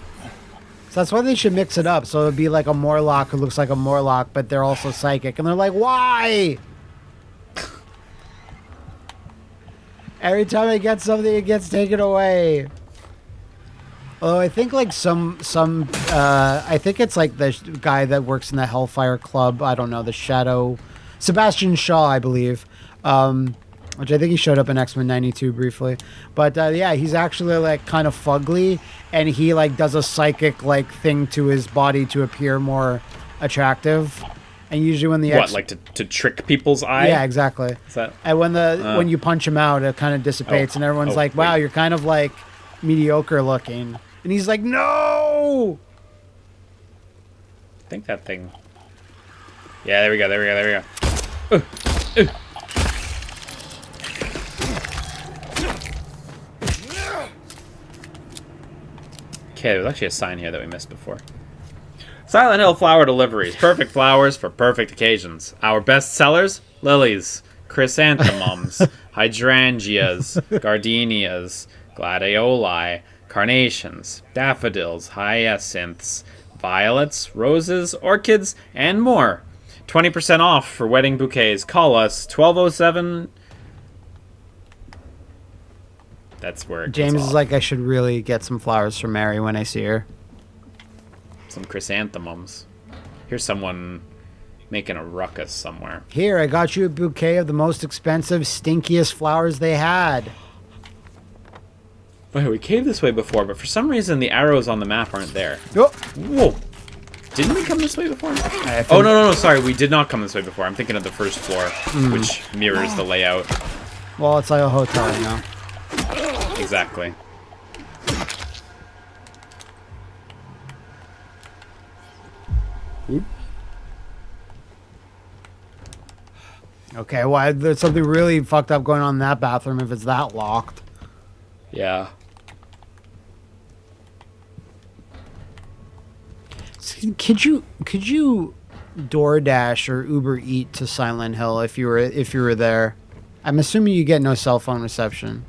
So that's why they should mix it up. So it'd be like a Morlock who looks like a Morlock, but they're also psychic. And they're like, why? Every time I get something, it gets taken away. Although I think like I think it's like the guy that works in the Hellfire Club. I don't know, the Shadow. Sebastian Shaw, I believe. Which I think he showed up in X-Men 92 briefly. But yeah, he's actually like kind of fugly, and he like does a psychic like thing to his body to appear more attractive. And usually when the What, like to trick people's eye? yeah, exactly. Is that? And when you punch him out, it kind of dissipates, and everyone's like, "Wow, wait. you're kind of like mediocre looking." And he's like, "No." I think that thing. Yeah, there we go. Okay, there's actually a sign here that we missed before. Silent Hill flower deliveries. Perfect flowers for perfect occasions. Our best sellers: lilies, chrysanthemums, hydrangeas, gardenias, gladioli, carnations, daffodils, hyacinths, violets, roses, orchids, and more. 20% off for wedding bouquets. Call us 1207. That's where it James goes is off. like, I should really get some flowers for Mary when I see her. Some chrysanthemums. Here's someone making a ruckus somewhere. Here, I got you a bouquet of the most expensive, stinkiest flowers they had. Wait, we came this way before, but for some reason the arrows on the map aren't there. Oh, Whoa! Didn't we come this way before? I Oh, no, sorry, we did not come this way before. I'm thinking of the first floor, which mirrors the layout. well, it's like a hotel, you know. Exactly. Okay, well, there's something really fucked up going on in that bathroom if it's that locked. Yeah. Could you DoorDash or Uber Eat to Silent Hill if you were there? I'm assuming you get no cell phone reception.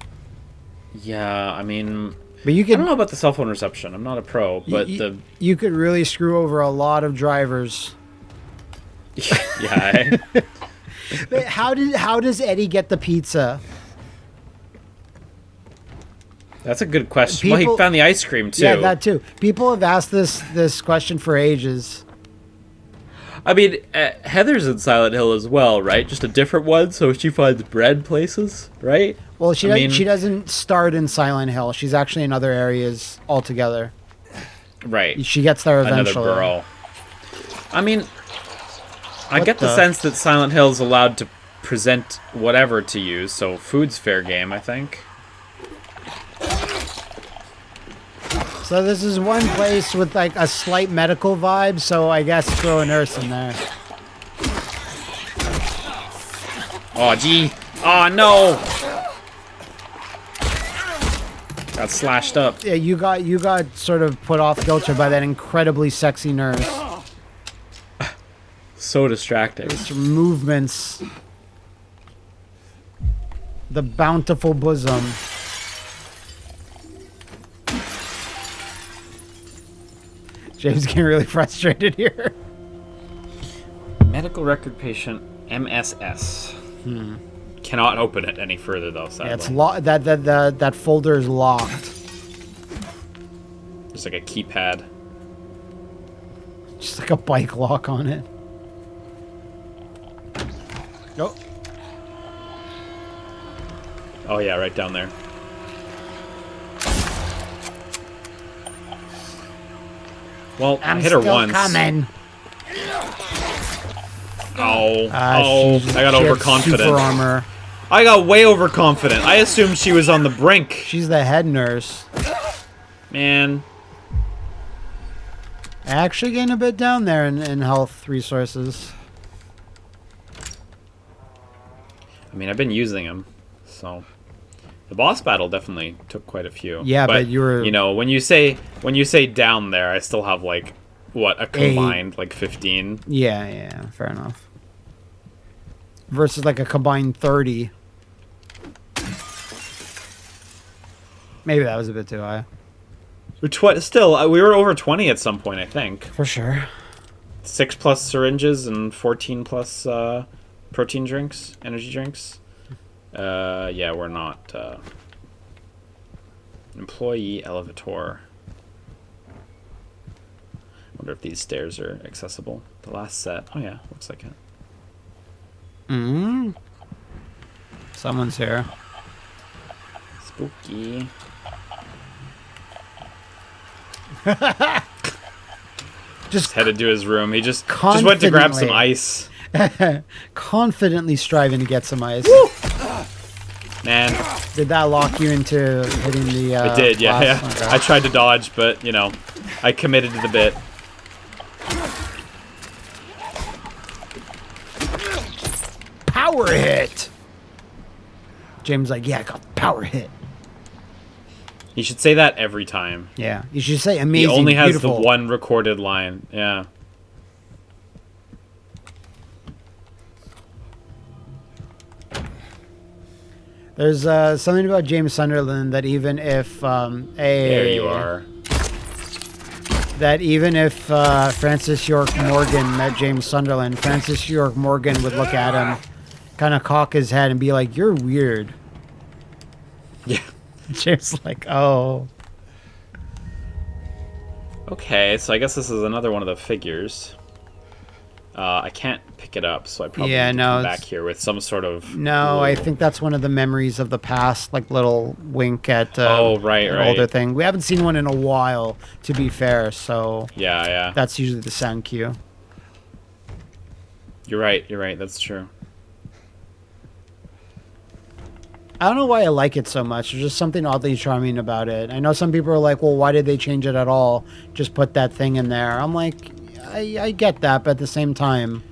Yeah, I mean, But you I don't know could about the cell phone reception. I'm not a pro, but you could really screw over a lot of drivers. yeah. But how does Eddie get the pizza? That's a good question. Well, he People- found the ice cream too. Yeah, that too. People have asked this question for ages. I mean, Heather's in Silent Hill as well, right? Just a different one, so she finds bread places, right? Well, I mean- she doesn't start in Silent Hill. She's actually in other areas altogether. Right. She gets there Another eventually. girl. I mean, I What get the the- sense that Silent Hill's allowed to present whatever to you, so food's fair game, I think. So this is one place with like a slight medical vibe, so I guess throw a nurse in there. Oh, gee. Oh, no! Got slashed up. Yeah, you got sort of put off kilter by that incredibly sexy nurse. So distracting. Her movements. The bountiful bosom. James getting really frustrated here. Medical record patient MSS. Cannot open it any further, though, sadly. Yeah, it's that folder is locked. Just like a keypad. Just like a bike lock on it. Oh. Oh, yeah, right down there. Well, I'm I hit her still once. coming. Oh, I got overconfident. Super armor. I got way overconfident. I assumed she was on the brink. She's the head nurse. Man. Actually getting a bit down there in health resources. I mean, I've been using them, so the boss battle definitely took quite a few. Yeah, but you were, you know, when you say down there, I still have like what, a combined like 15. Yeah, fair enough. Versus like a combined 30. Maybe that was a bit too high. Still, we were over 20 at some point, I think. For sure. 6 plus syringes and 14 plus protein drinks, energy drinks. Yeah, we're not. Employee elevator. Wonder if these stairs are accessible. The last set. Oh yeah, looks like it. Someone's here. Spooky. Just headed to his room. He just went to grab some ice. Confidently striving to get some ice. Woo! Man. Did that lock you into hitting the It did, yeah. Okay. I tried to dodge, but, you know, I committed to the bit. Power hit! James like, yeah, I got power hit. You should say that every time. Yeah, you should say amazing, He only has beautiful. the one recorded line. Yeah. There's something about James Sunderland that even if There you are. That even if Francis York Morgan met James Sunderland, Francis York Morgan would look at him, kind of cock his head and be like, "You're weird." Yeah. James like, "Oh." Okay, so I guess this is another one of the figures. I can't pick it up, so I probably need to come back here with some sort of... No, I think that's one of the memories of the past, like little wink at right. an older thing. We haven't seen one in a while, to be fair, so... Yeah. That's usually the sound cue. You're right, that's true. I don't know why I like it so much. There's just something oddly charming about it. I know some people are like, well, why did they change it at all? Just put that thing in there. I'm like, I get that, but at the same time...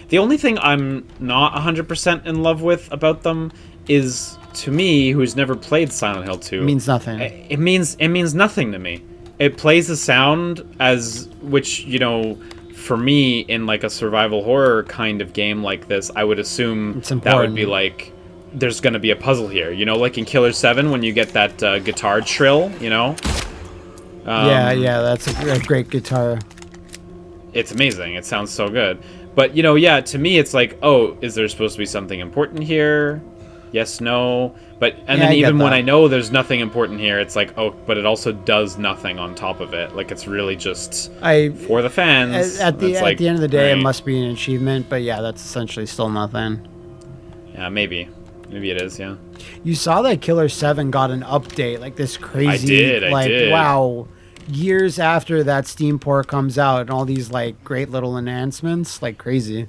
The only thing I'm not 100% in love with about them is, to me, who's never played Silent Hill 2... It means nothing. It means nothing to me. It plays a sound as... Which, you know, for me, in like a survival horror kind of game like this, I would assume that would be like... There's going to be a puzzle here. You know, like in Killer 7 when you get that guitar trill, you know? Yeah, that's a great guitar. It's amazing. It sounds so good. But, you know, yeah, to me it's like, oh, is there supposed to be something important here? Yes, no. But, and then even when I know there's nothing important here, it's like, oh, but it also does nothing on top of it. Like, it's really just for the fans. At the end of the day, it must be an achievement, but yeah, that's essentially still nothing. Yeah, maybe. Maybe it is, yeah. You saw that Killer 7 got an update, like this crazy... I did. Wow, years after that Steam port comes out, and all these, like, great little enhancements, like, crazy.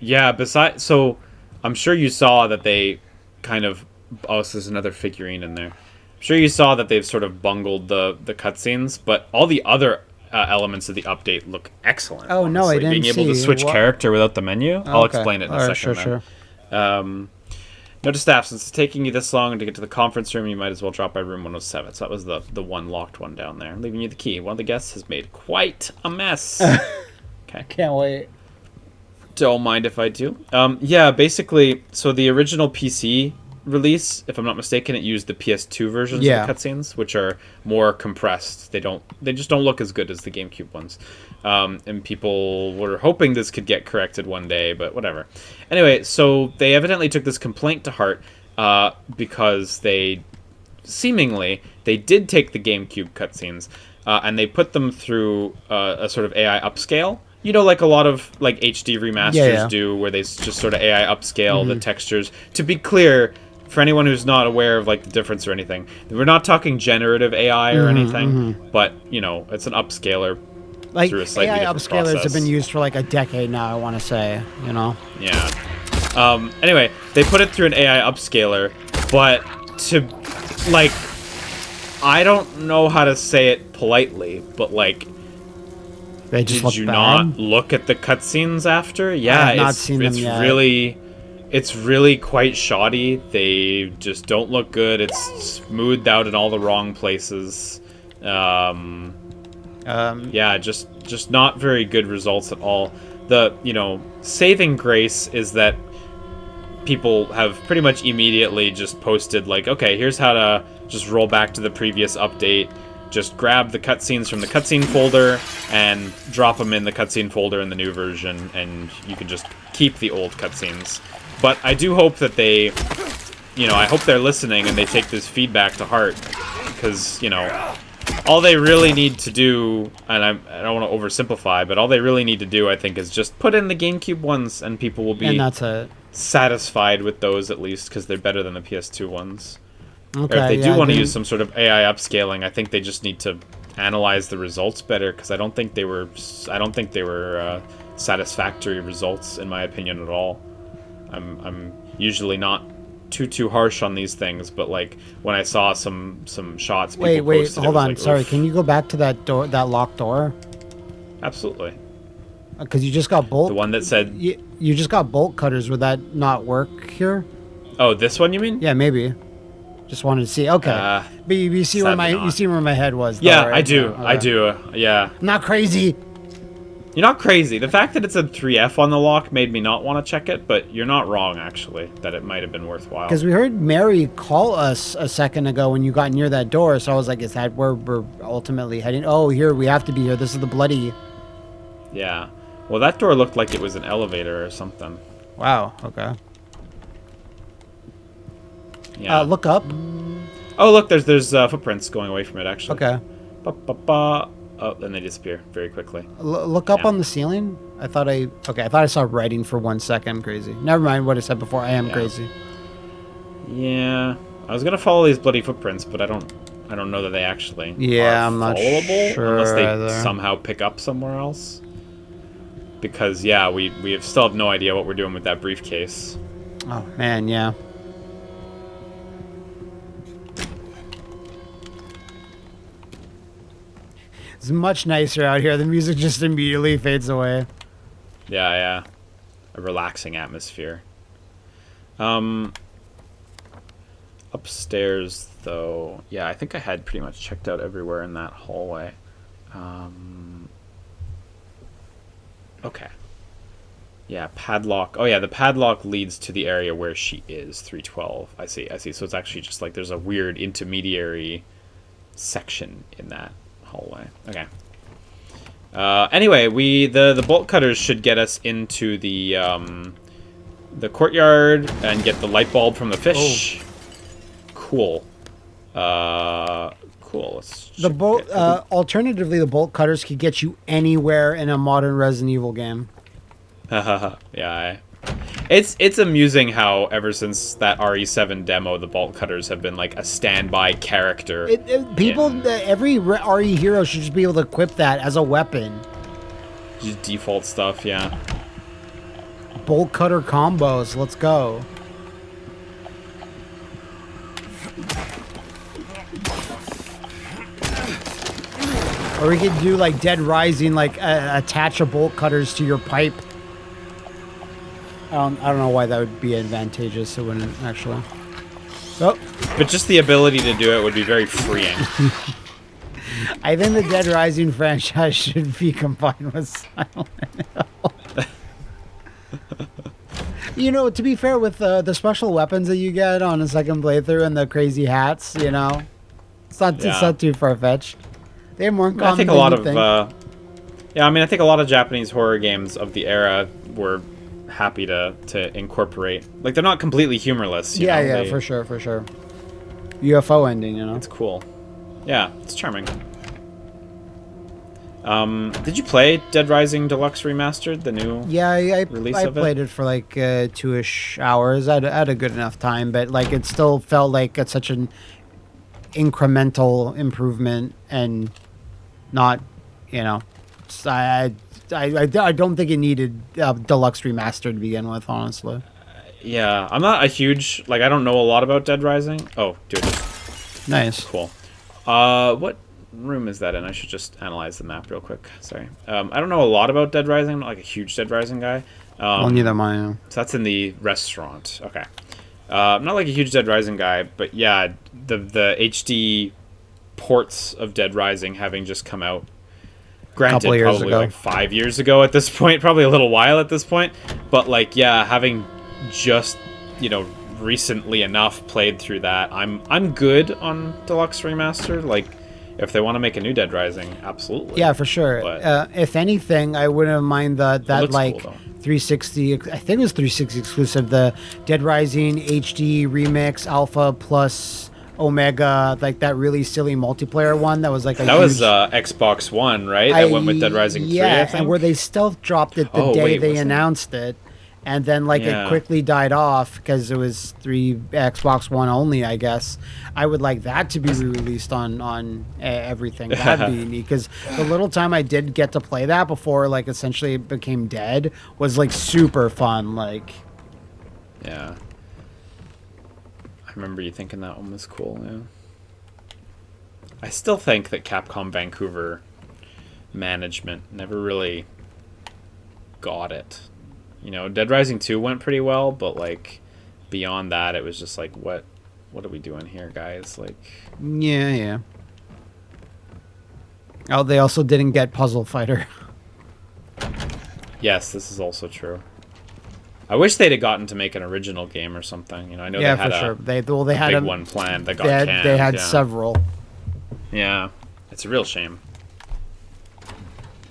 Yeah, so, I'm sure you saw that they kind of... Oh, so there's another figurine in there. I'm sure you saw that they've sort of bungled the cutscenes, but all the other elements of the update look excellent. Oh, honestly. No, I didn't see. Being able to switch character without the menu. I'll explain it in a second. Sure. Note to staff, since it's taking you this long to get to the conference room, you might as well drop by room 107. So that was the one locked one down there. Leaving you the key. One of the guests has made quite a mess. Okay. Can't wait. Don't mind if I do. Yeah, basically, so the original PC release, if I'm not mistaken, it used the PS2 versions of the cutscenes, which are more compressed. They just don't look as good as the GameCube ones. And people were hoping this could get corrected one day, but whatever. Anyway, so they evidently took this complaint to heart because they did take the GameCube cutscenes and they put them through a sort of AI upscale. You know, like a lot of like HD remasters do, where they just sort of AI upscale the textures. To be clear, for anyone who's not aware of like the difference or anything, we're not talking generative AI or anything, but you know, it's an upscaler Like through a slightly AI different upscalers process. have been used for like a decade now, I want to say, you know. Yeah. Anyway, they put it through an AI upscaler, but to like, I don't know how to say it politely, but like, They just did look you bad. not look at the cutscenes after? Yeah, I have not seen them yet. It's really quite shoddy. They just don't look good. It's smoothed out in all the wrong places. Yeah, just not very good results at all. The, you know, saving grace is that people have pretty much immediately just posted like, okay, here's how to just roll back to the previous update. Just grab the cutscenes from the cutscene folder and drop them in the cutscene folder in the new version, and you can just keep the old cutscenes. But I do hope that they, you know, I hope they're listening and they take this feedback to heart, because, you know, all they really need to do, and I don't want to oversimplify, but all they really need to do, I think, is just put in the GameCube ones, and people will be And that's it. satisfied with those at least, because they're better than the PS2 ones. Okay, Or if they yeah, do want to then- use some sort of AI upscaling, I think they just need to analyze the results better, because I don't think they were satisfactory results in my opinion at all. I'm usually not too harsh on these things, but like when I saw some shots, people Wait, posted, it hold was on. like, Sorry, oof. can you go back to that door, that locked door? Absolutely. Because you just got bolt. The one that said, You just got bolt cutters. Would that not work here? oh, this one you mean? Yeah, maybe. Just wanted to see. Okay, but you see where sadly you not. see where my head was. Though, Yeah, right? I do. Yeah, I okay. do. Yeah. I'm not crazy. You're not crazy. The fact that it said 3F on the lock made me not want to check it, but you're not wrong, actually, that it might have been worthwhile. Because we heard Mary call us a second ago when you got near that door, so I was like, is that where we're ultimately heading? Oh, here, we have to be here. This is the bloody... Yeah. Well, that door looked like it was an elevator or something. Wow, okay. Yeah. Look up. Oh, look, there's footprints going away from it, actually. Okay. Ba-ba-ba. Oh, then they disappear very quickly. Look up Yeah. on the ceiling. I thought I saw writing for 1 second. I'm crazy. Never mind what I said before. I am Yeah. crazy. Yeah. I was gonna follow these bloody footprints, but I don't know that they actually Yeah, are I'm not followable sure unless they either. somehow pick up somewhere else. Because yeah, we still have no idea what we're doing with that briefcase. Oh man, yeah. It's much nicer out here. The music just immediately fades away. Yeah, yeah. A relaxing atmosphere. Upstairs, though, yeah, I think I had pretty much checked out everywhere in that hallway. Okay. Yeah, padlock. Oh, yeah, the padlock leads to the area where she is, 312. I see. So it's actually just like there's a weird intermediary section in that hallway. Okay. Anyway, the bolt cutters should get us into the courtyard and get the light bulb from the fish. Oh. Cool. Cool. Let's The check bolt. it. Alternatively, the bolt cutters could get you anywhere in a modern Resident Evil game. Yeah. It's amusing how ever since that RE7 demo, the bolt cutters have been like a standby character. Every RE hero should just be able to equip that as a weapon. Just default stuff, yeah. Bolt cutter combos. Let's go. Or we could do like Dead Rising, like attach a bolt cutters to your pipe. I don't know why that would be advantageous. It wouldn't actually. Oh, But just the ability to do it would be very freeing. I think the Dead Rising franchise should be combined with Silent Hill. You know, to be fair, with the special weapons that you get on a second playthrough and the crazy hats, you know, it's not too far fetched. They're more common. I think a than lot you of think. I think a lot of Japanese horror games of the era were happy to incorporate. Like, they're not completely humorless. You know? For sure. UFO ending, you know. It's cool. Yeah, it's charming. Did you play Dead Rising Deluxe Remastered, the new I release I of it? played it for like 2-ish hours. I had a good enough time, but like it still felt like it's such an incremental improvement and not, you know, I don't think it needed Deluxe Remastered to begin with, honestly. Yeah, I'm not a huge, like, I don't know a lot about Dead Rising. Oh, dude. Nice. Cool. What room is that in? I should just analyze the map real quick. Sorry. I don't know a lot about Dead Rising. I'm not like a huge Dead Rising guy. Well, neither am I. So that's in the restaurant. Okay. I'm not like a huge Dead Rising guy, but yeah, the HD ports of Dead Rising having just come out. Granted, probably like 5 years ago at this point, probably a little while at this point, but like, yeah, having just, you know, recently enough played through that, I'm good on Deluxe Remastered. Like, if they want to make a new Dead Rising, absolutely. Yeah, for sure. But, if anything, I wouldn't mind that like cool, 360. I think it was 360 exclusive. The Dead Rising HD Remix Alpha Plus Omega, like that really silly multiplayer one that was like that was Xbox One, right? That went with Dead Rising 3, I think? And where they stealth dropped it the day they announced it. And then, like, it quickly died off because it was Xbox One only, I guess. I would like that to be re-released on everything. That'd be neat. Because the little time I did get to play that before, like, essentially it became dead was, like, super fun. Like, yeah. I remember you thinking that one was cool, yeah. I still think that Capcom Vancouver management never really got it. You know, Dead Rising 2 went pretty well, but like beyond that, it was just like, what are we doing here, guys? Like, yeah. Oh, they also didn't get Puzzle Fighter. Yes, this is also true. I wish they'd have gotten to make an original game or something. You know, I know they had for sure. They had a big one planned that got canned. They had several. Yeah, it's a real shame.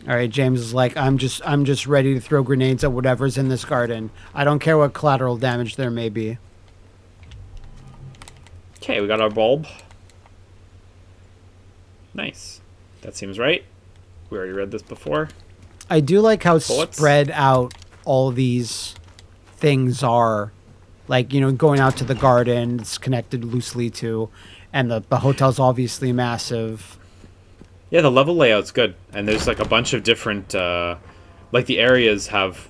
All right, James is like, I'm just ready to throw grenades at whatever's in this garden. I don't care what collateral damage there may be. Okay, we got our bulb. Nice. That seems right. We already read this before. I do like how Bullets. spread out all these things are. Like, you know, going out to the garden, it's connected loosely to, and the hotel's obviously massive. Yeah, the level layout's good, and there's like a bunch of different, like the areas have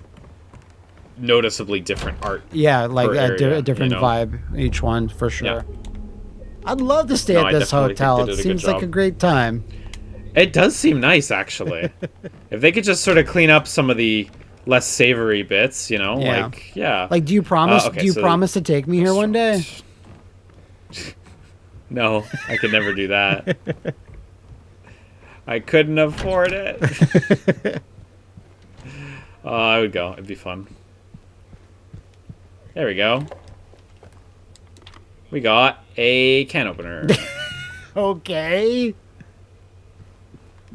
noticeably different art. Yeah, like area, a different vibe, each one for sure. Yeah. I'd love to stay at this hotel. It seems like a great time. It does seem nice, actually. If they could just sort of clean up some of the less savory bits, you know, like, yeah. Like, do you promise? Do you promise to take me here one day? No, I could never do that. I couldn't afford it. I would go. It'd be fun. There we go. We got a can opener. Okay.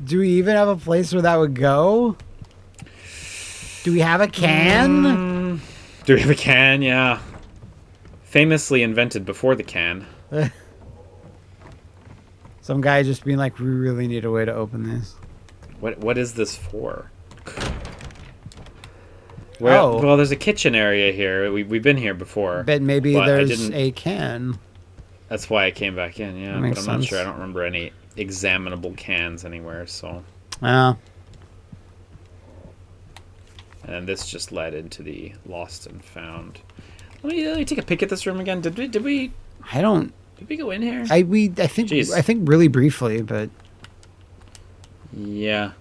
Do we even have a place where that would go? Do we have a can? Do we have a can? Yeah. Famously invented before the can. Some guy just being like, we really need a way to open this. What is this for? Well, there's a kitchen area here. We've been here before. But maybe there's a can. That's why I came back in, yeah. But I'm not sure. I don't remember any examinable cans anywhere, so. Oh. And this just led into the lost and found. Let me take a peek at this room again. Did we? I don't. Did we go in here? I think really briefly, but. Yeah.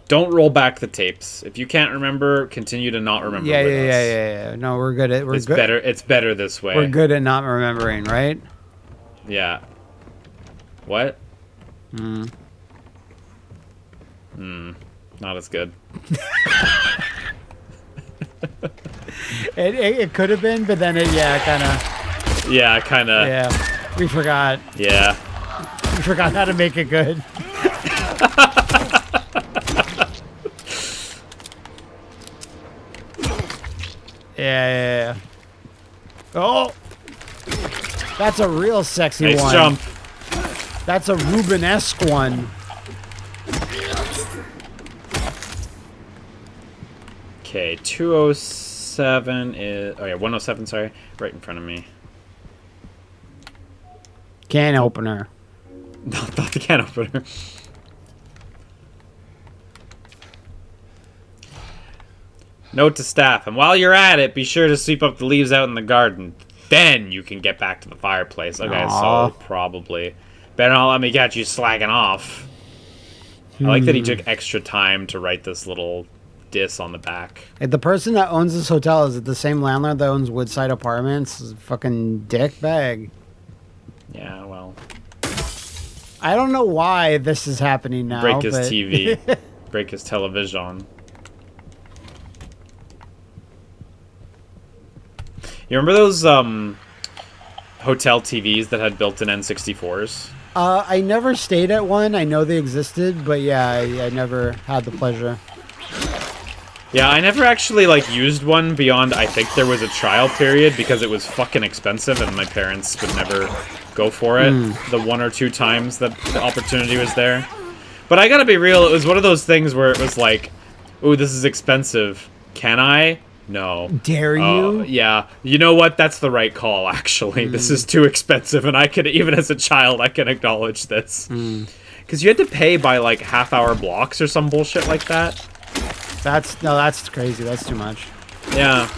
Don't roll back the tapes. If you can't remember, continue to not remember. Yeah. No, we're good at. It's better. It's better this way. We're good at not remembering, right? Yeah. What? Not as good. It could have been, but then kind of. Yeah, kind of. Yeah, we forgot. Yeah. We forgot how to make it good. Yeah. Oh! That's a real sexy one. Nice jump. That's a Rubenesque one. Okay, 207 is... Oh, yeah, 107, sorry. Right in front of me. Can opener. Not the can opener. Note to staff, and while you're at it, be sure to sweep up the leaves out in the garden. Then you can get back to the fireplace. Okay, Aww. so probably. Better not let me catch you slacking off. I like that he took extra time to write this little diss on the back. Hey, the person that owns this hotel, is it the same landlord that owns Woodside Apartments? It's a fucking dick bag. Yeah, well. I don't know why this is happening now. Break his but... TV. Break his television. You remember those hotel TVs that had built-in N64s? I never stayed at one. I know they existed, but yeah, I never had the pleasure. Yeah, I never actually, like, used one beyond, I think there was a trial period because it was fucking expensive and my parents would never go for it the one or two times that the opportunity was there. But I gotta be real, it was one of those things where it was like, ooh, this is expensive. Can I? No. Dare you? Yeah. You know what? That's the right call, actually. This is too expensive, and I could, even as a child, I can acknowledge this. Because you had to pay by, like, half-hour blocks or some bullshit like that. That's crazy. That's too much. Yeah.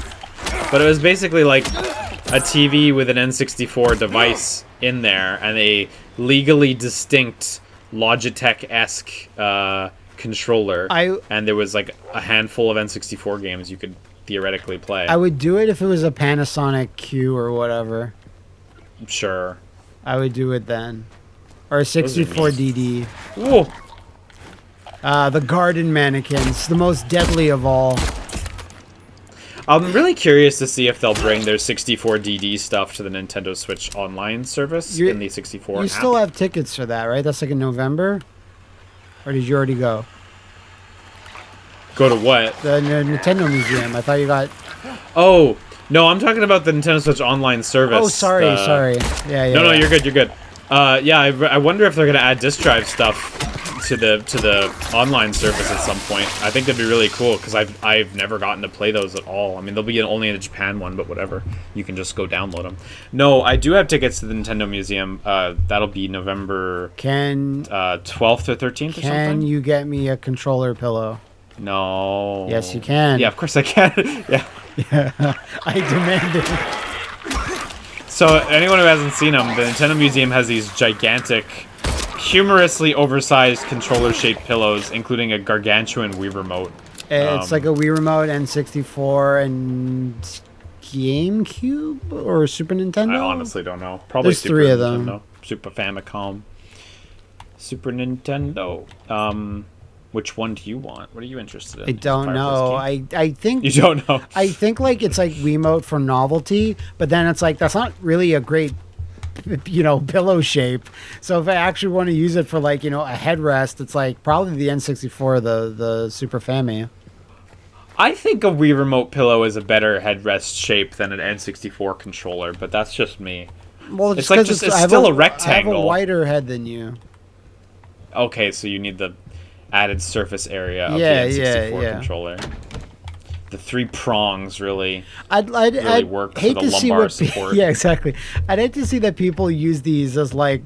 But it was basically, like, a TV with an N64 device in there, and a legally distinct Logitech-esque controller. And there was, like, a handful of N64 games you could theoretically play. I would do it if it was a Panasonic Q or whatever. Sure. I would do it then. Or a 64DD. Ooh. The garden mannequins, the most deadly of all. I'm really curious to see if they'll bring their 64DD stuff to the Nintendo Switch online service in the 64 app. You still have tickets for that, right? That's like in November? Or did you already go? Go to what? The Nintendo Museum. I thought you got... Oh, no, I'm talking about the Nintendo Switch online service. Oh, sorry, sorry. Yeah. No, you're good, you're good. Yeah, I wonder if they're going to add disk drive stuff to the online service at some point. I think that'd be really cool, because I've never gotten to play those at all. I mean, they'll be only in the Japan one, but whatever. You can just go download them. No, I do have tickets to the Nintendo Museum. That'll be November 12th or 13th or something. Can you get me a controller pillow? No. Yes, you can. Yeah, of course I can. Yeah. I demand it. So, anyone who hasn't seen them, the Nintendo Museum has these gigantic, humorously oversized controller-shaped pillows, including a gargantuan Wii remote. It's like a Wii remote, N64, and GameCube or Super Nintendo? I honestly don't know. Probably There's Super three of Nintendo. them. Super Famicom. Super Nintendo. Which one do you want? What are you interested in? I don't know. I think you don't know. I think like it's like Wiimote for novelty, but then it's like that's not really a great pillow shape. So if I actually want to use it for like, a headrest, it's like probably the N64, the Super Family. I think a Wii remote pillow is a better headrest shape than an N64 controller, but that's just me. Well, it's like it's still a rectangle. I have a wider head than you. Okay, so you need the added surface area of the N64 controller. The three prongs really work for the lumbar support. Yeah, exactly. I'd hate to see that people use these as what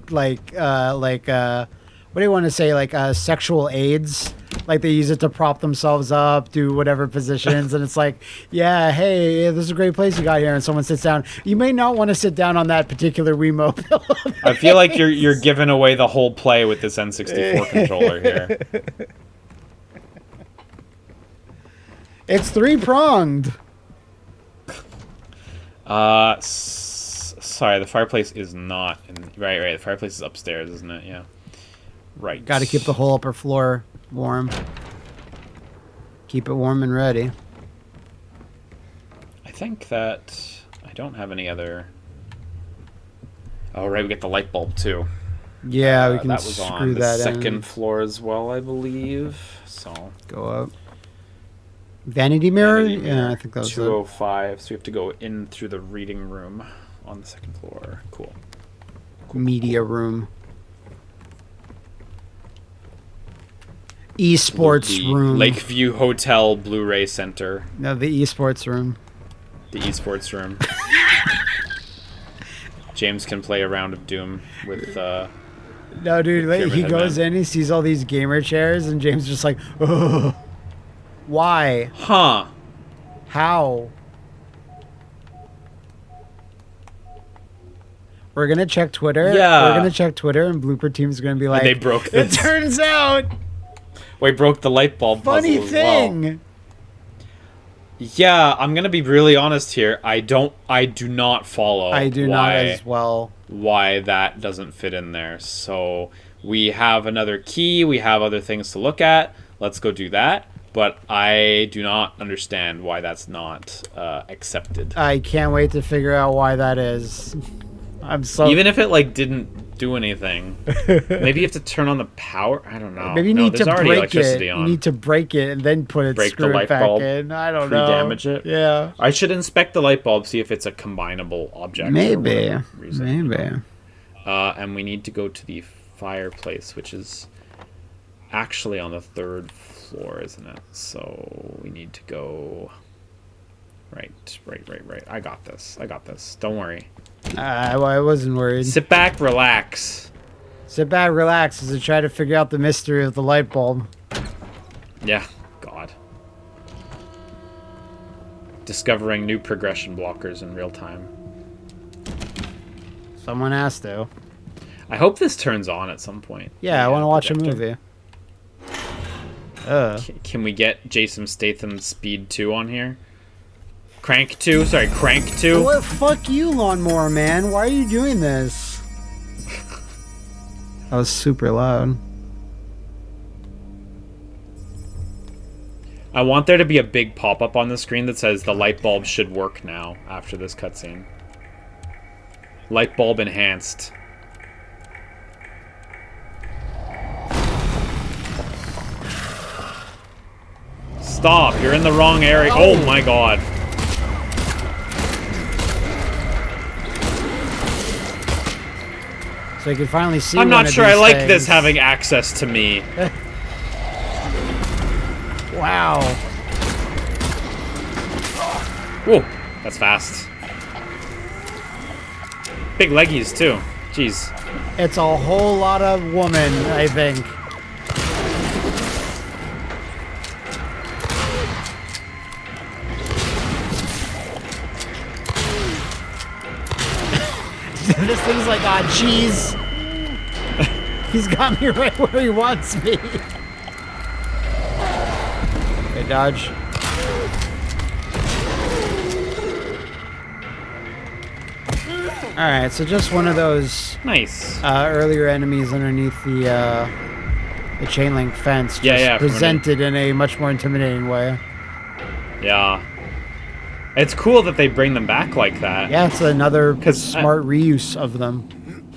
do you want to say, like sexual aids? Like they use it to prop themselves up, do whatever positions, and it's like, yeah, hey, this is a great place you got here, and someone sits down. You may not want to sit down on that particular Wiimote pillow. I feel like you're giving away the whole play with this N64 controller here. It's three-pronged. Sorry, the fireplace is not right. The fireplace is upstairs, isn't it? Yeah. Right. Got to keep the whole upper floor warm. Keep it warm and ready. I think that I don't have any other... Oh, right, we get the light bulb, too. Yeah, we can that was screw on that the in. second floor as well, I believe. So go up. Vanity mirror? Vanity mirror. Yeah, I think that was 205. So we have to go in through the reading room on the second floor. Cool. Media room. esports room. Lakeview Hotel Blu-ray Center. No, the esports room. The esports room. James can play a round of Doom with. No, dude. Like, he goes in, he sees all these gamer chairs, and James just like, ugh. Why? Huh? How? We're gonna check Twitter. Yeah. We're gonna check Twitter, and Blooper Team's gonna be like, they broke this. It turns out. We broke the light bulb puzzle Funny as thing. well. Yeah, I'm gonna be really honest here. I do not follow. I do not as well. Why that doesn't fit in there. So we have another key. We have other things to look at. Let's go do that. But I do not understand why that's not accepted. I can't wait to figure out why that is. I'm so. Even if it like didn't do anything, maybe you have to turn on the power. I don't know. Maybe you no, need to there's already break electricity it. on. You need to break it and then put it Break the screw light it back bulb, in. I don't know. Pre-damage it. Yeah. I should inspect the light bulb, see if it's a combinable object. Maybe. For whatever reason. Maybe. And we need to go to the fireplace, which is actually on the 3rd floor, isn't it? So we need to go. Right. I got this. Don't worry. I wasn't worried. Sit back, relax. Sit back, relax, as I try to figure out the mystery of the light bulb. Yeah, God. Discovering new progression blockers in real time. Someone has to. I hope this turns on at some point. Yeah, I want to watch projector. a movie. Can we get Jason Statham's Speed 2 on here? Crank 2? Sorry, Crank 2? What? Fuck you, Lawnmower Man. Why are you doing this? That was super loud. I want there to be a big pop-up on the screen that says the light bulb should work now after this cutscene. Light bulb enhanced. Stop, you're in the wrong area. Oh my god. So you can finally see. I'm not sure I like this things. having access to me. Wow. Whoa, that's fast. Big leggies too. Jeez. It's a whole lot of woman, I think. This thing's like, ah, jeez. He's got me right where he wants me. Okay, dodge. Alright, so just one of those Nice. earlier enemies underneath the chain link fence. Just presented in a much more intimidating way. Yeah. It's cool that they bring them back like that. Yeah, it's another smart reuse of them.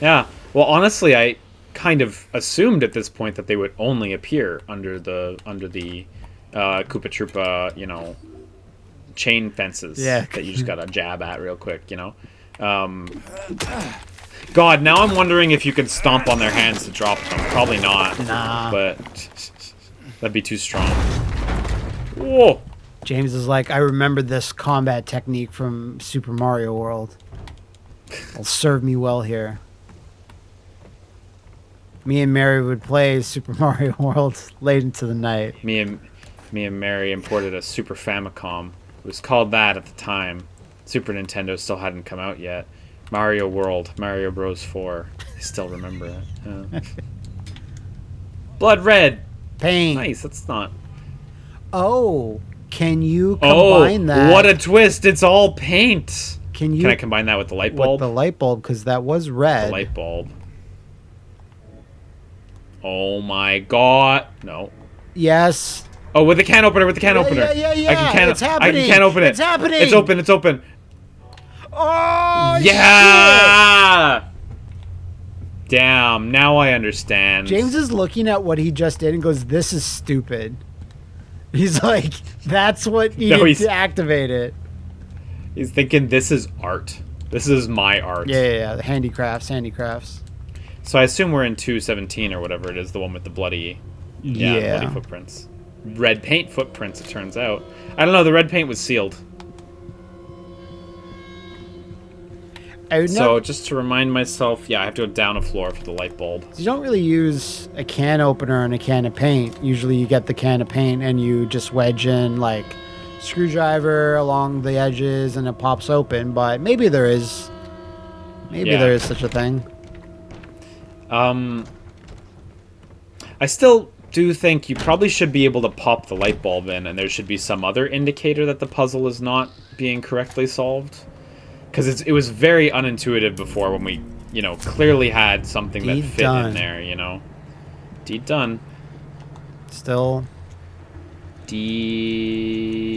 Yeah. Well, honestly, I kind of assumed at this point that they would only appear under the Koopa Troopa, you know, chain fences. Yeah. That you just gotta jab at real quick, you know. God, now I'm wondering if you could stomp on their hands to drop them. Probably not. Nah. But that'd be too strong. Whoa. James is like, I remember this combat technique from Super Mario World. It'll serve me well here. Me and Mary would play Super Mario World late into the night. Me and Mary imported a Super Famicom. It was called that at the time. Super Nintendo still hadn't come out yet. Mario World, Mario Bros. 4. I still remember it. Blood red. Paint. Nice. That's not. Oh, can you combine that? What a twist! It's all paint. Can I combine that with the light bulb? With the light bulb, because that was red. The light bulb. Oh my god! No. Yes. Oh, with the can opener, with the can opener. Yeah. It's happening. I can open it. It's happening. It's open. It's open. Oh, yeah! Shit. Damn, now I understand. James is looking at what he just did and goes, this is stupid. He's like, that's what you need to activate it. He's thinking, this is art. This is my art. Yeah. Handicrafts. So I assume we're in 217 or whatever it is, the one with the bloody Yeah, bloody footprints. Red paint footprints, it turns out. I don't know, the red paint was sealed. So, just to remind myself, I have to go down a floor for the light bulb. You don't really use a can opener and a can of paint. Usually you get the can of paint and you just wedge in, like, screwdriver along the edges and it pops open, but maybe there is. Maybe there is such a thing. I still do think you probably should be able to pop the light bulb in, and there should be some other indicator that the puzzle is not being correctly solved. Because it was very unintuitive before when we, clearly had something that fit in there, Deed done. Still. Deed.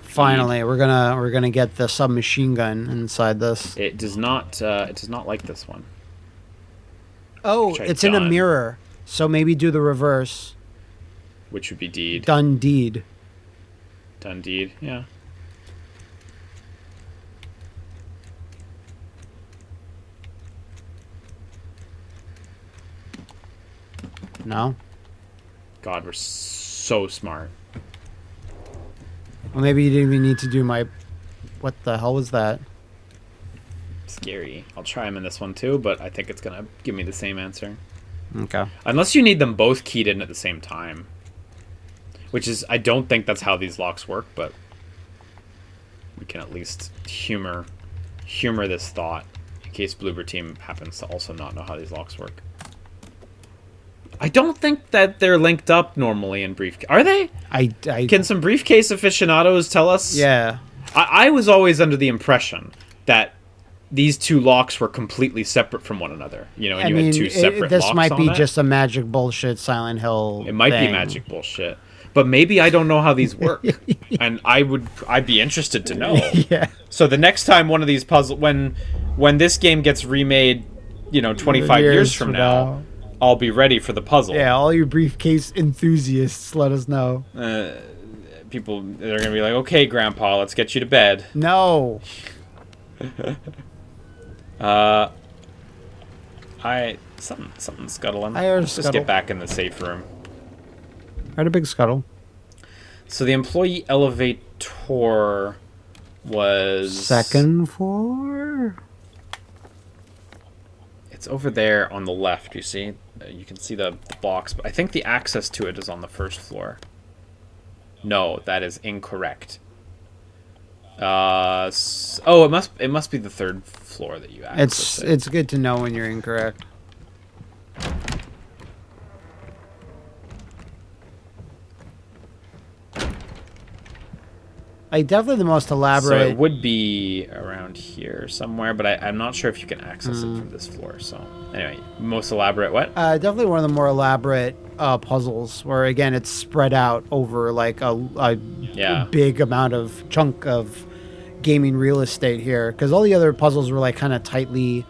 Finally, we're gonna get the submachine gun inside this. It does not like this one. Oh, it's in a mirror. So maybe do the reverse. Which would be deed. Done deed. Done deed, yeah. No? God, we're so smart. Well, maybe you didn't even need to do my... What the hell was that? Scary. I'll try them in this one too, but I think it's going to give me the same answer. Okay. Unless you need them both keyed in at the same time. Which is... I don't think that's how these locks work, but... we can at least humor this thought in case Bloober Team happens to also not know how these locks work. I don't think that they're linked up normally in briefcase. Are they? Can some briefcase aficionados tell us? Yeah. I was always under the impression that these two locks were completely separate from one another. And you had two separate locks. This might be just a magic bullshit Silent Hill. It might be magic bullshit. But maybe I don't know how these work. And I'd be interested to know. Yeah. So the next time one of these puzzles, when this game gets remade, 25 years from now, I'll be ready for the puzzle. Yeah, all you briefcase enthusiasts, let us know. People, they're going to be like, okay, Grandpa, let's get you to bed. No. Something's scuttling. Let's just get back in the safe room. I had a big scuttle. So the employee elevator was... Second floor? It's over there on the left, you see? You can see the box, but I think the access to it is on the first floor. No, that is incorrect. It must be the third floor that you access. It's good to know when you're incorrect. Definitely the most elaborate. So it would be around here somewhere, but I'm not sure if you can access it from this floor. So anyway, most elaborate what? Definitely one of the more elaborate puzzles, where again it's spread out over like a big amount of chunk of gaming real estate here. Because all the other puzzles were like kind of tightly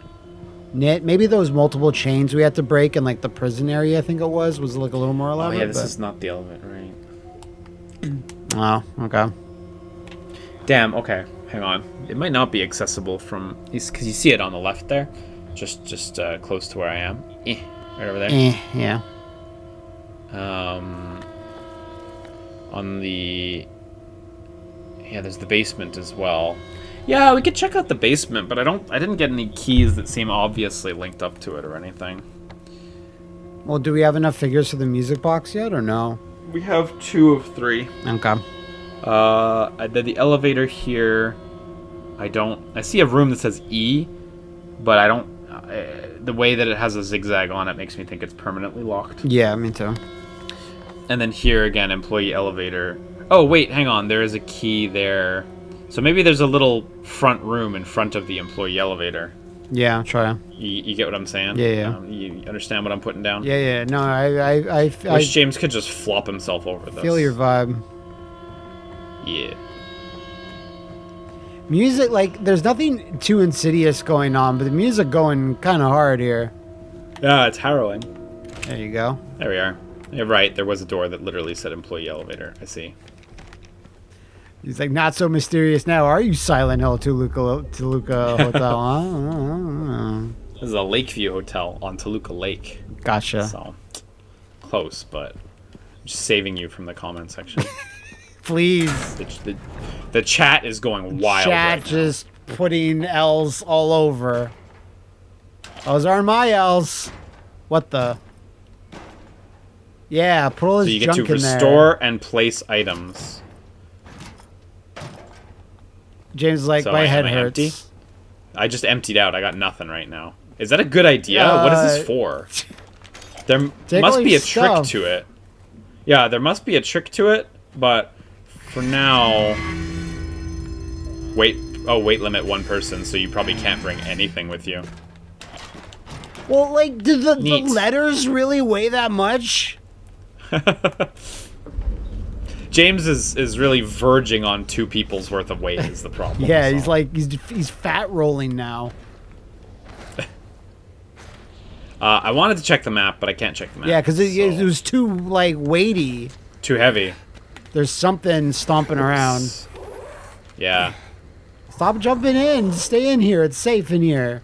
knit. Maybe those multiple chains we had to break in like the prison area, I think it was like a little more elaborate. Oh yeah, this is not the elevator, right? Oh, okay. Damn, okay. Hang on. It might not be accessible from... Because you see it on the left there. Just close to where I am. Right over there. Yeah. On the... Yeah, there's the basement as well. Yeah, we could check out the basement, but I didn't get any keys that seem obviously linked up to it or anything. Well, do we have enough figures for the music box yet, or no? We have 2 of 3. Okay. The elevator here, I see a room that says E, but I don't, the way that it has a zigzag on it makes me think it's permanently locked. Yeah, me too. And then here again, employee elevator. Oh, wait, hang on, there is a key there. So maybe there's a little front room in front of the employee elevator. Yeah, try. You get what I'm saying? Yeah. You understand what I'm putting down? Yeah. No, I wish James could just flop himself over this. Feel your vibe. Yeah. Music, like, there's nothing too insidious going on, but the music going kind of hard here. Yeah, it's harrowing. There you go. There we are. You're right, there was a door that literally said employee elevator. I see. He's like, not so mysterious now, are you, Silent Hill Toluca Hotel? This is a Lakeview Hotel on Toluca Lake. Gotcha. So, close, but I'm just saving you from the comment section. Please. The chat is going wild Chat right just putting L's all over. Those are my L's. What the? Yeah, put all now. this So you get junk to in there. restore and place items. James is like, So my am head I hurts. empty? I just emptied out. I got nothing right now. Is that a good idea? What is this for? There Take must all be your a trick stuff. to it. Yeah, there must be a trick to it, but for now... Weight limit one person, so you probably can't bring anything with you. Well, like, do the Neat. letters really weigh that much? James is really verging on 2 people's worth of weight is the problem. Yeah, so. he's like, he's fat rolling now. I wanted to check the map, but I can't check the map. Yeah, because it so- was too, like, weighty. too heavy. There's something stomping around. Yeah. Stop jumping in. Stay in here. It's safe in here.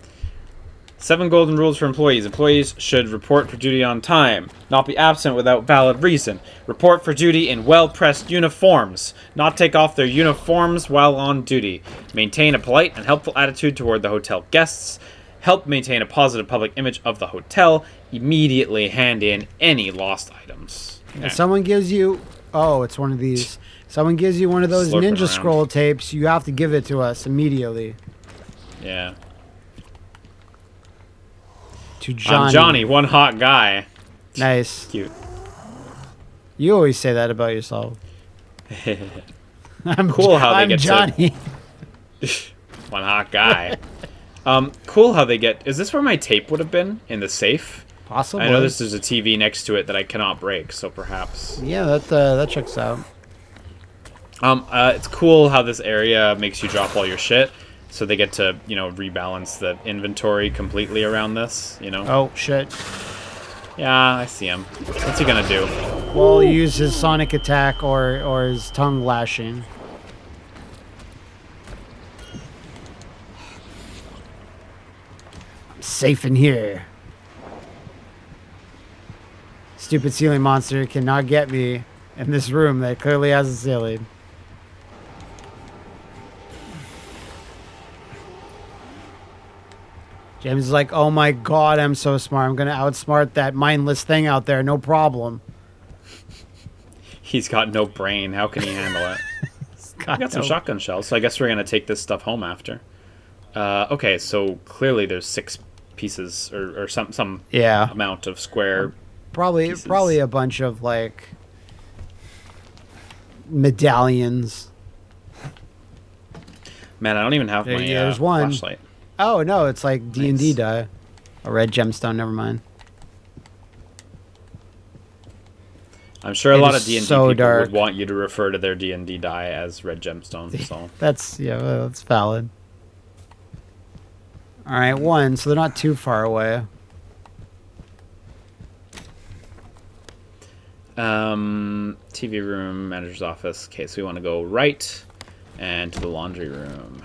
7 golden rules for employees. Employees should report for duty on time. Not be absent without valid reason. Report for duty in well-pressed uniforms. Not take off their uniforms while on duty. Maintain a polite and helpful attitude toward the hotel guests. Help maintain a positive public image of the hotel. Immediately hand in any lost items. Okay. If someone gives you... Oh, it's one of these. Someone gives you one of those Slurping Ninja around. Scroll tapes, you have to give it to us immediately. Yeah. To Johnny. I'm Johnny, one hot guy. Nice. Cute. You always say that about yourself. I'm Cool how they I'm get to- Johnny. One hot guy. Cool how they get... Is this where my tape would have been? In the safe? Possibly. I know there's a TV next to it that I cannot break, so perhaps... Yeah, that checks out. It's cool how this area makes you drop all your shit, so they get to, rebalance the inventory completely around this, Oh, shit. Yeah, I see him. What's he gonna do? Well, use his sonic attack or his tongue lashing. I'm safe in here. Stupid ceiling monster cannot get me in this room that clearly has a ceiling. James is like, oh my god, I'm so smart. I'm going to outsmart that mindless thing out there. No problem. He's got no brain. How can he handle it? I got some no- shotgun shells, so I guess we're gonna take this stuff home after. Okay, so clearly there's 6 pieces or some Yeah. amount of square. Probably pieces. a bunch of, like, medallions. Man, I don't even have There- my yeah, there's one. flashlight. Oh, no, it's like D&D Nice. die. A red gemstone, never mind. I'm sure a It lot is of D&D so people dark. would want you to refer to their D&D die as red gemstone. So That's valid. All right, 1, so they're not too far away. TV room, manager's office. Okay, so we want to go right and to the laundry room.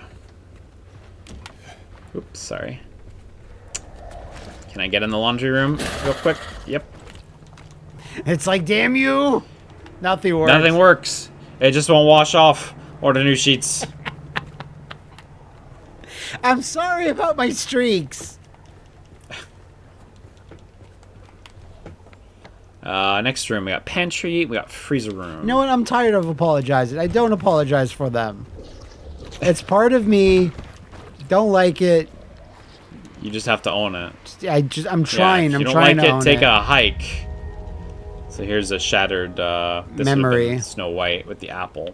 Oops, sorry. Can I get in the laundry room real quick? Yep. It's like, damn you! Nothing works. Nothing works. It just won't wash off. Order new sheets. I'm sorry about my streaks. Next room, we got pantry, we got freezer room. You know what? I'm tired of apologizing. I don't apologize for them. It's part of me. Don't like it. You just have to own it. I'm trying. Yeah, if I'm you don't trying like to it, own take it. a hike. So here's a shattered this Memory. would've been Snow White with the apple.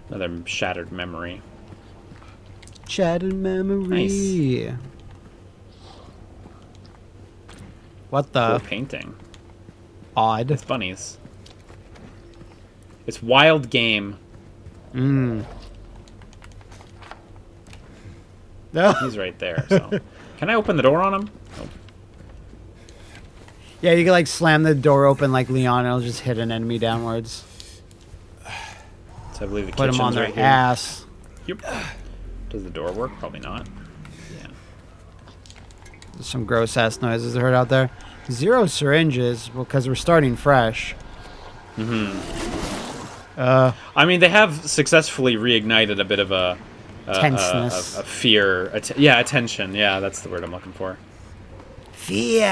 Another shattered memory. Shattered memory. Nice. What Cool the? painting. Odd. It's bunnies. It's wild game. No. He's right there. So, can I open the door on him? Oh. Yeah, you can like slam the door open like Leon. It'll just hit an enemy downwards. So I believe the Put them kitchen's on their right here. ass. Yep. Does the door work? Probably not. Yeah. Some gross ass noises heard out there. 0 syringes because we're starting fresh. I mean, they have successfully reignited a bit of a tenseness, a fear. Attention. Yeah, that's the word I'm looking for. Fear.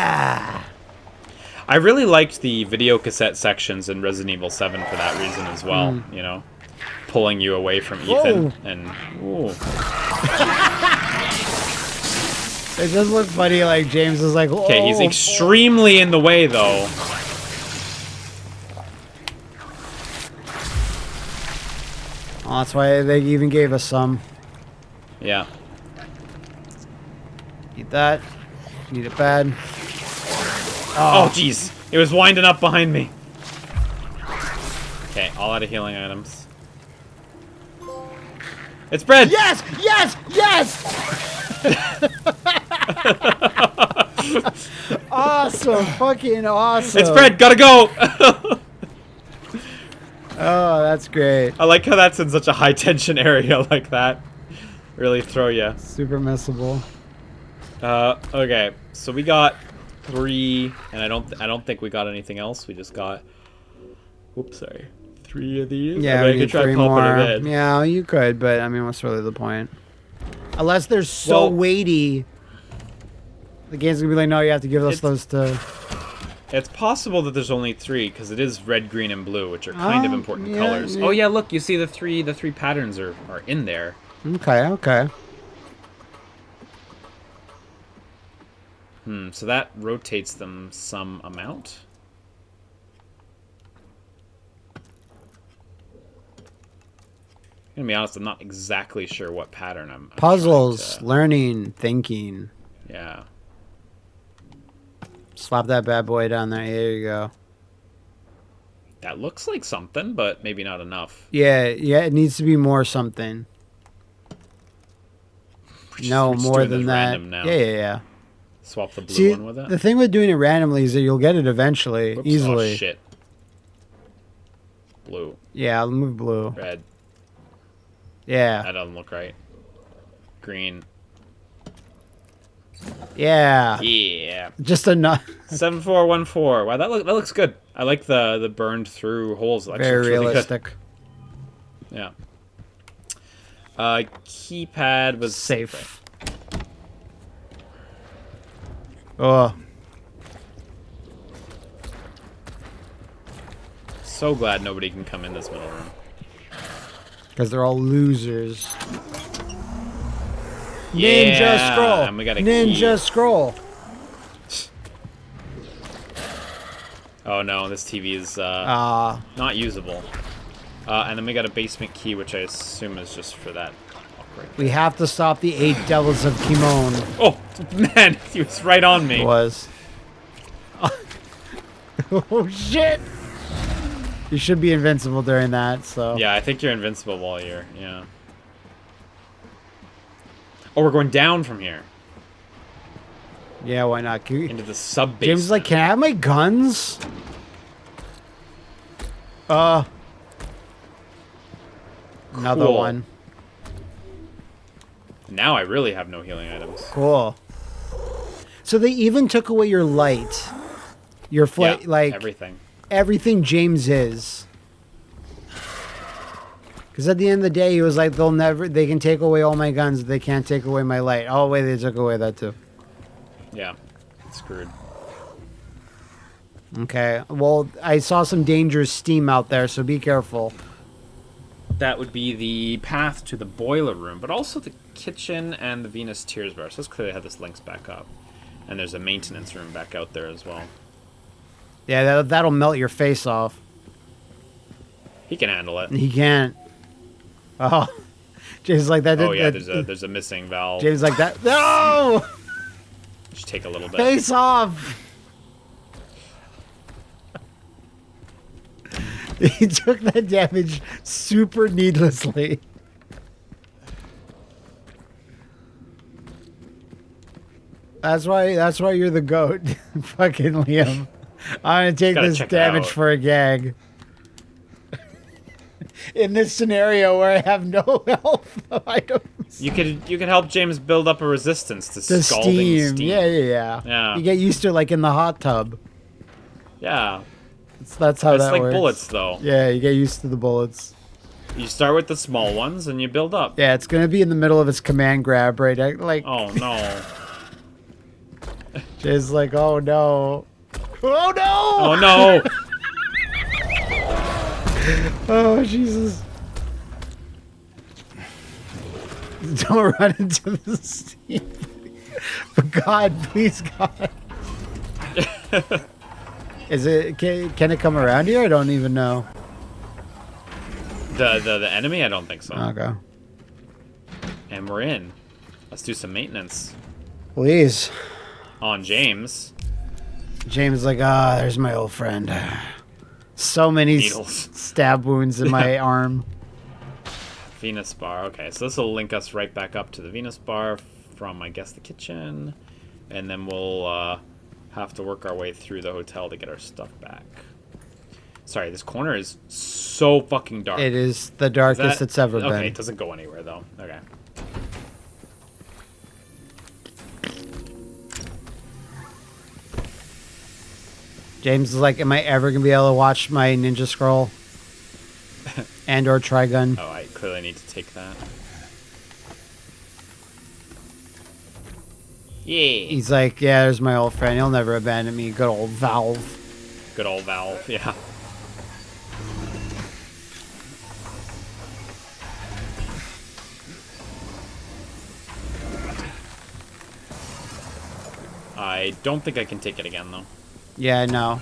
I really liked the video cassette sections in Resident Evil 7 for that reason as well. You know, pulling you away from Ethan and. Ooh. It does look funny. Like James is like, okay, he's extremely in the way though. Oh, that's why they even gave us some. Yeah. Eat that. Need it bad. Oh, jeez. It was winding up behind me. Okay, all out of healing items. It's bread! Yes! Yes! Yes! Awesome. Fucking awesome. It's bread! Gotta go! Oh, that's great. I like how that's in such a high tension area like that. Really throw you. Super missable. Okay. So we got 3, and I don't think we got anything else. We just got. Oops, sorry. 3 of these. Yeah, I we could need try 3 popping more. it in. Yeah, you could, but I mean, what's really the point? Unless they're so weighty, the game's gonna be like, no, you have to give us those to. It's possible that there's only 3 because it is red, green, and blue, which are kind of important colors. Yeah. Oh yeah, look, you see the three patterns are in there. Okay, okay. So that rotates them some amount. I'm gonna be honest, I'm not exactly sure what pattern I'm Puzzles, learning, thinking. Yeah. Slap that bad boy down there. There you go. That looks like something, but maybe not enough. Yeah, it needs to be more something. No, more than that. Yeah. Swap the blue one with it. The thing with doing it randomly is that you'll get it eventually, easily. Oh, shit. Blue. Yeah, I'll move blue. Red. Yeah. That doesn't look right. Green. Yeah. Yeah. Just enough. 7414. Wow, that looks good. I like the burned through holes. It Very looks really realistic. Good. Yeah. Keypad was safe. Oh. So glad nobody can come in this middle room. Because they're all losers. Yeah, Ninja scroll. And we got a Ninja key. scroll. Oh no, this TV is not usable. And then we got a basement key, which I assume is just for that. We have to stop the 8 devils of Kimon. Oh man, he was right on me. It was. Oh shit! You should be invincible during that. So. Yeah, I think you're invincible while you're. Yeah. Oh, we're going down from here. Yeah, why not? Into the sub-basement. James is like, can I have my guns? Another Cool. one. Now I really have no healing items. Cool. So they even took away your light. Your Yeah, like everything. Everything James is. Because at the end of the day, he was like, they can take away all my guns, they can't take away my light. Oh, wait, they took away that too. Yeah, screwed. Okay, well, I saw some dangerous steam out there, so be careful. That would be the path to the boiler room, but also the kitchen and the Venus Tears bar. So let's clearly have this links back up. And there's a maintenance room back out there as well. Yeah, that'll melt your face off. He can handle it. He can't. Oh, James is like that. Oh yeah, there's a missing valve. James is like that. No. Just take a little bit. Face off. He took that damage super needlessly. That's why you're the GOAT. Fucking Liam. I'm gonna take this damage for a gag. In this scenario where I have no health items. You could help James build up a resistance to The scalding steam. Yeah. You get used to it like in the hot tub. Yeah. That's how it's that like works. bullets, though. Yeah, you get used to the bullets. You start with the small ones and you build up. Yeah, it's gonna be in the middle of his command grab, right? Like. Oh no. Jay's like, oh no. Oh no! Oh no! Oh Jesus. Don't run into the steam. For God, please, God. Is it? Can it come around here? I don't even know. The enemy? I don't think so. Okay. And we're in. Let's do some maintenance Please. on James. James is like, there's my old friend. So many Needles. stab wounds in my arm. Venus bar. Okay, so this will link us right back up to the Venus bar from, I guess, the kitchen. And then we'll have to work our way through the hotel to get our stuff back. Sorry, this corner is so fucking dark. It is the darkest it's ever been. Okay, it doesn't go anywhere, though. Okay. James is like, am I ever going to be able to watch my Ninja Scroll? And or Trigun? Oh, I clearly need to take that. Yeah. He's like, yeah, there's my old friend. He'll never abandon me. Good old Valve. Good old Valve, yeah. I don't think I can take it again, though. Yeah, no.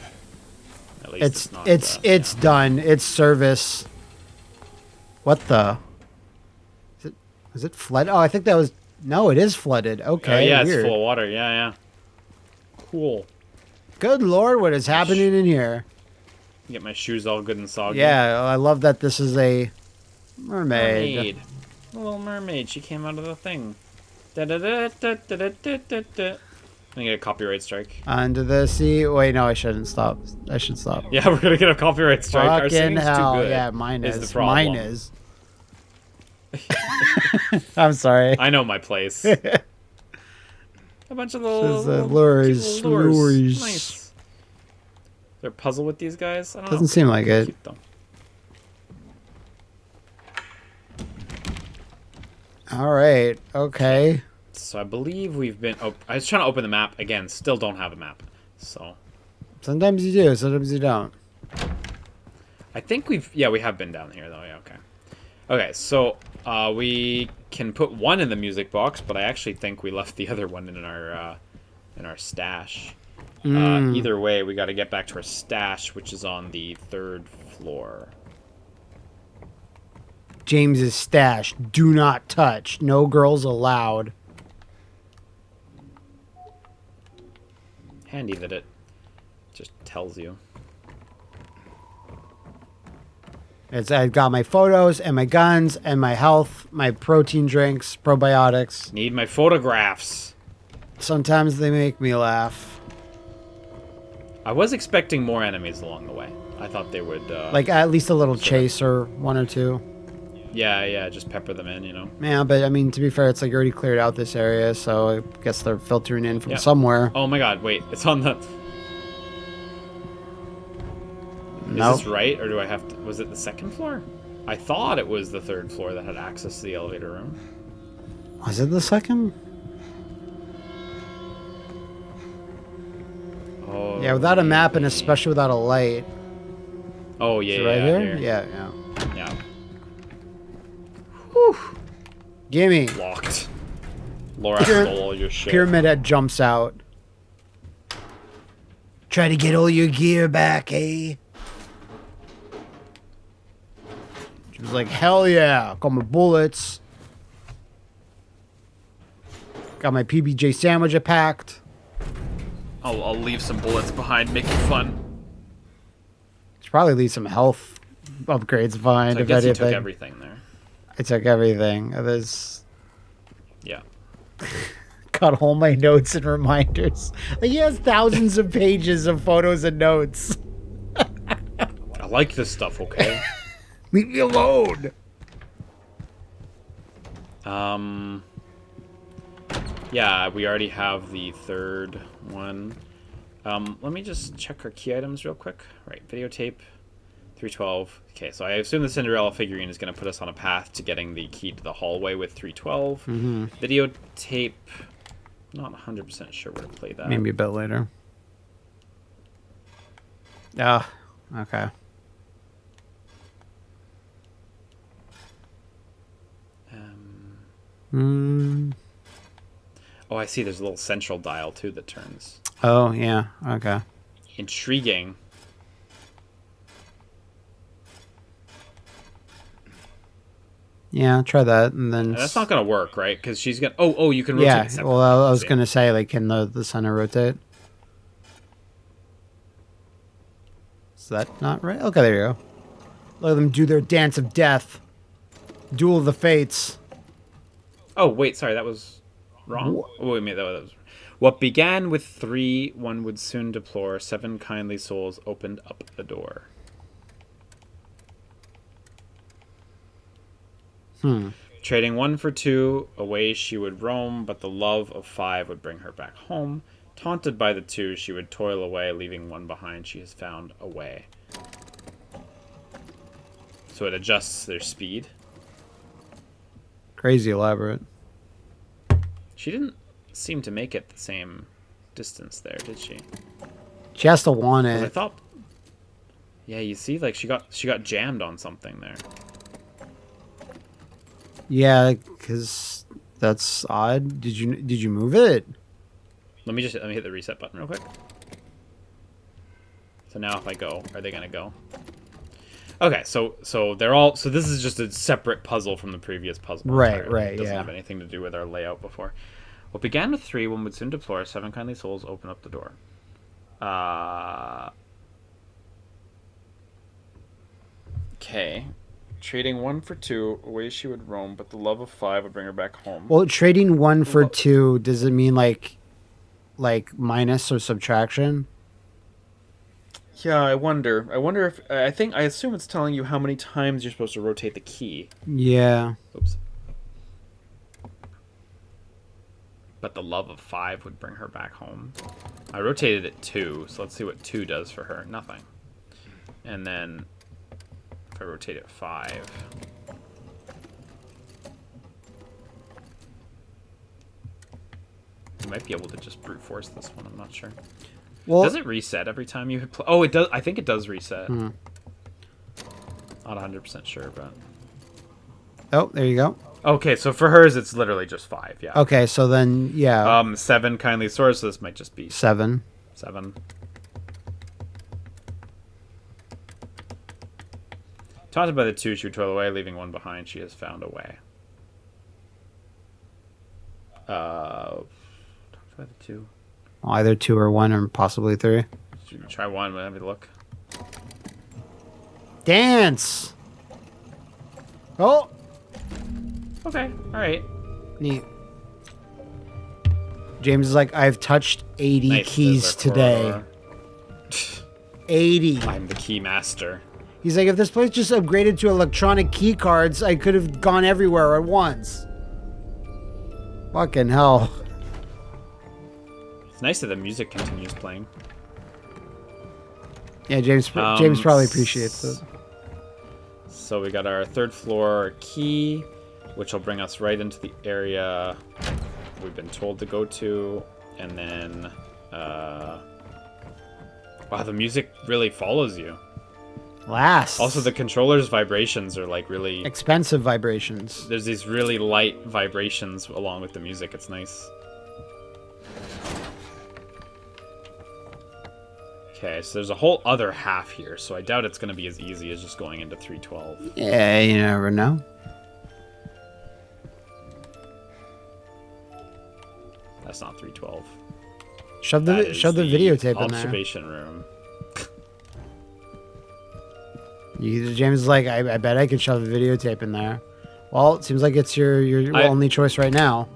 At least It's not, it's yeah. done. It's service. What the? Is it flooded? Oh, I think that was... No, it is flooded. Okay, yeah, weird. it's full of water. Yeah, yeah. Cool. Good Lord, what is happening in here? Get my shoes all good and soggy. Yeah, I love that this is a mermaid. The little mermaid. She came out of the thing. Da-da-da-da-da-da-da-da. I'm gonna get a copyright strike. Under the sea. Wait, no, I shouldn't stop. I should stop. Yeah, we're gonna get a copyright strike. Our Fucking singing's hell. too good. Yeah, mine is. the problem. Mine is. I'm sorry. I know my place. A bunch of little, Says, cute lures. little lures. Lures. Nice. Is there a puzzle with these guys? I don't Doesn't know. seem like it. Cute, though. All right. Okay. So I believe we've been... Oh, I was trying to open the map. Again, still don't have a map. So Sometimes you do. Sometimes you don't. I think we've... Yeah, we have been down here, though. Yeah, okay. Okay, so we can put one in the music box, but I actually think we left the other one in our stash. Either way, we got to get back to our stash, which is on the 3rd floor. James's stash. Do not touch. No girls allowed. Handy that it just tells you. I got my photos and my guns and my health, my protein drinks, probiotics. Need my photographs. Sometimes they make me laugh. I was expecting more enemies along the way. I thought they would... Like at least a little chase or one or two. Yeah, just pepper them in, you know. Yeah, but I mean, to be fair, it's like you already cleared out this area, so I guess they're filtering in from Yep. somewhere. Oh my god, wait. It's on the... No. Is this right, or do I have to... Was it the 2nd floor? I thought it was the 3rd floor that had access to the elevator room. Was it the 2nd? Oh, Yeah, without a map and especially without a light. Oh, yeah, Is it right yeah, here? here. Yeah. Yeah. Gimme. Locked. Laura stole all your shit. Pyramid Head jumps out. Try to get all your gear back, eh? She was like, hell yeah. Got my bullets. Got my PBJ sandwich I packed. I'll leave some bullets behind, make it fun. Should probably leave some health upgrades behind, So I if guess you anything. took everything there. I took everything. There's... Yeah. Got all my notes and reminders. Like, he has thousands of pages of photos and notes. I like this stuff, okay? Leave me alone. Yeah, we already have the third one. Let me just check our key items real quick. Right, videotape, 312. Okay, so I assume the Cinderella figurine is going to put us on a path to getting the key to the hallway with 312. Videotape, not 100% sure where to play that. Maybe a bit later. Ah, okay. Oh, I see. There's a little central dial, too, that turns. Oh, yeah. Okay. Intriguing. Yeah, try that, and then... And that's not going to work, right? Because she's going to... Oh, you can rotate it separately. Well, I was going to say, like, can the center rotate? Is that not right? Okay, there you go. Let them do their dance of death. Duel of the Fates. Oh, wait, sorry, that was wrong? Oh, wait, that was... What began with 3, one would soon deplore. 7 kindly souls opened up the door. Trading 1 for 2, away she would roam, but the love of 5 would bring her back home. Taunted by the 2, she would toil away, leaving 1 behind. She has found a way. So it adjusts their speed. Crazy elaborate. She didn't seem to make it the same distance there, did she? She has to want it. I thought... Yeah, you see, like, she got jammed on something there. Yeah, because that's odd. Did you move it? Let me hit the reset button real quick. So now if I go, are they gonna go? Okay, so they're all... So this is just a separate puzzle from the previous puzzle. Right, entirely. right, It doesn't yeah. have anything to do with our layout before. What began with 3, one would soon deplore. 7 kindly souls open up the door. Okay. Trading 1 for 2, away she would roam, but the love of 5 would bring her back home. Well, trading 1 for 2, does it mean like minus or subtraction? Yeah, I wonder if... I assume it's telling you how many times you're supposed to rotate the key. Yeah. Oops. But the love of 5 would bring her back home. I rotated it 2, so let's see what 2 does for her. Nothing. And then if I rotate it 5... You might be able to just brute force this one, I'm not sure. Well, Does it reset every time you hit play? Oh, it does. I think it does reset. Hmm. Not 100% sure, but... Oh, there you go. Okay, so for hers, it's literally just 5, yeah. Okay, so then, yeah. 7 kindly swords, so this might just be 7. 7. Taunted by the 2, she would toil away, leaving 1 behind. She has found a way. Taunted by the 2. Well, either 2 or 1 or possibly 3. Should we try 1? Let me look. Dance! Oh! Okay, alright. Neat. James is like, I've touched 80 Nice, keys there's our today. corridor. 80. I'm the key master. He's like, if this place just upgraded to electronic key cards, I could have gone everywhere at once. Fucking hell. It's nice that the music continues playing. Yeah, James probably appreciates it. So we got our 3rd floor key, which will bring us right into the area we've been told to go to. And then, wow, the music really follows you. Last. Also, the controller's vibrations are like really... Expensive vibrations. There's these really light vibrations along with the music. It's nice. Okay, so there's a whole other half here, so I doubt it's going to be as easy as just going into 312. Yeah, you never know. That's not 312. Shove the videotape in there. Observation room. James is like, I bet I could shove the videotape in there. Well, it seems like it's your only choice right now.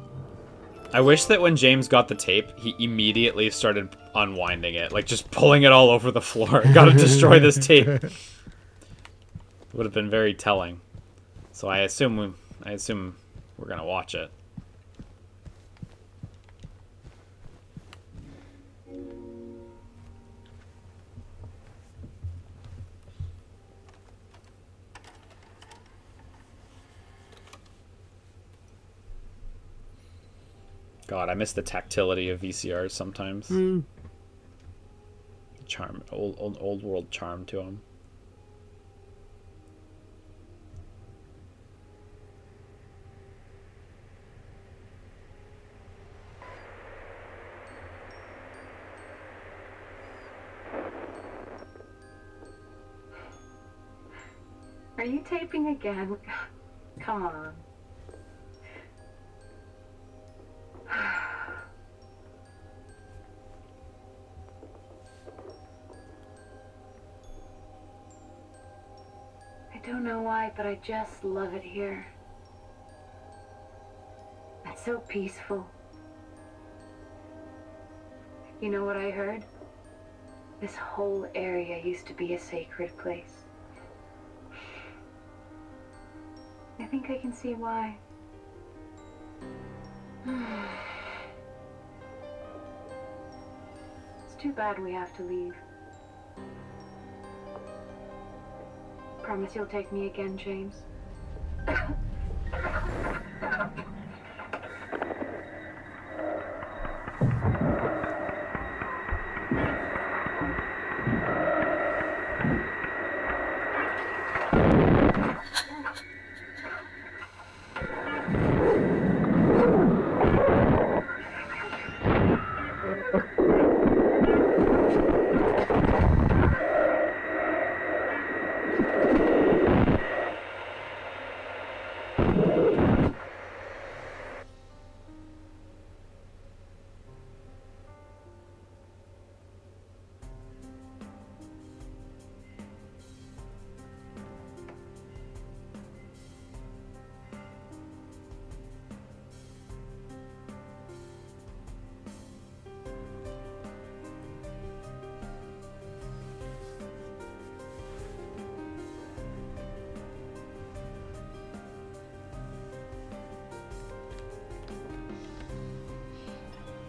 I wish that when James got the tape, he immediately started unwinding it, like just pulling it all over the floor. Gotta destroy this tape. Would have been very telling. So I assume we're We're gonna watch it. God, I miss the tactility of VCRs sometimes. Charm, old world charm to them. Are you taping again? Come on. I don't know why, but I just love it here. It's so peaceful. You know what I heard? This whole area used to be a sacred place. I think I can see why. It's too bad we have to leave. Promise you'll take me again, James?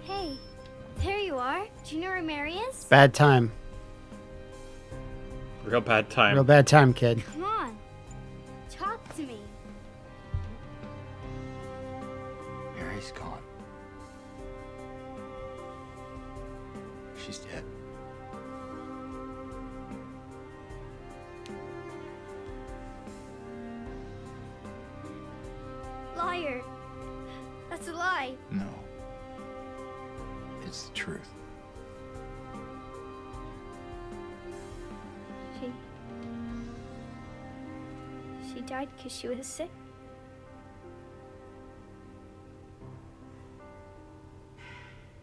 Hey, there you are. Do you know where Mary is? Bad time. Real bad time. Real bad time, kid. Come on. Talk to me. Mary's gone. She's dead. Liar. That's a lie. No. It's the truth. She died because she was sick.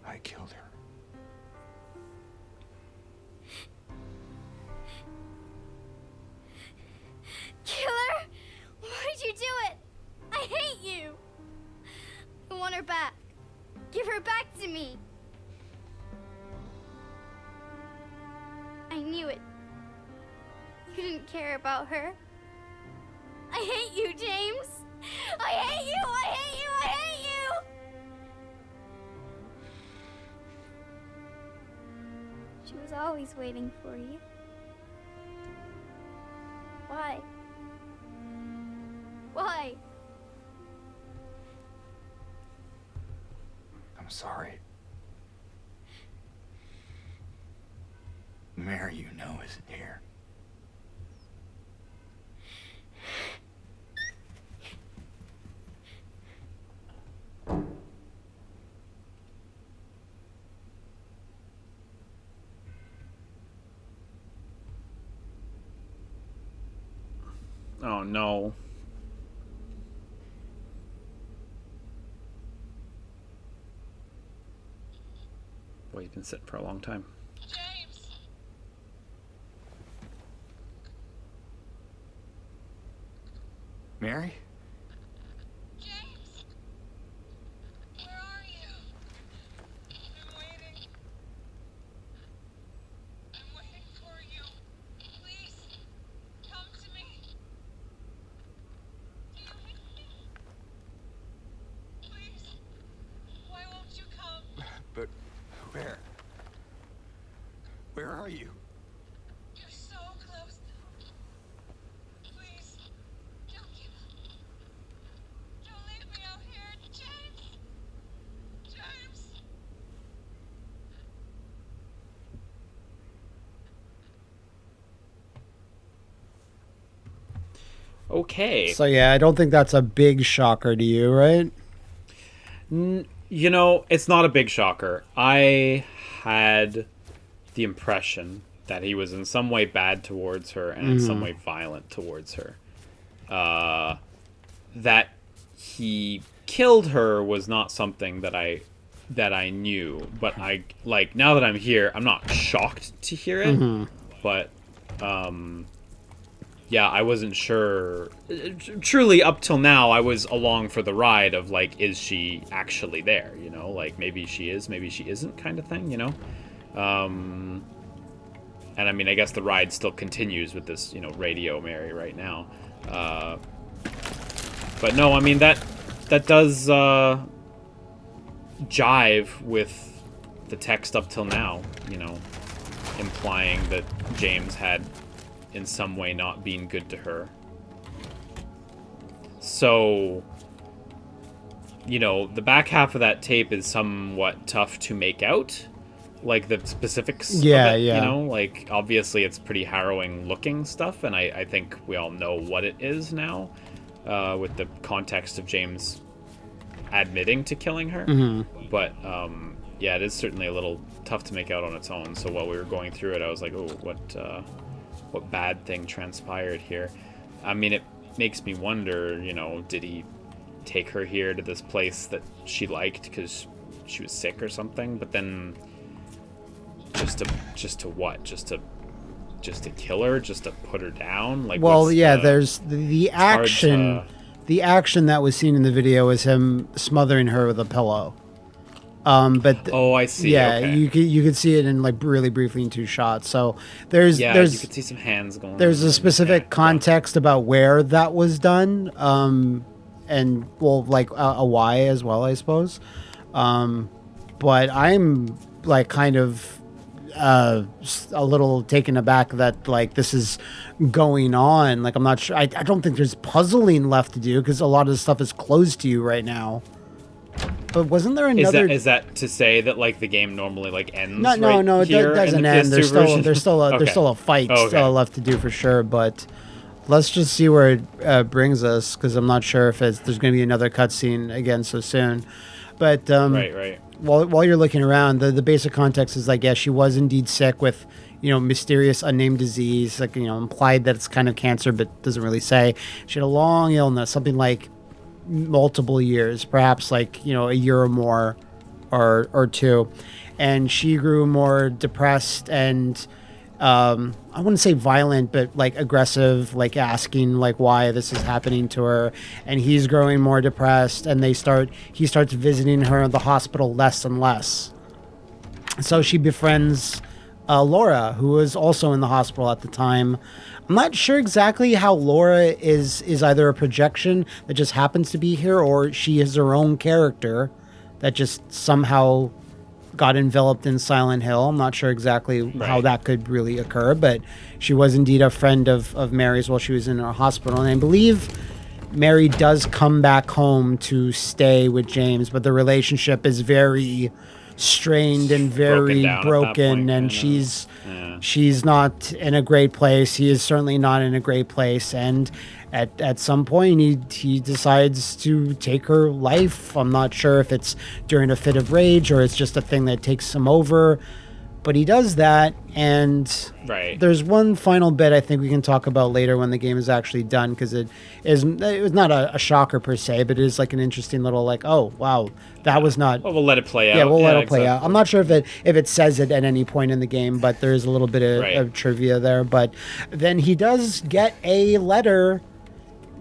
I killed her. Killer? Why'd you do it? I hate you. I want her back. Give her back to me. I knew it. You didn't care about her. I hate you, James. I hate you. I hate you. I hate you. She was always waiting for you. Why? Why? I'm sorry. Mary, you know, isn't here. Oh no. Boy, you've been sitting for a long time. James! Mary? James! Where are you? I'm waiting. I'm waiting for you. Please, come to me. Do you hear me? Okay. So yeah, I don't think that's a big shocker to you, right? You know, it's not a big shocker. I had the impression that he was in some way bad towards her and in some way violent towards her. That he killed her was not something that I knew, but I like now that I'm here, I'm not shocked to hear it, but yeah, I wasn't sure. Truly, up till now, I was along for the ride of like, is she actually there? You know, like maybe she is, maybe she isn't, kind of thing. You know, and I mean, I guess the ride still continues with this, you know, Radio Mary right now. But no, I mean that does jive with the text up till now. You know, implying that James had in some way not being good to her. So, you know, the back half of that tape is somewhat tough to make out, like the specifics of it, you know, like obviously it's pretty harrowing looking stuff, and I think we all know what it is now, with the context of James admitting to killing her. But yeah, it is certainly a little tough to make out on its own. So while we were going through it, I was like, oh, what bad thing transpired here? I mean, it makes me wonder, you know, did he take her here to this place that she liked because she was sick or something? But then just to what? Just to kill her? Just to put her down? Like, well, yeah, there's the action. The action that was seen in the video is him smothering her with a pillow. But oh, I see. Yeah, okay. you could see it in like really briefly in 2 shots. So there's you could see some hands going. There's a specific context about where that was done, and well, like a why as well, I suppose. But I'm like kind of a little taken aback that like this is going on. Like I'm not sure. I don't think there's puzzling left to do because a lot of the stuff is closed to you right now. But wasn't there another? Is that to say that like the game normally like ends? No, it doesn't end. There's still a fight left to do for sure. But let's just see where it brings us, because I'm not sure if there's going to be another cutscene again so soon. But right. While you're looking around, the basic context is like, yeah, she was indeed sick with, you know, mysterious unnamed disease, like, you know, implied that it's kind of cancer, but doesn't really say. She had a long illness, something like multiple years, perhaps like, you know, a year or more or 2, and she grew more depressed and I wouldn't say violent, but like aggressive, like asking like why this is happening to her, and he's growing more depressed, and he starts visiting her in the hospital less and less. So she befriends Laura, who was also in the hospital at the time. I'm not sure exactly how Laura is either a projection that just happens to be here, or she is her own character that just somehow got enveloped in Silent Hill. I'm not sure exactly how that could really occur, but she was indeed a friend of Mary's while she was in her hospital. And I believe Mary does come back home to stay with James, but the relationship is very strained and very broken, and she's not in a great place. He is certainly not in a great place, and at some point he decides to take her life. I'm not sure if it's during a fit of rage or it's just a thing that takes him over, but he does that. And there's one final bit I think we can talk about later when the game is actually done, because it was not a shocker per se, but it is like an interesting little like, oh wow, that was not. Well, we'll let it play out. Yeah, we'll let it play out. I'm not sure if it says it at any point in the game, but there is a little bit of trivia there. But then he does get a letter,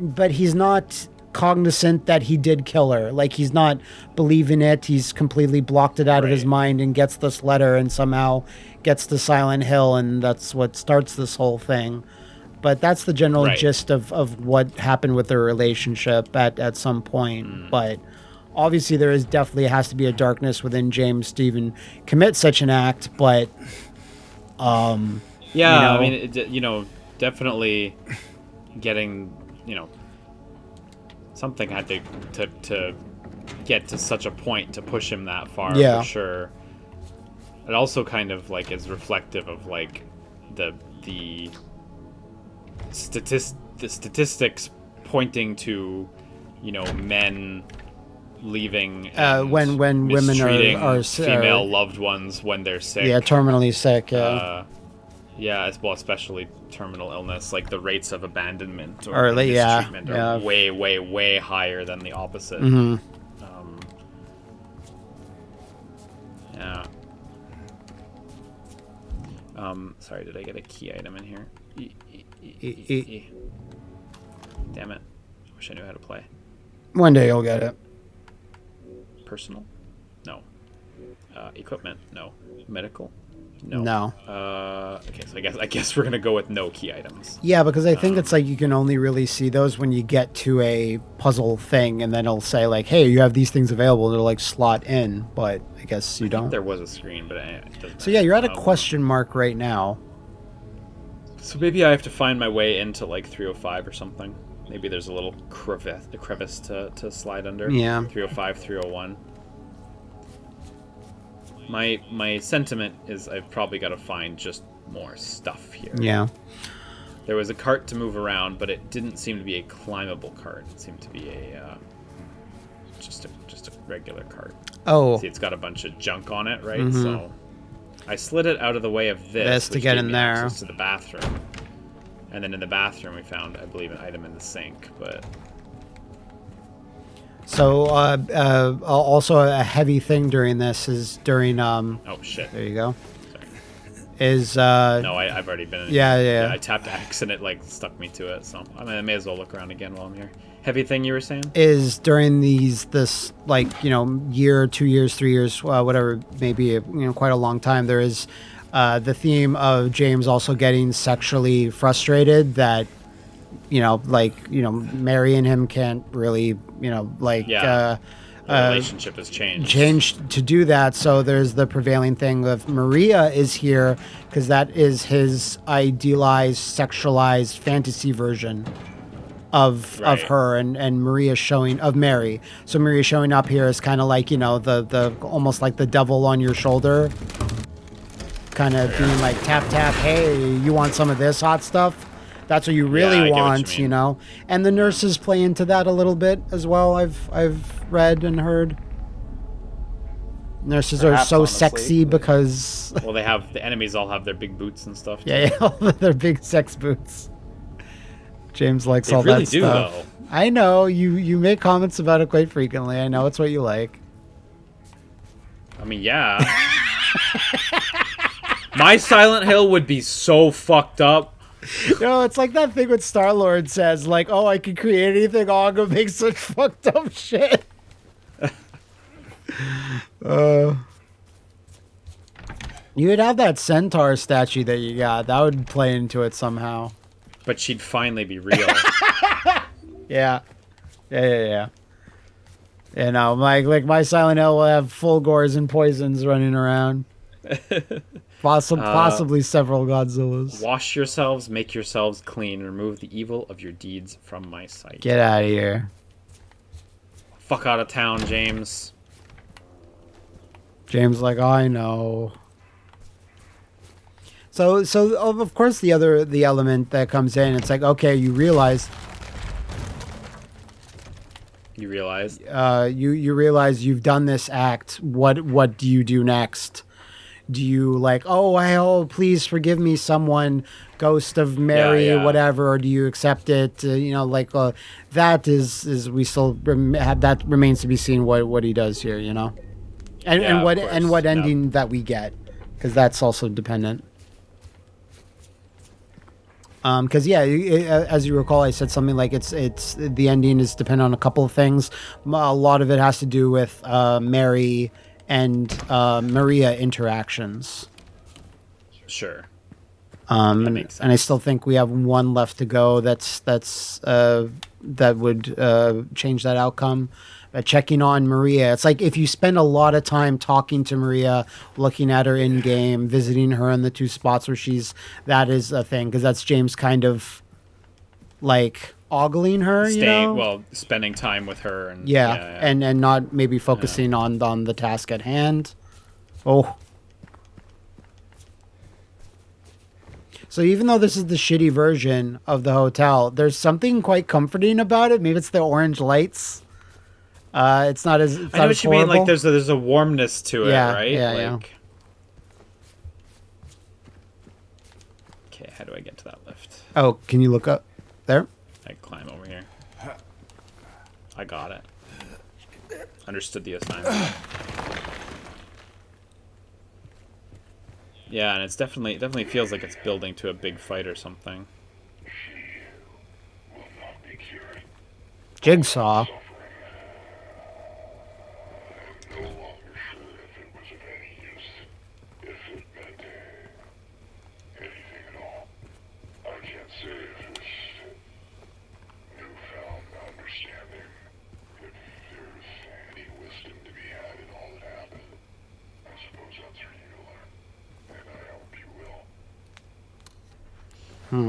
but he's not cognizant that he did kill her. Like, he's not believing it. He's completely blocked it out of his mind and gets this letter and somehow gets to Silent Hill, and that's what starts this whole thing. But that's the general gist of what happened with their relationship at some point. But obviously there has to be a darkness within James to even commit such an act. But I mean, definitely getting, something had to get to such a point to push him that far, for sure. It also kind of like is reflective of like the statistics pointing to, men leaving and when women mistreating are female loved ones when they're sick. Yeah, terminally sick. Yeah. Especially terminal illness, like the rates of abandonment or mistreatment are way, way, way higher than the opposite. Mm-hmm. Yeah. Sorry, did I get a key item in here? Damn it. I wish I knew how to play. One day you'll get it. Personal? No. Equipment? No. Medical? No. No. Okay, so I guess we're gonna go with no key items. Yeah, because I think it's like you can only really see those when you get to a puzzle thing, and then it'll say like, "Hey, you have these things available." And it'll like slot in, but I guess you don't. There was a screen, but it doesn't. So yeah, you're at a question mark right now. So maybe I have to find my way into like 305 or something. Maybe there's a little crevice to slide under. Yeah. 305, 301. My sentiment is I've probably got to find just more stuff here. Yeah. There was a cart to move around, but it didn't seem to be a climbable cart. It seemed to be just a regular cart. Oh. See, it's got a bunch of junk on it, right? Mm-hmm. So I slid it out of the way of this to get in there. Access to the bathroom. And then in the bathroom we found, I believe, an item in the sink, but... So, also a heavy thing during this is during, Oh, shit. There you go. Sorry. Is, No, I've already been in Yeah. I tapped X and it, like, stuck me to it, so I may as well look around again while I'm here. Heavy thing you were saying? Is during this, like, year, 2 years, 3 years, whatever, maybe, quite a long time, there is, the theme of James also getting sexually frustrated that, Mary and him can't really, the relationship has changed to do that. So there's the prevailing thing of Maria is here because that is his idealized, sexualized fantasy version of her, and Maria showing of Mary. So Maria showing up here is kind of like, the almost like the devil on your shoulder, kind of being like tap tap, hey, you want some of this hot stuff? That's what you really want, And the nurses play into that a little bit as well. I've read and heard. Nurses are so sexy because well, the enemies all have their big boots and stuff. Yeah, their big sex boots. James likes all really that stuff. Though. I know you make comments about it quite frequently. I know it's what you like. I mean, yeah. My Silent Hill would be so fucked up. It's like that thing when Star-Lord says, like, "Oh, I can create anything. Oh, I'm gonna make such fucked up shit." You would have that centaur statue that you got. That would play into it somehow. But she'd finally be real. Yeah. Like my Silent Hill will have full gores and poisons running around. Possibly several Godzillas. Wash yourselves, make yourselves clean, remove the evil of your deeds from my sight. Get out of here. Fuck out of town, James. James like, I know. So of course the element that comes in, it's like, okay, you realize. You realize? You realize you've done this act. What do you do next? Do you like, please forgive me, someone, ghost of Mary, whatever, or do you accept it? That is we still have that remains to be seen what he does here, and what ending that we get, because that's also dependent. Because as you recall, I said something like it's the ending is dependent on a couple of things. A lot of it has to do with Mary and Maria interactions. Sure. That makes sense. And I still think we have one left to go. That would change that outcome. Checking on Maria. It's like if you spend a lot of time talking to Maria, looking at her in game, visiting her in the two spots where that is a thing, because that's James kind of like ogling her, spending time with her, and and not maybe focusing on the task at hand. So even though this is the shitty version of the hotel, there's something quite comforting about it. Maybe it's the orange lights. It's not as. It's I not know as what you mean. horrible. Like there's a warmness to it, Yeah, right? yeah, yeah. Like. Okay, how do I get to that lift? Oh, can you look up there? I climb over here. I got it. Understood the assignment. Yeah, and it definitely feels like it's building to a big fight or something. Jigsaw.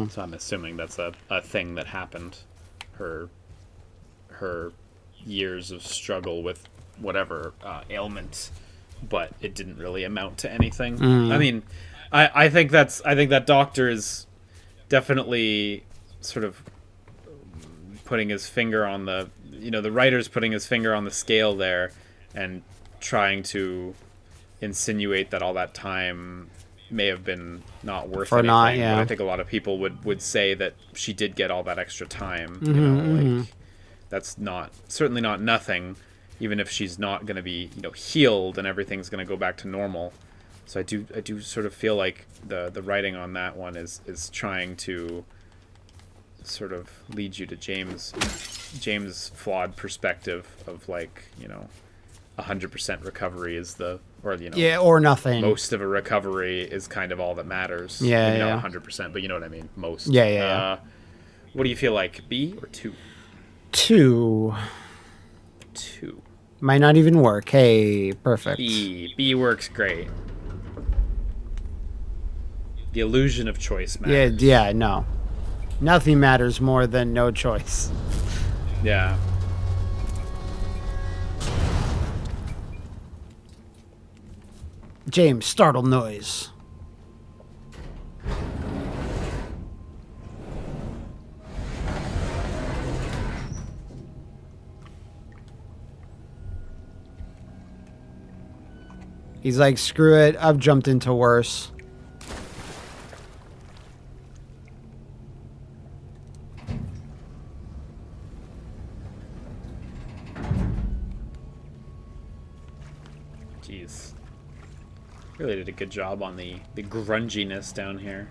So I'm assuming that's a thing that happened. Her years of struggle with whatever ailment, but it didn't really amount to anything. I mean, I think that doctor is definitely sort of putting his finger on the writer's putting his finger on the scale there and trying to insinuate that all that time may have been not worth anything. Yeah. But I think a lot of people would say that she did get all that extra time. Like that's certainly not nothing, even if she's not going to be healed and everything's going to go back to normal. So I do sort of feel like the writing on that one is trying to sort of lead you to James' flawed perspective of 100% recovery is or nothing. Most of a recovery is kind of all that matters. Yeah, Maybe yeah. not 100%, but you know what I mean. Most. Yeah. What do you feel like? B or 2? 2 2. might not even work. Hey, perfect. B works great. The illusion of choice matters. Yeah. No, nothing matters more than no choice. Yeah. James, startle noise. He's like, screw it, I've jumped into worse. Jeez. Really did a good job on the grunginess down here.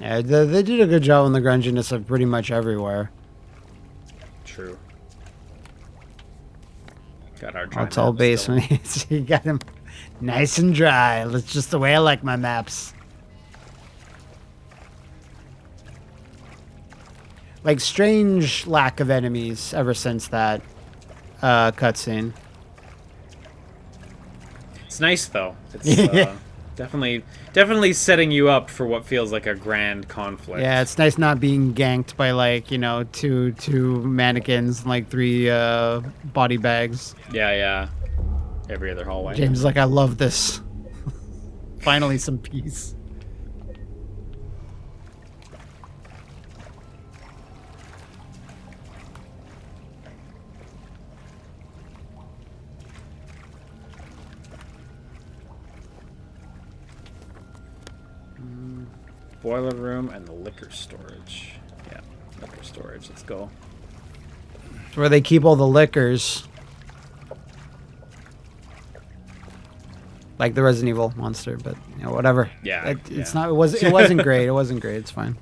Yeah, they did a good job on the grunginess of pretty much everywhere. True. Got our dry Hotel maps basement. You got him nice and dry. That's just the way I like my maps. Like, strange lack of enemies ever since that cutscene. It's nice though. It's definitely setting you up for what feels like a grand conflict. Yeah, it's nice not being ganked by two mannequins and 3 body bags. Yeah. Every other hallway. James is like, I love this. Finally some peace. Boiler room and the liquor storage. Yeah, liquor storage. Let's go. It's where they keep all the liquors. Like the Resident Evil monster, but whatever. Yeah, it's not. It wasn't great. It wasn't great. It's fine.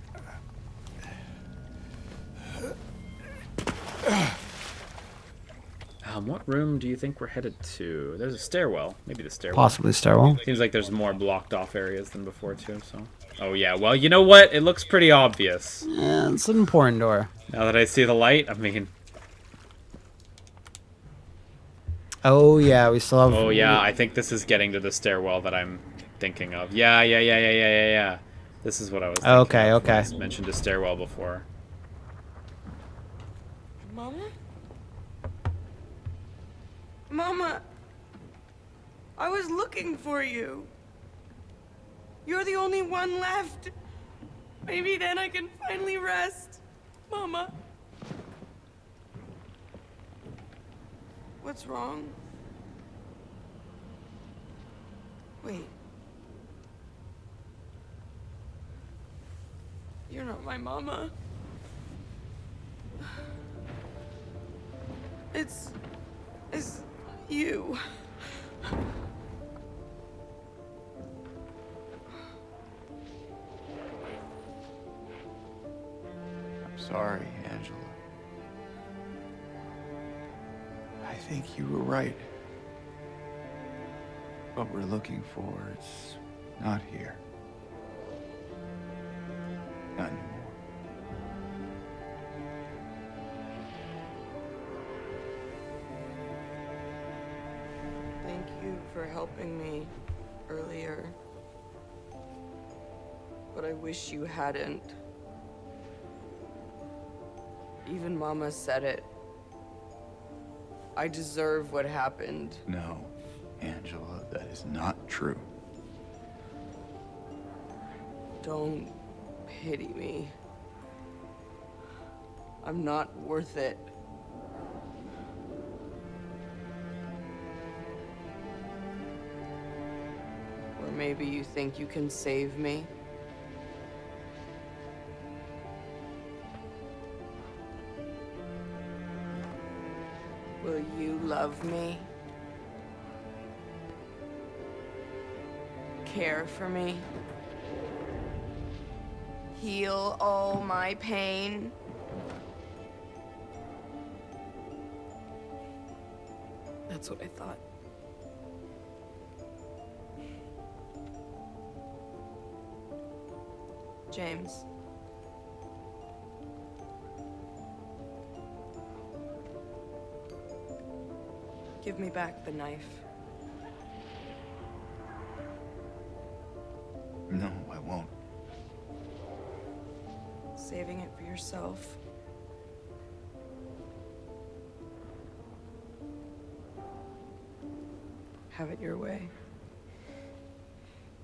What room do you think we're headed to? There's a stairwell. Maybe the stairwell. Possibly stairwell. Seems like there's more blocked off areas than before too. So. Oh yeah. Well, you know what? It looks pretty obvious. Yeah, it's an important door. Now that I see the light, I mean. Oh yeah, we still have. Oh yeah, I think this is getting to the stairwell that I'm thinking of. Yeah. This is what I was thinking Okay. of when I mentioned a stairwell before. Mama, I was looking for you. You're the only one left. Maybe then I can finally rest. Mama. What's wrong? Wait. You're not my mama. It's you. I'm sorry, Angela. I think you were right. What we're looking for, it's not here. Not anymore. Thank you for helping me earlier. But I wish you hadn't. Even Mama said it. I deserve what happened. No, Angela, that is not true. Don't pity me. I'm not worth it. Or maybe you think you can save me? Will you love me? Care for me? Heal all my pain? That's what I thought. James. Give me back the knife. No, I won't. Saving it for yourself. Have it your way.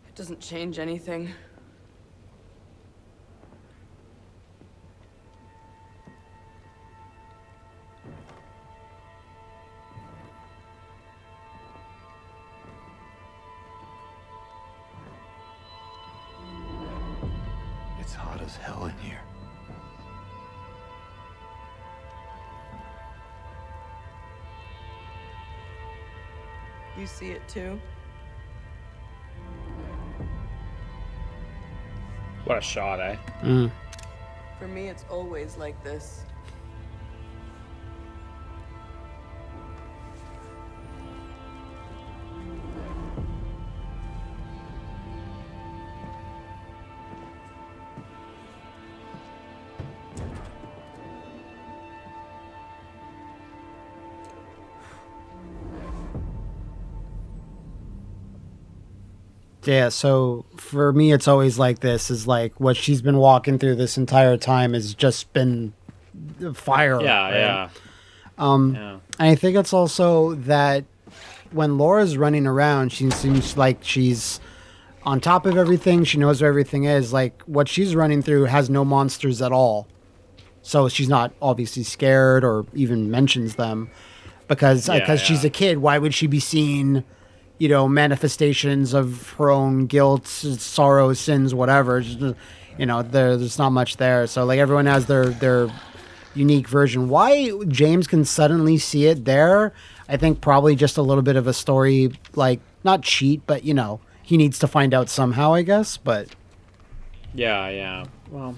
It doesn't change anything. It's hot as hell in here. You see it too? What a shot, eh? For me, it's always like this. Yeah, so for me, it's always like this, is like what she's been walking through this entire time has just been fire. Yeah, right? yeah. And I think it's also that when Laura's running around, she seems like she's on top of everything. She knows where everything is. Like what she's running through has no monsters at all. So she's not obviously scared or even mentions them because she's a kid. Why would she be seeing, you know, manifestations of her own guilt, sorrow, sins, whatever? Just, you know, there's not much there. So like everyone has their unique version. Why James can suddenly see it there, I think probably just a little bit of a story, like not cheat, but you know, he needs to find out somehow, I guess. But yeah. Well,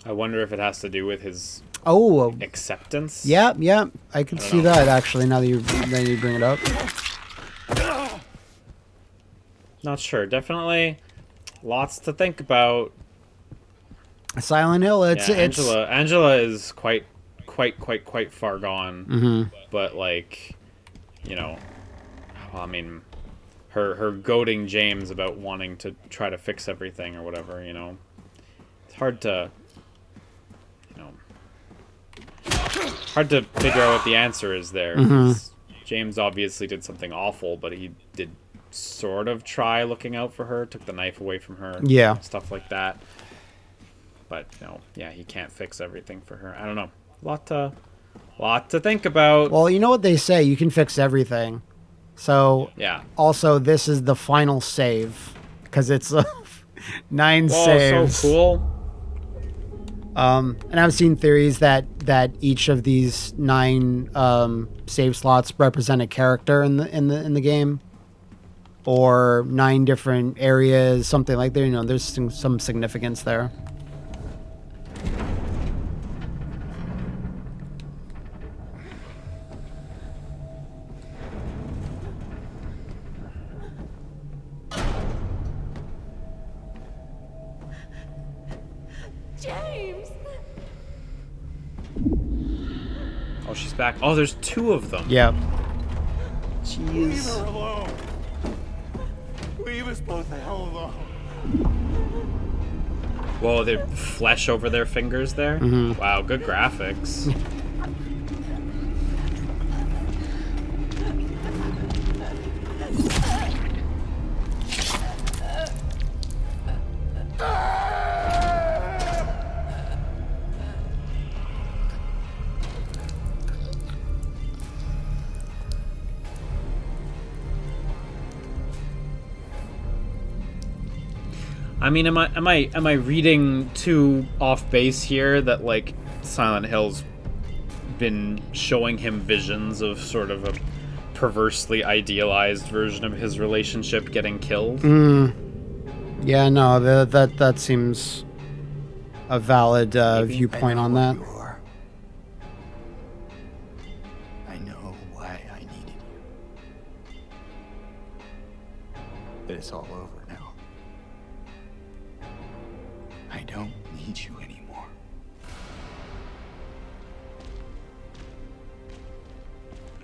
I wonder if it has to do with his acceptance. Yeah, I could see that actually. Now that you bring it up. Not sure. Definitely lots to think about. Silent Hill. Angela is quite far gone. Mm-hmm. But like, you know, I mean, her goading James about wanting to try to fix everything or whatever. You know, it's hard to, you know, hard to figure out what the answer is there. Mm-hmm. James obviously did something awful, but he did sort of try looking out for her, took the knife away from her. Yeah. Stuff like that. But yeah, he can't fix everything for her. I don't know. Lot to think about. Well, you know what they say, you can fix everything. So Yeah. also this is the final save because it's 9 Whoa, saves. so cool. And I've seen theories that each of these 9 save slots represent a character in the game, or 9 different areas, something like that. There's some significance there. James! Oh, she's back. Oh, there's 2 of them. Yeah. Leave her alone. Leave us both the hell alone. Whoa, they flesh over their fingers there? Wow, good graphics. I mean, am I reading too off base here that like Silent Hill's been showing him visions of sort of a perversely idealized version of his relationship getting killed? Yeah, no, that seems a valid viewpoint on that. I know why I needed you. But it's all over now. I don't need you anymore.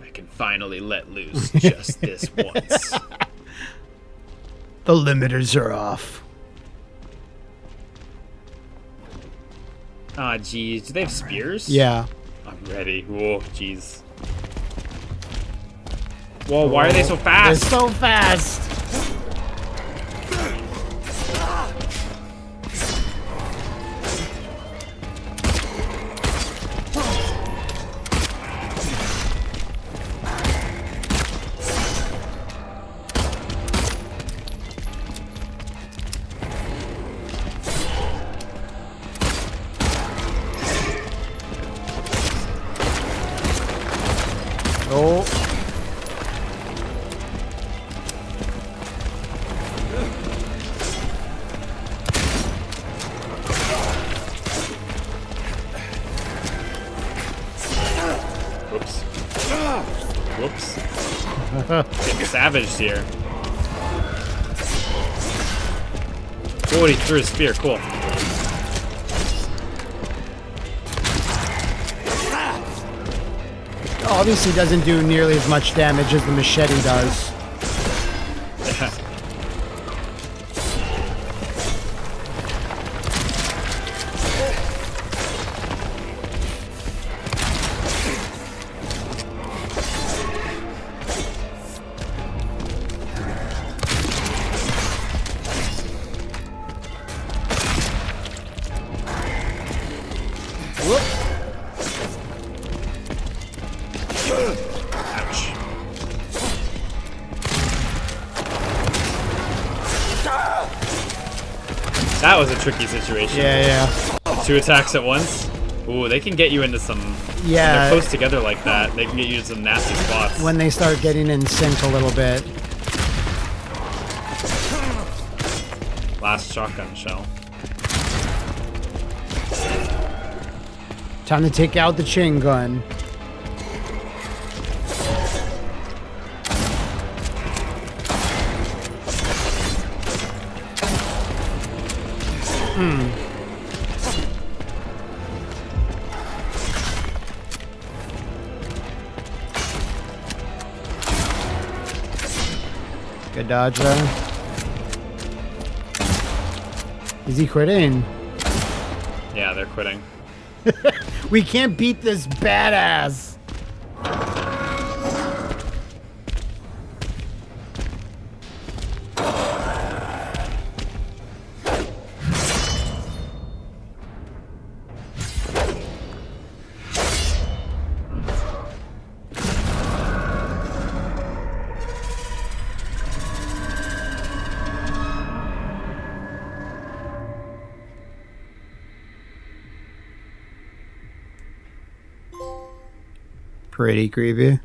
I can finally let loose just this once. The limiters are off. Ah, jeez. Do they have spears? Yeah. I'm ready. Whoa, jeez. Whoa, why are they so fast? They're so fast. Oh. Whoops. Whoops. Getting savaged here. Oh, he threw a spear. Cool. Obviously doesn't do nearly as much damage as the machete does. Ouch. That was a tricky situation. Yeah. 2 attacks at once. Ooh, they can get you into some... Yeah. When they're close together like that, they can get you into some nasty spots. When they start getting in sync a little bit. Last shotgun shell. Time to take out the chain gun. Good dodge there. Is he quitting? Yeah, they're quitting. We can't beat this badass. pretty creepy.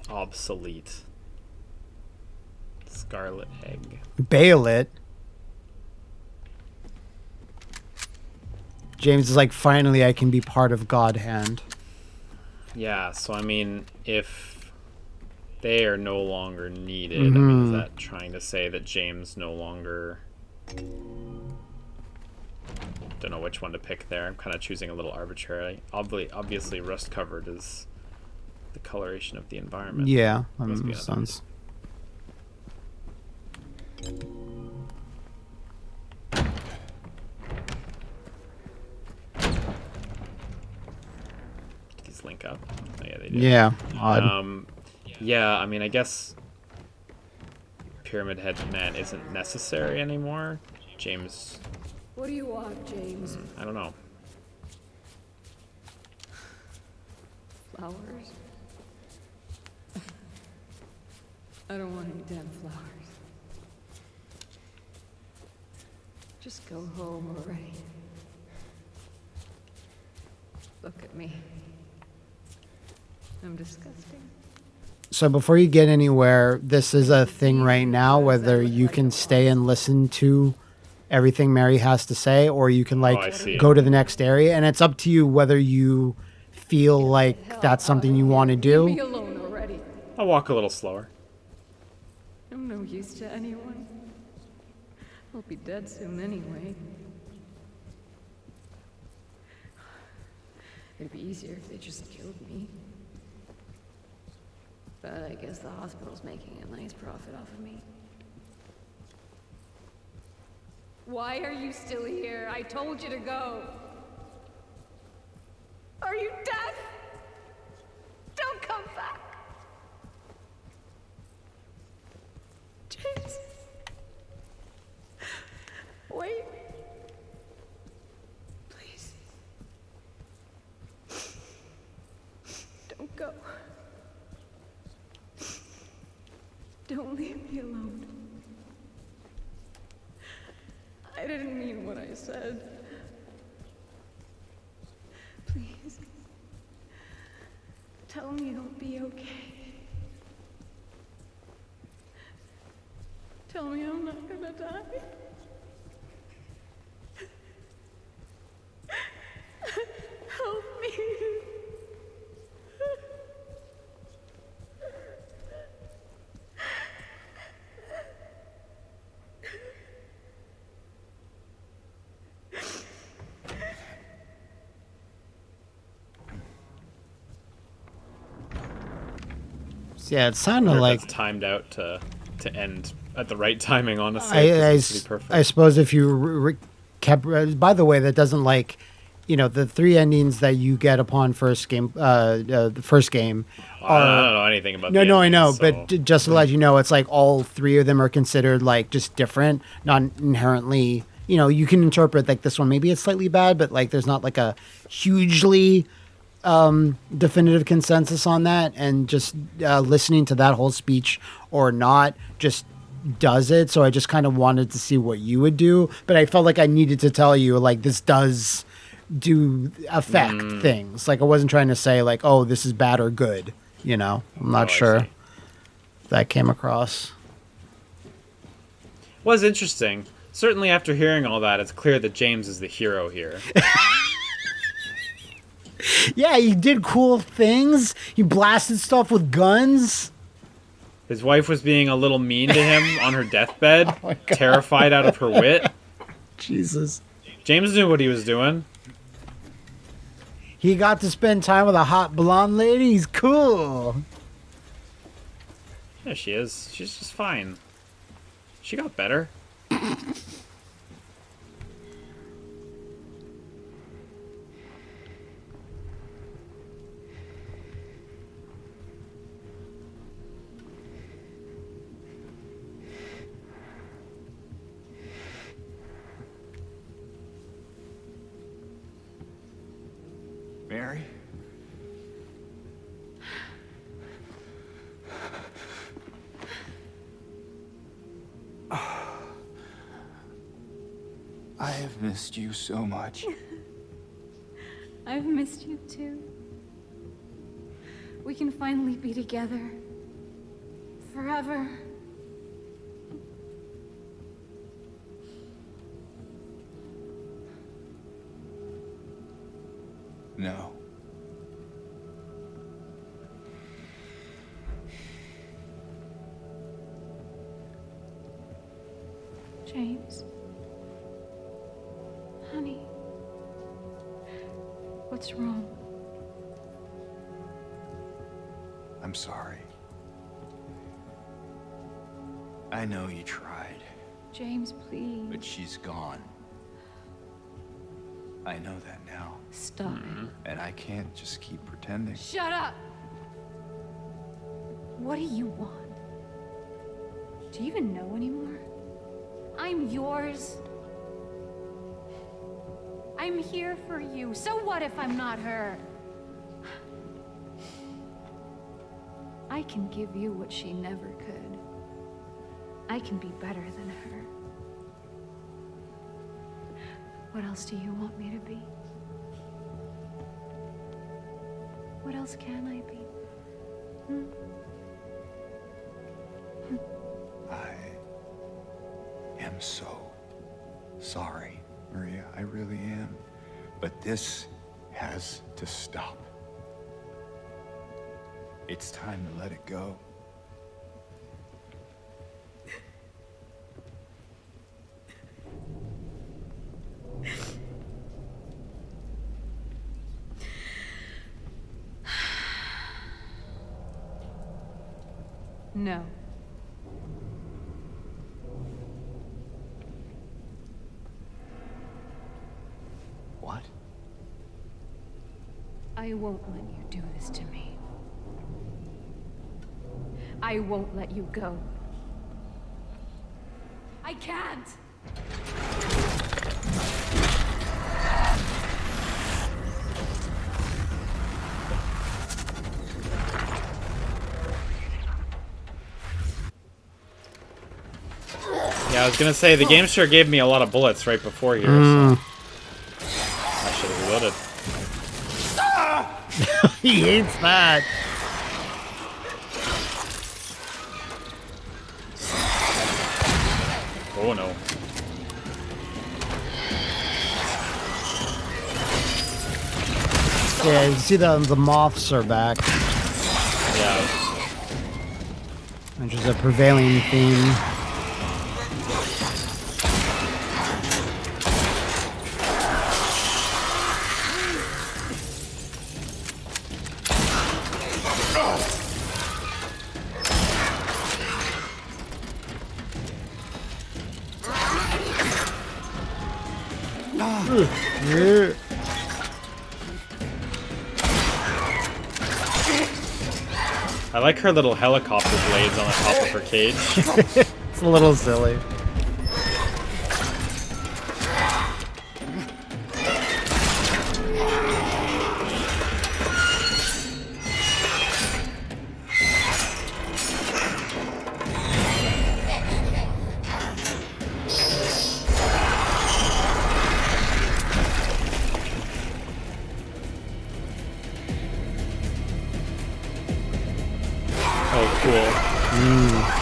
Obsolete. Scarlet egg. Bail it. James is like, finally I can be part of God Hand. Yeah, so I mean, if they are no longer needed, I mean, is that trying to say that James no longer... Don't know which one to pick there. I'm kind of choosing a little arbitrarily. Obviously, rust covered is the coloration of the environment. Yeah, that Must be makes another. sense. Do these link up? Oh, yeah, they do. Yeah, odd. Yeah, I mean, I guess Pyramid Head Man isn't necessary anymore. James... What do you want, James? I don't know. Flowers? I don't want any damn flowers. Just go home already. Look at me. I'm disgusting. So before you get anywhere, this is a thing right now, whether you can stay and listen to everything Mary has to say, or you can go to the next area, and it's up to you whether you feel like that's something you want to Leave me do. alone already. I'll walk a little slower. I'm no use to anyone. I'll be dead soon anyway. It'd be easier if they just killed me. But I guess the hospital's making a nice profit off of me. Why are you still here? I told you to go. Are you deaf? Don't come back. James. Wait. Please. Don't go. Don't leave me alone. I didn't mean what I said. Please. Tell me you'll be okay. Tell me I'm not gonna die. Help me. Yeah, it sounded Or if like... that's timed out to end at the right timing, honestly. It's pretty perfect. I suppose if you kept... by the way, that doesn't like... You know, the 3 endings that you get upon first game, the first game are... I don't know anything about No, the I know, endings, so- but just to let you know, it's like all 3 of them are considered like just different, not inherently... You know, you can interpret like this one, maybe it's slightly bad, but like there's not like a hugely... definitive consensus on that, and just listening to that whole speech or not just does it. So I just kind of wanted to see what you would do, but I felt like I needed to tell you like this does do affect things. Like I wasn't trying to say like, oh, this is bad or good, you know. I'm not sure that came across. Was interesting. Certainly after hearing all that, it's clear that James is the hero here. Yeah, he did cool things. He blasted stuff with guns. His wife was being a little mean to him on her deathbed, terrified out of her wit. Jesus. James knew what he was doing. He got to spend time with a hot blonde lady. He's cool. Yeah, she is. She's just fine. She got better. Mary? I have missed you so much. I've missed you too. We can finally be together. Forever. No. James. Honey. What's wrong? I'm sorry. I know you tried, James, please. but she's gone. I know that now. Stop it. And I can't just keep pretending. Shut up! What do you want? Do you even know anymore? I'm yours. I'm here for you. So what if I'm not her? I can give you what she never could. I can be better than her. What else do you want me to be? What else can I be? I am so sorry, Maria. I really am. But this has to stop. It's time to let it go. No. What? I won't let you do this to me. I won't let you go. I can't! Yeah, I was gonna say, the game sure gave me a lot of bullets right before here, so... I should have reloaded. He hates that. Oh no. Yeah, you see the moths are back, Yeah. which is a prevailing theme. Yeah. I like her little helicopter blades on the top of her cage. It's a little silly. Oh, cool.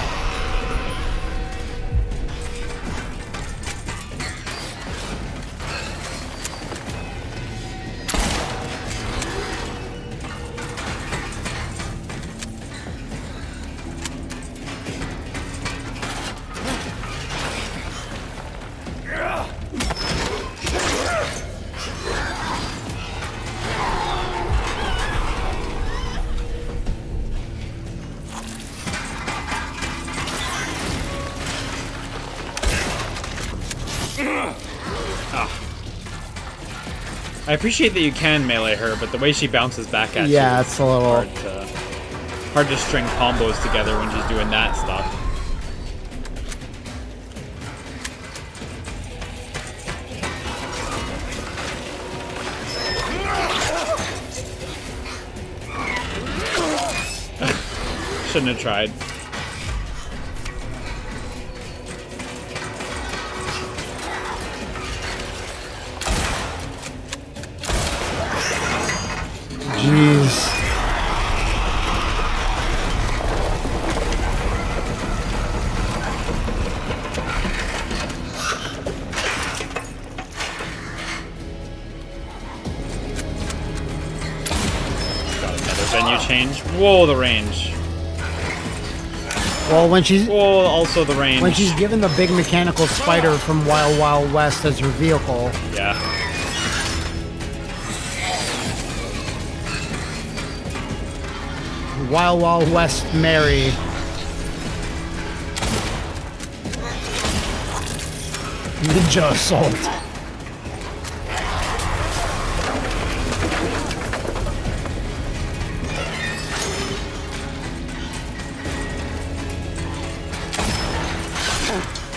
I appreciate that you can melee her, but the way she bounces back at you, Yeah, it's a little. hard to string combos together when she's doing that stuff. Shouldn't have tried. Jeez. venue change. Whoa, the range. Well, when she's Whoa, also the range. when she's given the big mechanical spider from Wild Wild West as her vehicle. Yeah. Wild Wild West Mary. Ninja assault.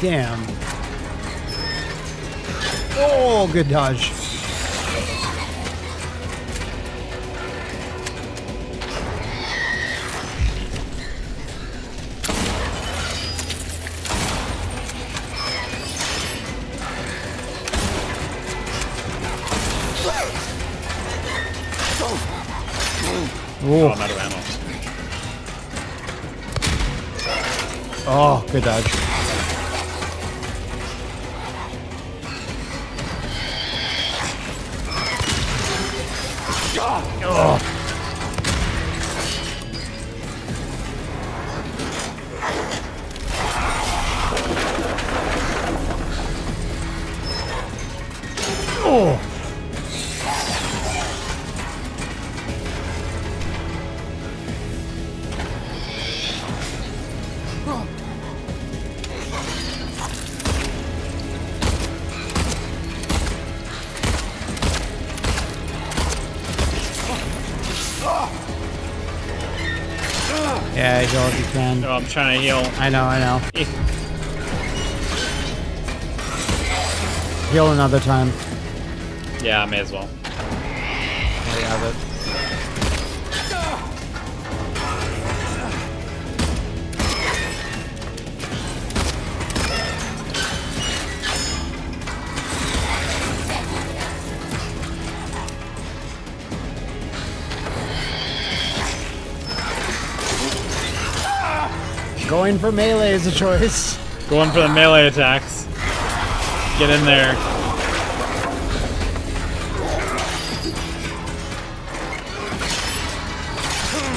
Damn. Oh, good dodge. Oh, I'm out of ammo. Oh, good dodge. Oh. Oh. Yeah, heal if you can. No, I'm trying to heal. I know. Heal another time. Yeah, I may as well. There you have it. Going for melee is a choice. Going for the melee attacks. Get in there.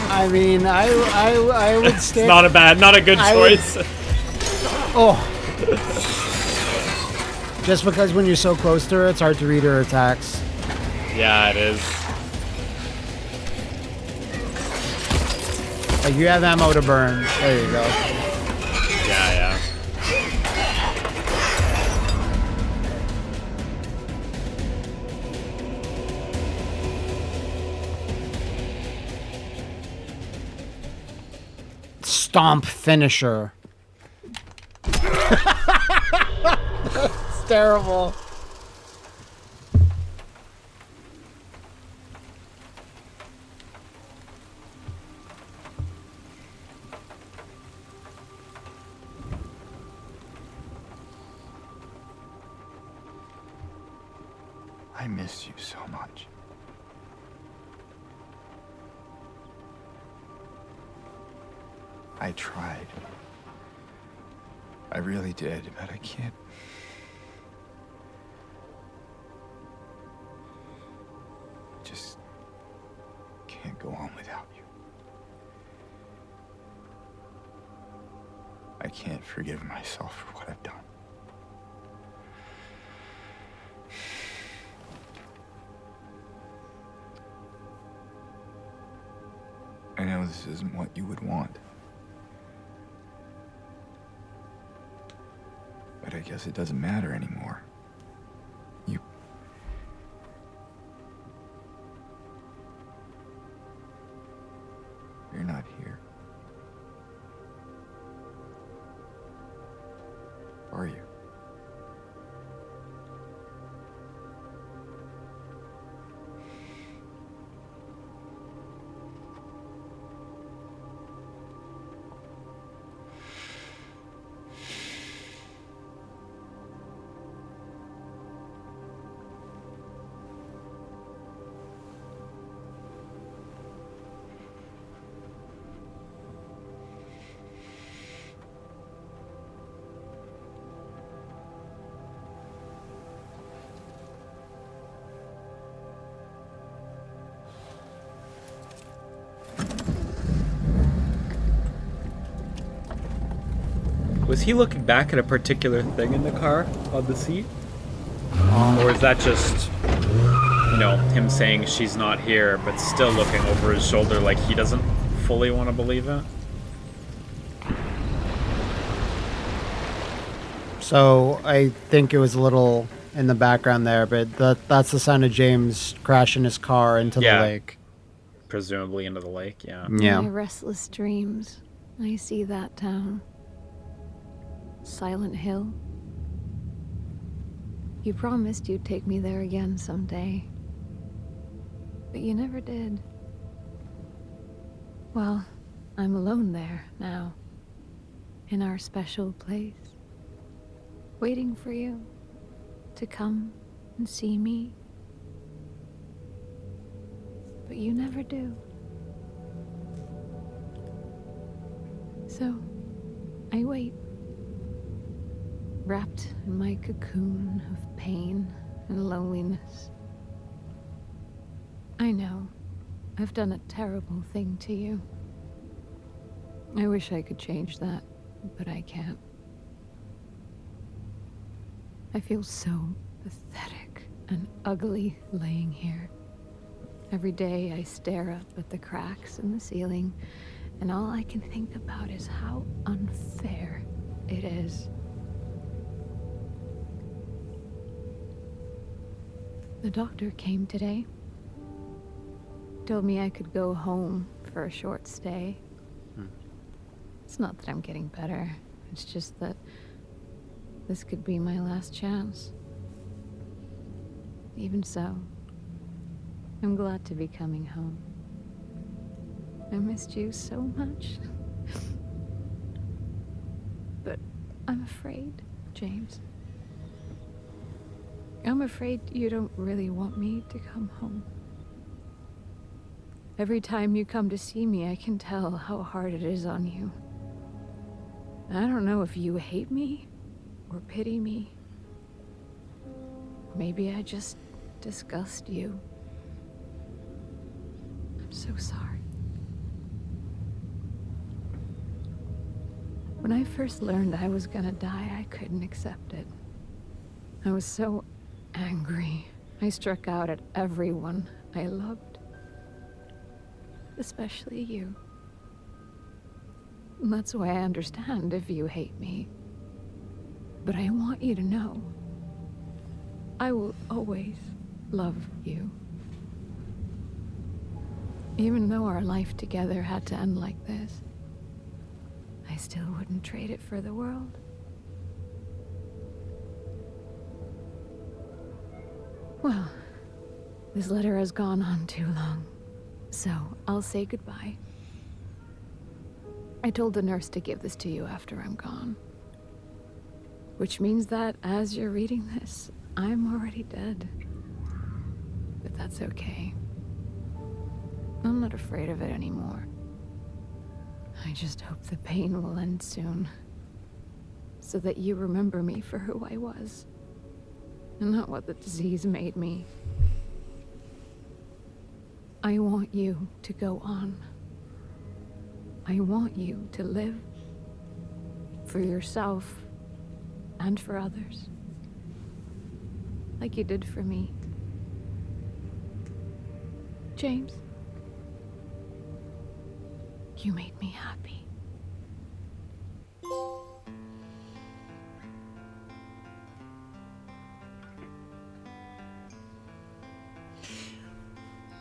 I mean, I would stick. It's not a good choice. Oh. Just because when you're so close to her, it's hard to read her attacks. Yeah, it is. Like, you have ammo to burn. There you go. Yeah. Stomp finisher. It's terrible. I miss you so much. I tried. I really did, but I can't. Just can't go on without you. I can't forgive myself for what I've done. I know this isn't what you would want. But I guess it doesn't matter anymore. You're not here. Are you? Was he looking back at a particular thing in the car on the seat? Or is that just, you know, him saying she's not here, but still looking over his shoulder like he doesn't fully want to believe it? So I think it was a little in the background there, but that's the sound of James crashing his car into the lake. Presumably into the lake, yeah. Yeah. My restless dreams. I see that town. Silent Hill. You promised you'd take me there again someday. But you never did. Well, I'm alone there now. In our special place. Waiting for you to come and see me. But you never do. So, I wait. Wrapped in my cocoon of pain and loneliness. I know, I've done a terrible thing to you. I wish I could change that, but I can't. I feel so pathetic and ugly laying here. Every day I stare up at the cracks in the ceiling, and all I can think about is how unfair it is. The doctor came today. Told me I could go home for a short stay. It's not that I'm getting better. It's just that this could be my last chance. Even so, I'm glad to be coming home. I missed you so much. But I'm afraid, James. I'm afraid you don't really want me to come home. Every time you come to see me, I can tell how hard it is on you. I don't know if you hate me or pity me. Maybe I just disgust you. I'm so sorry. When I first learned I was gonna die, I couldn't accept it. I was so angry. I struck out at everyone I loved. Especially you. And that's why I understand if you hate me. But I want you to know, I will always love you. Even though our life together had to end like this, I still wouldn't trade it for the world. Well, this letter has gone on too long, so I'll say goodbye. I told the nurse to give this to you after I'm gone. Which means that as you're reading this, I'm already dead. But that's okay. I'm not afraid of it anymore. I just hope the pain will end soon. So that you remember me for who I was. And not what the disease made me. I want you to go on. I want you to live. For yourself. And for others. Like you did for me. James. You made me happy.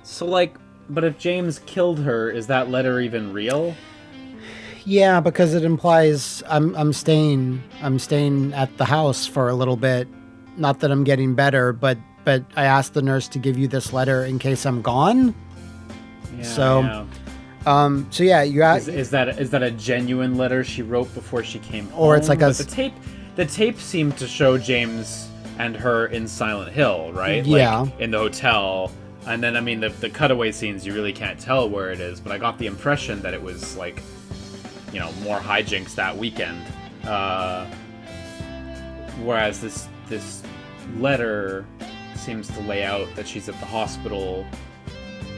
So, like, but if James killed her, is that letter even real? Yeah, because it implies I'm staying at the house for a little bit. Not that I'm getting better, but I asked the nurse to give you this letter in case I'm gone. Yeah, so yeah, you is that a genuine letter she wrote before she came home? Or it's like the tape seemed to show James and her in Silent Hill, right? Yeah. Like, in the hotel. And then, I mean, the cutaway scenes, you really can't tell where it is, but I got the impression that it was, like, you know, more hijinks that weekend. Whereas this letter seems to lay out that she's at the hospital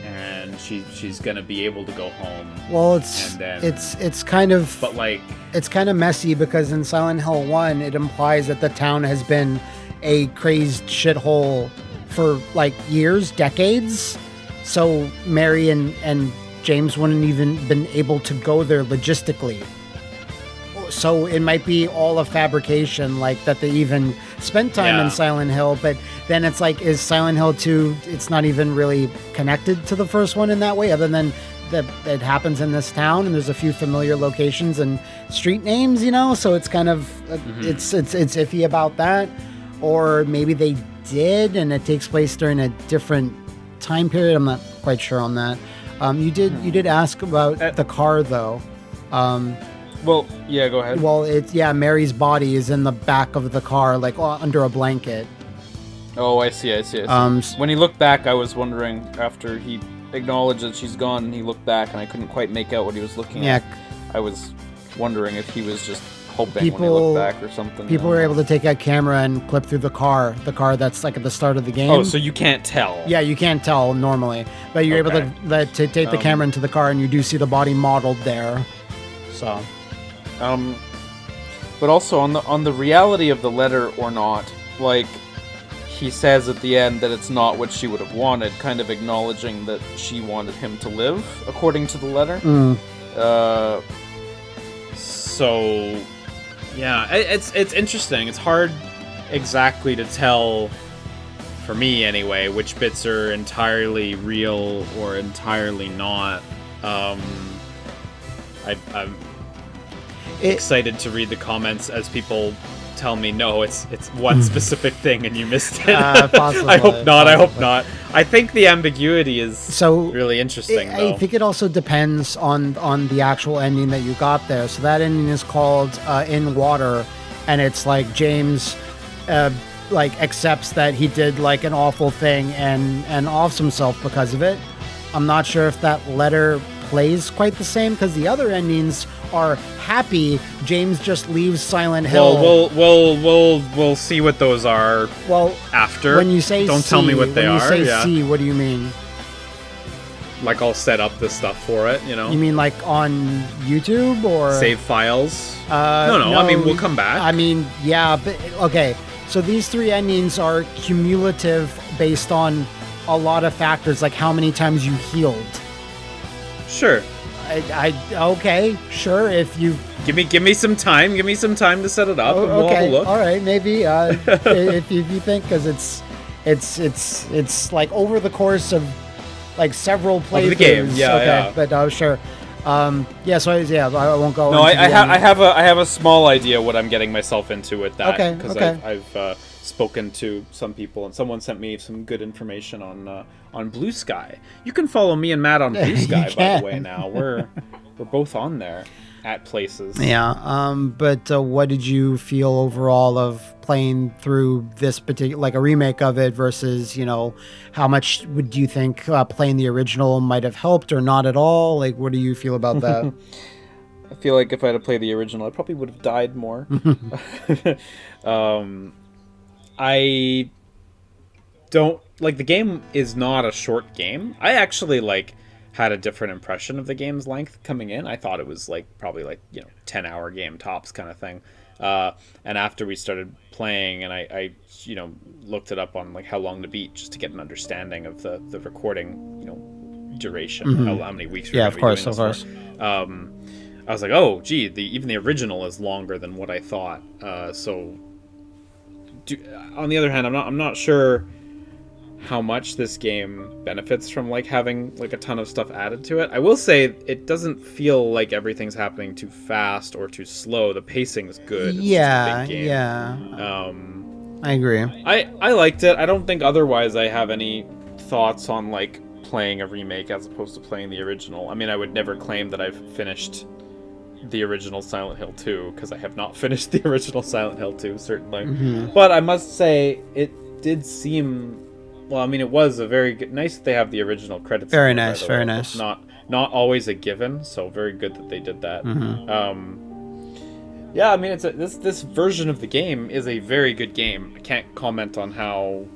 and she's gonna be able to go home. Well, and then, it's kind of, but like, it's kind of messy because in Silent Hill 1 it implies that the town has been a crazed shithole for like years, decades. So Mary and James wouldn't even been able to go there logistically. So it might be all a fabrication, like that they even spent time in Silent Hill, but then it's like, is Silent Hill 2, it's not even really connected to the first one in that way, other than that it happens in this town and there's a few familiar locations and street names, you know, so it's kind of, it's iffy about that. Or maybe they did and it takes place during a different time period. I'm not quite sure on that. You did ask about the car though. Well, yeah, go ahead. Well, Mary's body is in the back of the car, like under a blanket. Oh, I see. When he looked back, I was wondering, after he acknowledged that she's gone, and he looked back, and I couldn't quite make out what he was looking at. I was wondering if he was just hoping when he looked back or something. People were able to take a camera and clip through the car that's like at the start of the game. Oh, so you can't tell. Yeah, you can't tell normally, but you're able to take the camera into the car, and you do see the body modeled there. So... but also on the reality of the letter or not, like, he says at the end that it's not what she would have wanted, kind of acknowledging that she wanted him to live, according to the letter. So, yeah, it's interesting. It's hard exactly to tell, for me anyway, which bits are entirely real or entirely not. I'm excited to read the comments as people tell me, no, it's one specific thing and you missed it. Possibly, I hope not. I think the ambiguity is really interesting, though. I think it also depends on the actual ending that you got there. So that ending is called In Water, and it's like James like accepts that he did like an awful thing and offs himself because of it. I'm not sure if that letter plays quite the same, because the other endings are happy. James just leaves Silent Hill. Well, we'll see what those are. Well, after. When you say don't tell me what they are. When you say C, what do you mean? Like I'll set up the stuff for it, you know. You mean like on YouTube or save files? No. I mean, we'll come back. I mean, yeah, but okay. So these three endings are cumulative based on a lot of factors, like how many times you healed. Sure. Okay, sure. If you give me some time, to set it up, and we'll have a look. All right, maybe if you think, because it's like over the course of like several playthroughs. Of the game, yeah. But sure. I won't go. No, I have a small idea what I'm getting myself into with that. Okay. Because I've spoken to some people, and someone sent me some good information on Blue Sky. You can follow me and Matt on Blue Sky, by the way. Now we're both on there at places. Yeah. But what did you feel overall of playing through this particular, like a remake of it versus, you know, how much would you think playing the original might have helped or not at all? Like, what do you feel about that? I feel like if I had played the original, I probably would have died more. I don't like, the game is not a short game. I actually had a different impression of the game's length coming in. I thought it was probably 10-hour game tops kind of thing. And after we started playing, and I looked it up on how long to beat, just to get an understanding of the recording duration, Mm-hmm. how many weeks. Yeah, of course. I was like, oh, gee, even the original is longer than what I thought. On the other hand, I'm not sure how much this game benefits from having a ton of stuff added to it. I will say it doesn't feel like everything's happening too fast or too slow. The pacing is good. It's yeah, just a big game. Yeah. I agree. I liked it. I don't think otherwise I have any thoughts on playing a remake as opposed to playing the original. I mean, I would never claim that I've finished the original Silent Hill 2, because I have not finished the original Silent Hill 2, certainly. Mm-hmm. But I must say, it did seem... Well, I mean, it was a very good... Nice that they have the original credits. Very nice, very nice. It's not always a given, so very good that they did that. Mm-hmm. Yeah, I mean, this version of the game is a very good game. I can't comment on how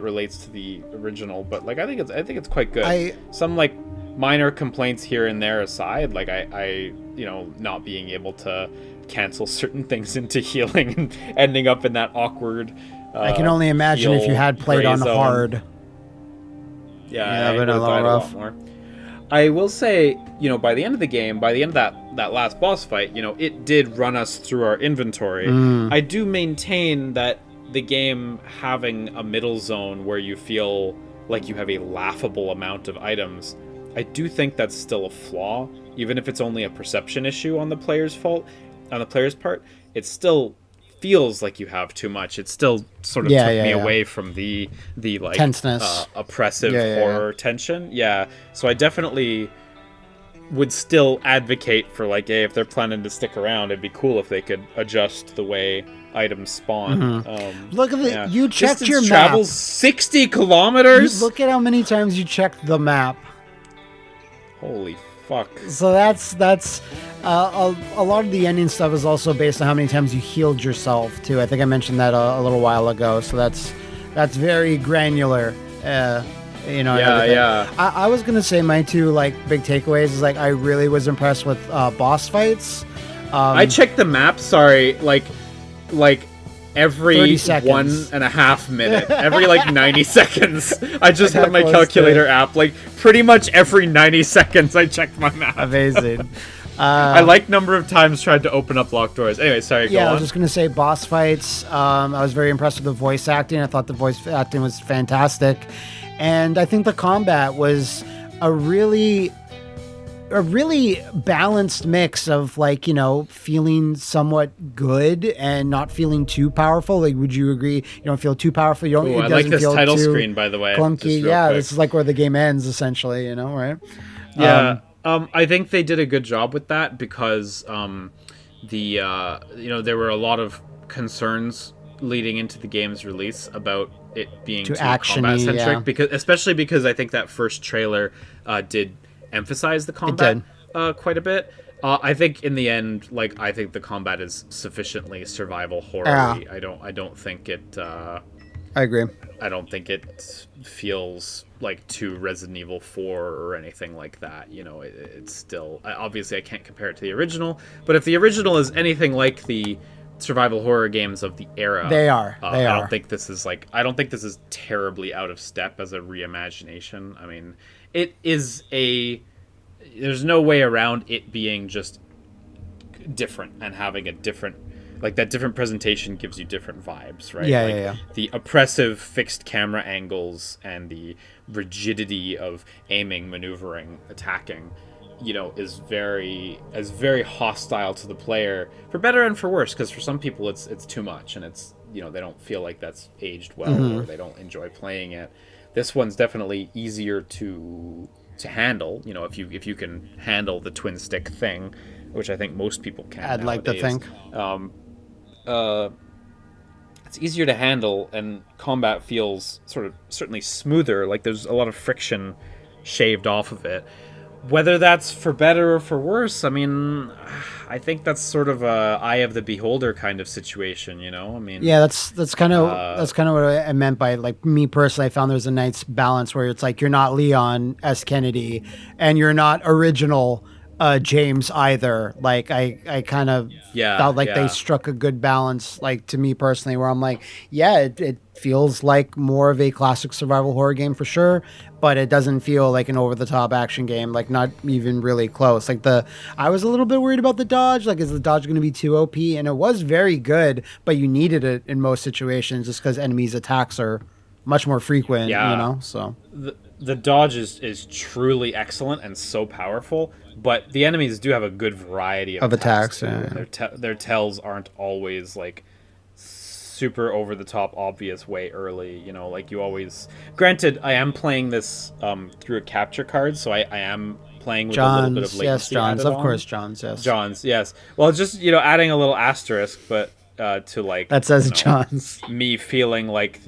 relates to the original, but like I think it's quite good. Some like minor complaints here and there aside, like I not being able to cancel certain things into healing and ending up in that awkward. I can only imagine if you had played on hard. Yeah, I would have died a lot more. I will say, by the end of the game, by the end of that last boss fight, it did run us through our inventory. I do maintain that the game having a middle zone where you feel like you have a laughable amount of items, I do think that's still a flaw, even if it's only a perception issue on the player's part. It still feels like you have too much. It still sort of took me away from the like tenseness, oppressive horror tension. Yeah, so I definitely would still advocate for like, hey, if they're planning to stick around, it'd be cool if they could adjust the way items spawn. Look at it. You checked Distance your map. Travels 60 kilometers. Look at how many times you checked the map. Holy fuck. So that's a lot of the ending stuff is also based on how many times you healed yourself too. I think I mentioned that a little while ago. So that's very granular. Yeah. I was gonna say my two like big takeaways is like I really was impressed with boss fights. I checked the map. Sorry, like every 1.5 minute, every like 90 seconds. I just had my calculator app. Like pretty much every 90 seconds, I checked my map. Amazing. I like number of times tried to open up locked doors. Anyway, sorry. Go on. I was just gonna say boss fights. I was very impressed with the voice acting. I thought the voice acting was fantastic, and I think the combat was a really balanced mix of like feeling somewhat good and not feeling too powerful. Like, would you agree? You don't feel too powerful. You don't. Ooh, I like this title screen, by the way. Clunky. Yeah, this is like where the game ends, essentially. Right? Yeah. I think they did a good job with that because there were a lot of concerns leading into the game's release about it being too combat centric, because I think that first trailer did emphasize the combat quite a bit. I think in the end, like I think the combat is sufficiently survival horror-y. I don't think it. I agree. I don't think it feels like too Resident Evil 4 or anything like that. It's still obviously I can't compare it to the original, but if the original is anything like the survival horror games of the era, they are. I don't think this is terribly out of step as a reimagination. I mean, it is there's no way around it being just different and having a different, like that different presentation gives you different vibes, right? Yeah. The oppressive fixed camera angles and the rigidity of aiming, maneuvering, attacking, is very hostile to the player, for better and for worse, because for some people it's too much and it's they don't feel like that's aged well or they don't enjoy playing it. This one's definitely easier to handle, if you can handle the twin stick thing, which I think most people can. I'd like to think. It's easier to handle, and combat feels certainly smoother. Like there's a lot of friction shaved off of it. Whether that's for better or for worse, I mean, I think that's sort of a eye of the beholder kind of situation, I mean, yeah, that's kind of what I meant by, like, me personally. I found there's a nice balance where it's like you're not Leon S. Kennedy and you're not original James either. Like I kind of felt like they struck a good balance, like to me personally, where I'm like, it feels like more of a classic survival horror game for sure, but it doesn't feel like an over-the-top action game, like not even really close. Like I was a little bit worried about the dodge, like is the dodge going to be too OP? And it was very good, but you needed it in most situations just because enemies' attacks are much more frequent, so. The dodge is truly excellent and so powerful, but the enemies do have a good variety of attacks. Their tells aren't always like super over the top obvious way early, like you always. Granted, I am playing this through a capture card, so I am playing with a little bit of latency. Yes, Johns, of course, Johns, yes. Johns, yes. Well, just adding a little asterisk, but to like that says Johns. Me feeling like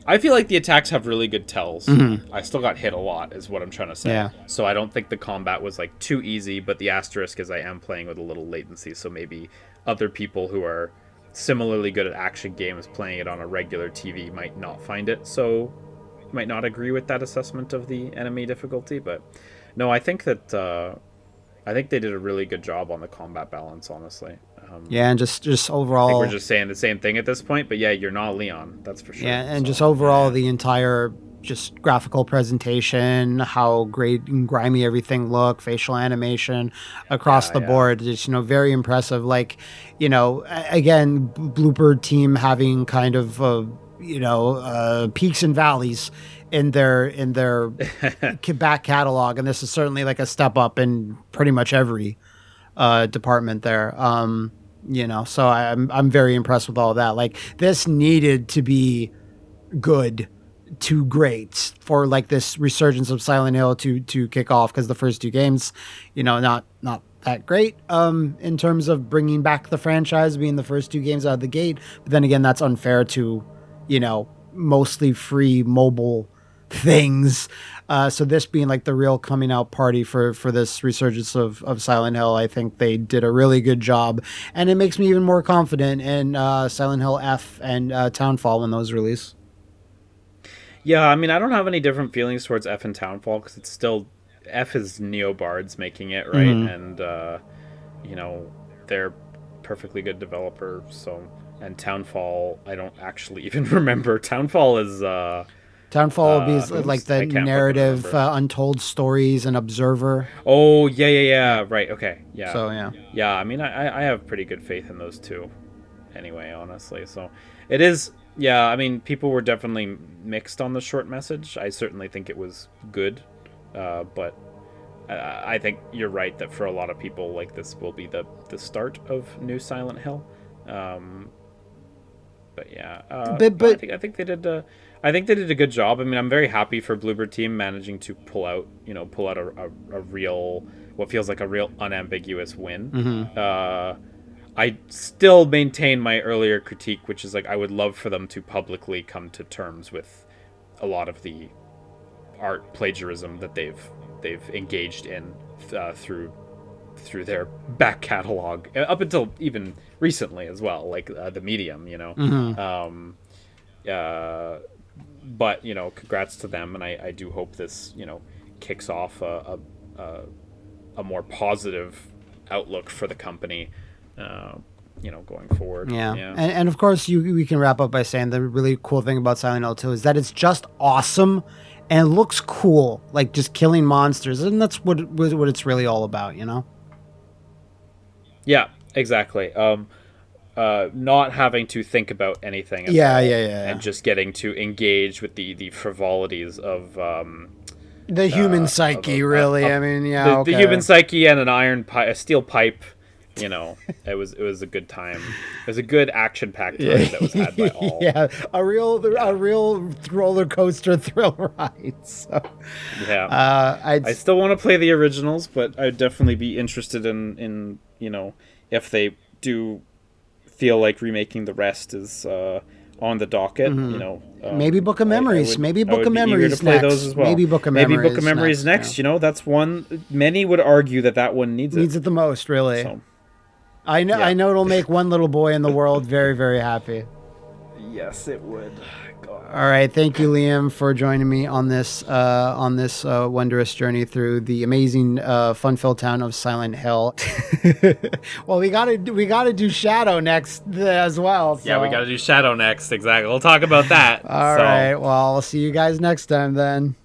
I feel like the attacks have really good tells. I still got hit a lot, is what I'm trying to say. Yeah. So I don't think the combat was like too easy, but the asterisk is I am playing with a little latency, so maybe other people who are similarly good at action games playing it on a regular TV might not find it so, might not agree with that assessment of the enemy difficulty. But no, I think that I think they did a really good job on the combat balance, honestly. Yeah, and just overall, I think we're just saying the same thing at this point, but yeah, you're not Leon, that's for sure. Yeah, and so, just overall the entire just graphical presentation, how great and grimy everything looked, facial animation across the board, just, you know, very impressive. Like, you know, again, Blooper team having kind of peaks and valleys in their back catalog, and this is certainly like a step up in pretty much every department there. You know, so I'm very impressed with all that. Like, this needed to be good to great for like this resurgence of Silent Hill to kick off, because the first 2 games, you know, not that great in terms of bringing back the franchise, being the first 2 games out of the gate. But then again, that's unfair to, you know, mostly free mobile things. So this being like the real coming out party for this resurgence of Silent Hill, I think they did a really good job, and it makes me even more confident in Silent Hill F and Townfall when those release. Yeah, I mean, I don't have any different feelings towards F and Townfall, because it's still, F is Neobards making it, right? And you know, they're perfectly good developer. So, and Townfall, I don't actually even remember. Townfall is Townfall will be like the narrative, untold stories, and Observer. Oh yeah, right, okay, yeah. So yeah. I mean, I have pretty good faith in those 2, anyway. Honestly, so it is. Yeah, I mean, people were definitely mixed on the short message. I certainly think it was good, but I think you're right that for a lot of people, like, this will be the start of new Silent Hill. But yeah, but I think they did. I think they did a good job. I mean, I'm very happy for Bloober team managing to pull out a real, what feels like a real unambiguous win. I still maintain my earlier critique, which is like, I would love for them to publicly come to terms with a lot of the art plagiarism that they've engaged in through their back catalog, up until even recently as well, like the Medium, you know. But, you know, congrats to them, and I do hope this, you know, kicks off a more positive outlook for the company, you know, going forward. Yeah. And of course, we can wrap up by saying the really cool thing about Silent Hill 2 is that it's just awesome and it looks cool, like just killing monsters, and that's what it's really all about, you know? Yeah, exactly. Not having to think about anything. Yeah. And just getting to engage with the frivolities of the human psyche, really. I mean, yeah, the human psyche and a steel pipe. You know, it was a good time. It was a good action-packed ride that was had by all. Yeah, a real roller coaster thrill ride. So, yeah, I still want to play the originals, but I'd definitely be interested in you know, if they do feel like remaking the rest is on the docket. You know, maybe Book of Memories. Maybe Book of Memories next. Those as well. Maybe Book of Memories next. You know, that's one. Many would argue that one needs it the most. Really. So, I know. Yeah. I know it'll make one little boy in the world very, very happy. Yes, it would. God. All right, thank you, Liam, for joining me on this wondrous journey through the amazing, fun-filled town of Silent Hill. Well, we gotta do Shadow next as well. So. Yeah, we gotta do Shadow next. Exactly. We'll talk about that. All right. Well, I'll see you guys next time then.